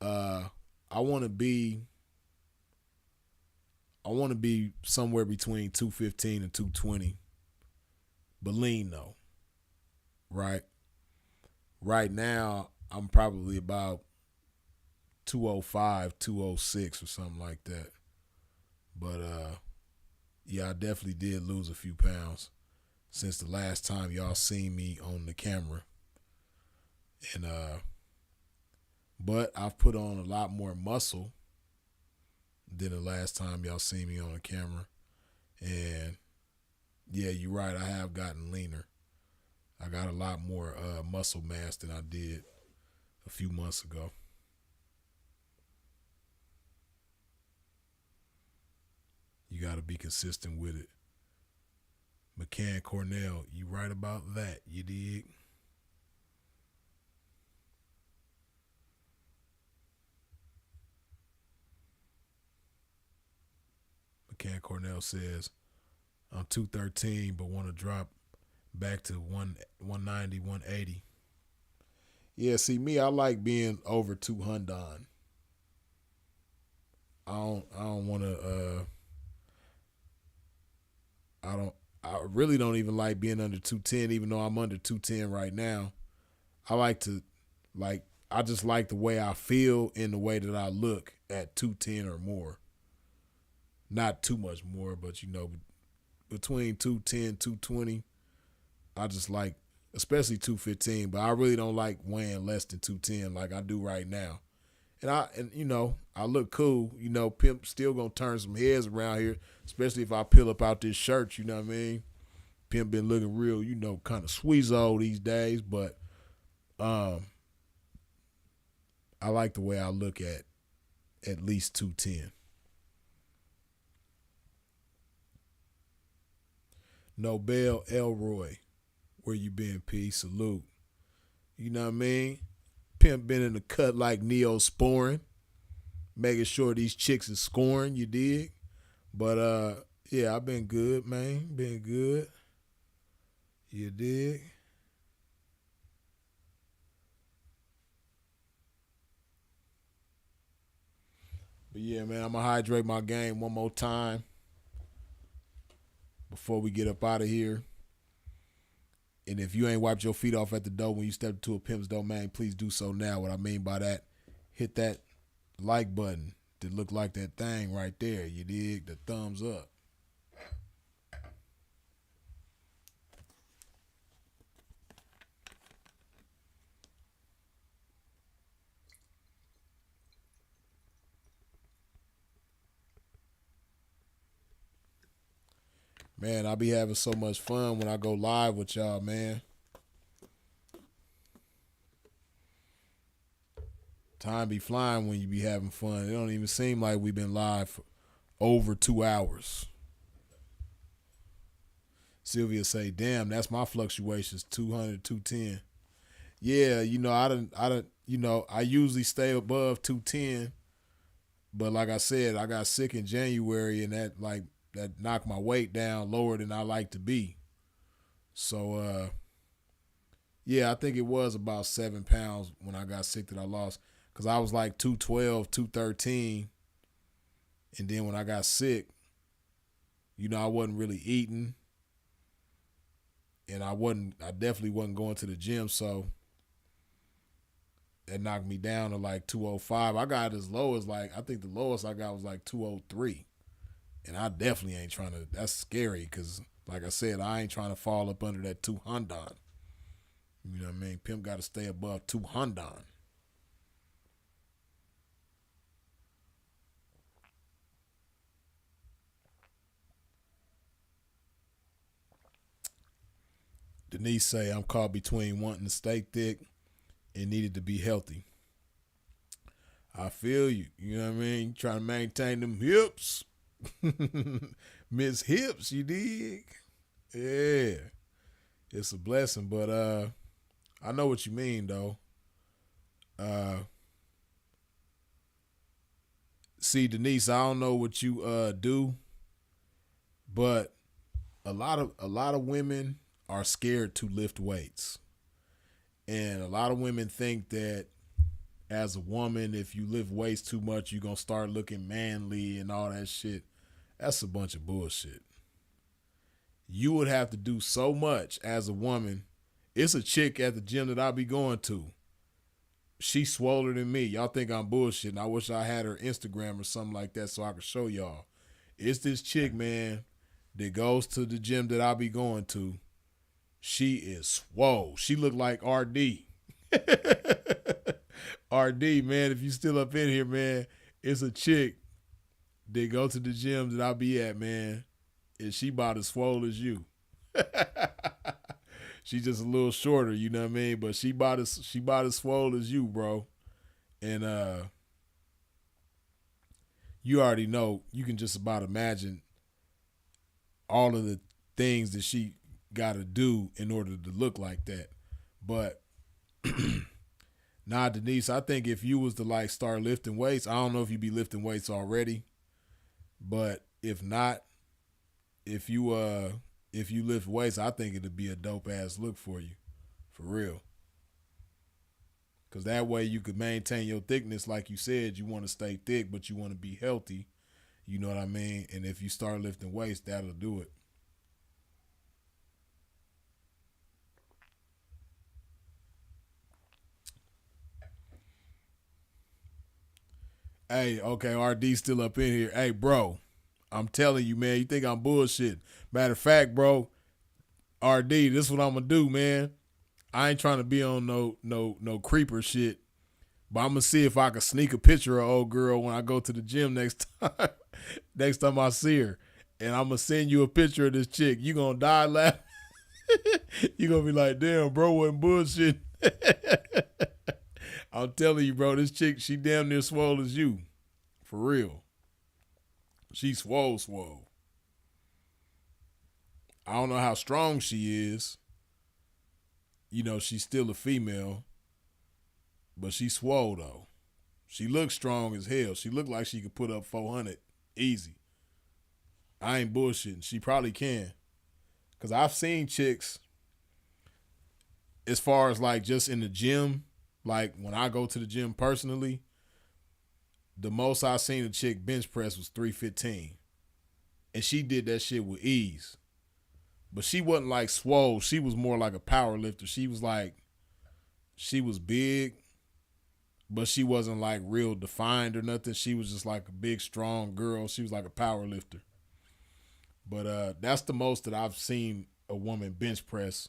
Uh, I want to be, I want to be somewhere between 215 and 220, but lean though, right? Right now, I'm probably about 205, 206 or something like that. But yeah, I definitely did lose a few pounds since the last time y'all seen me on the camera. And but I've put on a lot more muscle than the last time y'all seen me on the camera. And yeah, you're right, I have gotten leaner. I got a lot more muscle mass than I did a few months ago. You got to be consistent with it. McCann Cornell, you right about that. You dig? McCann Cornell says, I'm 213, but want to drop back to 190, 180. Yeah, see me, I like being over 200. I don't want to. I don't. I really don't even like being under 210, even though I'm under 210 right now. I like to, like, I just like the way I feel and the way that I look at 210 or more. Not too much more, but between 210, 220, I just like, especially 215. But I really don't like weighing less than 210 like I do right now. And I look cool. Pimp still gonna turn some heads around here, especially if I peel up out this shirt. You know what I mean? Pimp been looking real, kind of squeezo these days, but um, I like the way I look at least 210. Nobel Elroy, where you been, P? Salute. You know what I mean? Pimp been in the cut like Neosporin, making sure these chicks is scoring, you dig? But yeah, I've been good, man. Been good. You dig? But yeah, man, I'm gonna hydrate my game one more time before we get up out of here. And if you ain't wiped your feet off at the door when you step into a pimp's domain, please do so now. What I mean by that, hit that like button that look like that thing right there. You dig? The thumbs up. Man, I be having so much fun when I go live with y'all, man. Time be flying when you be having fun. It don't even seem like we've been live for over 2 hours. Sylvia say, damn, that's my fluctuations, 200, 210. Yeah, I usually stay above 210, but like I said, I got sick in January and that knocked my weight down lower than I like to be. So yeah, I think it was about 7 pounds when I got sick that I lost. Cause I was like 212, 213. And then when I got sick, I wasn't really eating. And I definitely wasn't going to the gym, so that knocked me down to like 205. I got as low as I think the lowest I got was like 203. And I definitely ain't trying to, that's scary because, like I said, I ain't trying to fall up under that 200. You know what I mean? Pimp got to stay above 200. Denise say, I'm caught between wanting to stay thick and needed to be healthy. I feel you. You know what I mean? Trying to maintain them hips. Miss Hips, you dig? Yeah. It's a blessing, but I know what you mean though. Uh See, Denise, I don't know what you do, but a lot of women are scared to lift weights. And a lot of women think that as a woman, if you lift weights too much, you're going to start looking manly and all that shit. That's a bunch of bullshit. You would have to do so much as a woman. It's a chick at the gym that I be going to. She's swoller than me. Y'all think I'm bullshitting. I wish I had her Instagram or something like that so I could show y'all. It's this chick, man, that goes to the gym that I be going to. She is swole. She look like RD. RD, man, if you still up in here, man, it's a chick that go to the gym that I be at, man, and she about as swole as you. She just a little shorter, you know what I mean? But she about as swole as you, bro. And you already know, you can just about imagine all of the things that she got to do in order to look like that. But nah, Denise, I think if you was to start lifting weights, I don't know if you be lifting weights already, but if not, if you lift weights, I think it'd be a dope ass look for you, for real. Cause that way you could maintain your thickness, like you said. You want to stay thick, but you want to be healthy. You know what I mean? And if you start lifting weights, that'll do it. Hey, okay, RD still up in here. Hey, bro, I'm telling you, man, you think I'm bullshit. Matter of fact, bro, RD, this is what I'm gonna do, man. I ain't trying to be on no creeper shit, but I'm gonna see if I can sneak a picture of old girl when I go to the gym next time. Next time I see her, and I'm gonna send you a picture of this chick. You gonna die laughing. You gonna be like, damn, bro, wasn't bullshit. I'm telling you, bro, this chick, she damn near swole as you. For real. She swole. I don't know how strong she is. She's still a female, but she swole though. She looks strong as hell. She looked like she could put up 400 easy. I ain't bullshitting. She probably can. Cause I've seen chicks, as far as just in the gym, like when I go to the gym personally, the most I seen a chick bench press was 315. And she did that shit with ease. But she wasn't swole. She was more like a power lifter. She was big, but she wasn't real defined or nothing. She was just like a big, strong girl. She was like a power lifter. But that's the most that I've seen a woman bench press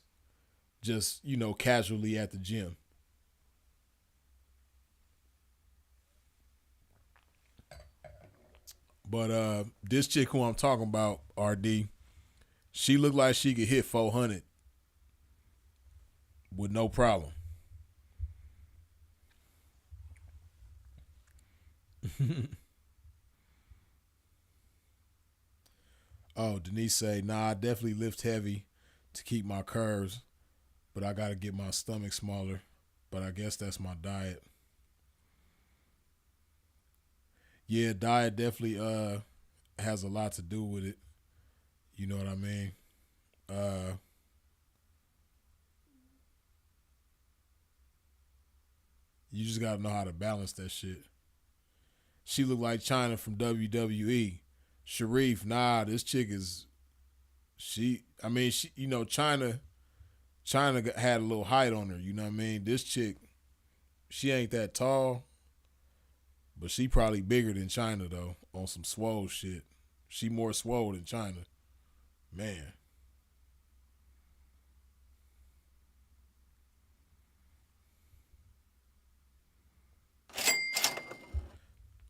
just, casually at the gym. But this chick who I'm talking about, RD, she looked like she could hit 400 with no problem. Oh, Denise say, nah, I definitely lift heavy to keep my curves, but I gotta get my stomach smaller. But I guess that's my diet. Yeah, diet definitely has a lot to do with it. You know what I mean? Uh you just gotta know how to balance that shit. She looked like China from WWE. Sharif, nah, this chick is she. I mean, she. You know, China had a little height on her. You know what I mean? This chick, she ain't that tall, but she probably bigger than China though. On some swole shit, she more swole than China. Man,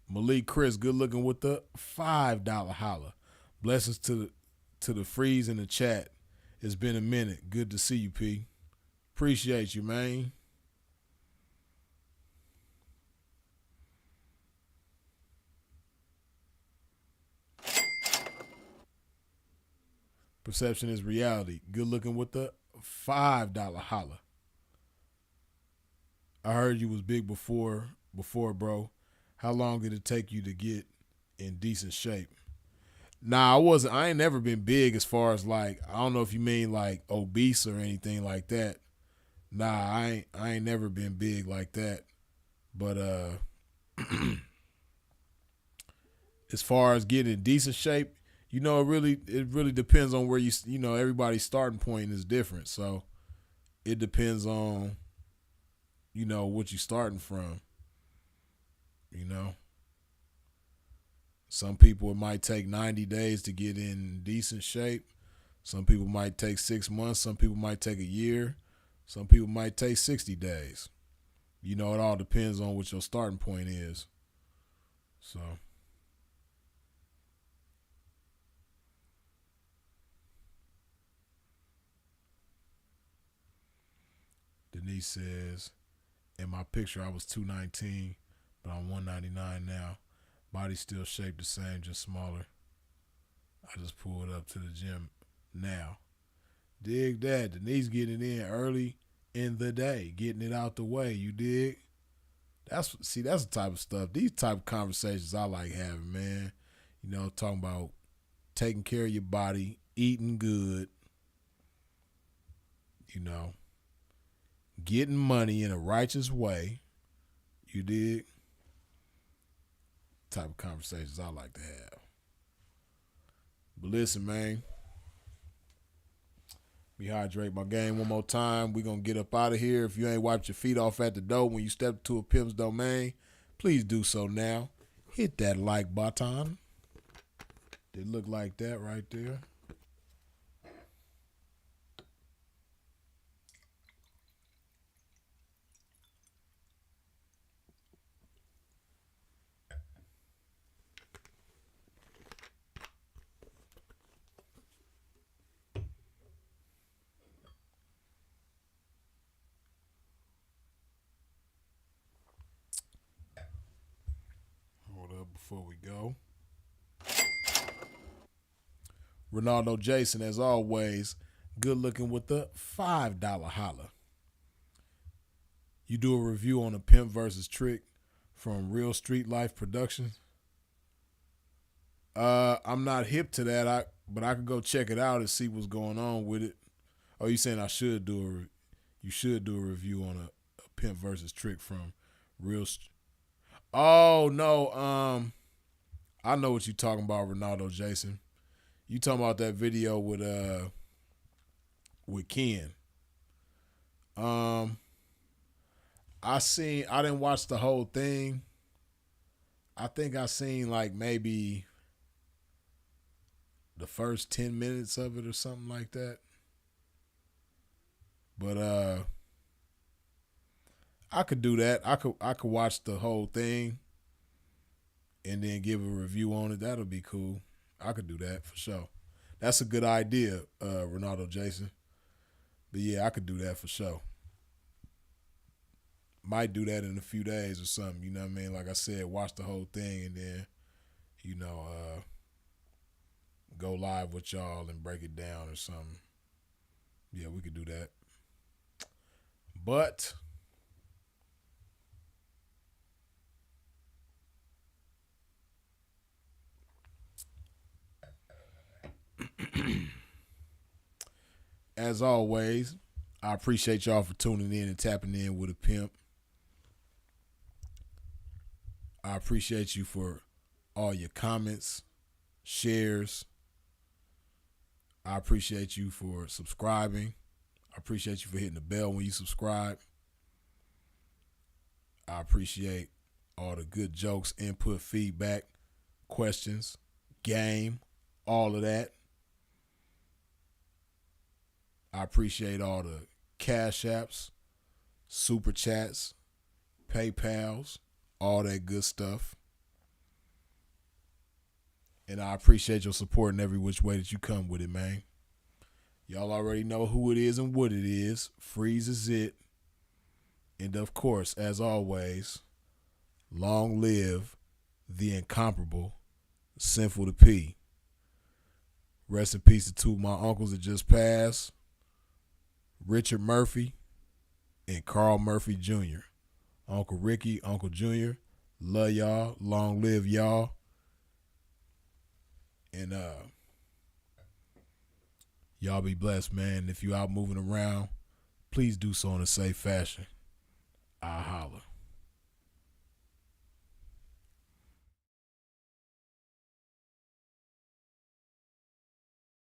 Malik Chris, good looking with the $5 holla. Blessings to the freeze in the chat. It's been a minute. Good to see you, P. Appreciate you, man. Perception is reality. Good looking with the $5 holla. I heard you was big before, bro. How long did it take you to get in decent shape? Nah, I wasn't. I ain't never been big as far as like I don't know if you mean like obese or anything like that. Nah, I ain't never been big like that. But as far as getting in decent shape, it really depends on where everybody's starting point is different. So it depends on what you're starting from. You know, some people it might take 90 days to get in decent shape. Some people might take 6 months. Some people might take a year. Some people might take 60 days. It all depends on what your starting point is. So, Denise says, in my picture, I was 219, but I'm 199 now. Body still shaped the same, just smaller. I just pulled up to the gym now. Dig that. Denise getting it in early in the day, getting it out the way. You dig? That's the type of stuff. These type of conversations I like having, man. Talking about taking care of your body, eating good, you know, getting money in a righteous way. You dig? Type of conversations I like to have. But listen, man. Rehydrate my game one more time. We're going to get up out of here. If you ain't wiped your feet off at the door when you step to a pimp's domain, please do so now. Hit that like button. They look like that right there. Hold up before we go. Ronaldo Jason, as always, good looking with the $5 holla. You do a review on a pimp versus trick from Real Street Life Productions. I'm not hip to that, but I could go check it out and see what's going on with it. Oh, you saying you should do a review on a pimp versus trick from Real? Oh no, I know what you talking about, Ronaldo Jason. You talking about that video with Ken? Um, I didn't watch the whole thing. I think I seen like maybe the first 10 minutes of it or something like that. But I could do that. I could watch the whole thing and then give a review on it. That'll be cool. I could do that for sure. That's a good idea, Ronaldo Jason. But yeah, I could do that for sure. Might do that in a few days or something. You know what I mean? Like I said, watch the whole thing and then, you know, go live with y'all and break it down or something. Yeah, we could do that. But as always, I appreciate y'all for tuning in and tapping in with a pimp. I appreciate you for all your comments, shares. I appreciate you for subscribing. I appreciate you for hitting the bell when you subscribe. I appreciate all the good jokes, input, feedback, questions, game, all of that. I appreciate all the cash apps, super chats, PayPals, all that good stuff. And I appreciate your support in every which way that you come with it, man. Y'all already know who it is and what it is. Freeze is it. And of course, as always, long live the incomparable Sinful to P. Rest in peace to two of my uncles that just passed, Richard Murphy and Carl Murphy Jr. Uncle Ricky, Uncle Jr., love y'all. Long live y'all. And y'all be blessed, man. If you out moving around, please do so in a safe fashion. I'll holler.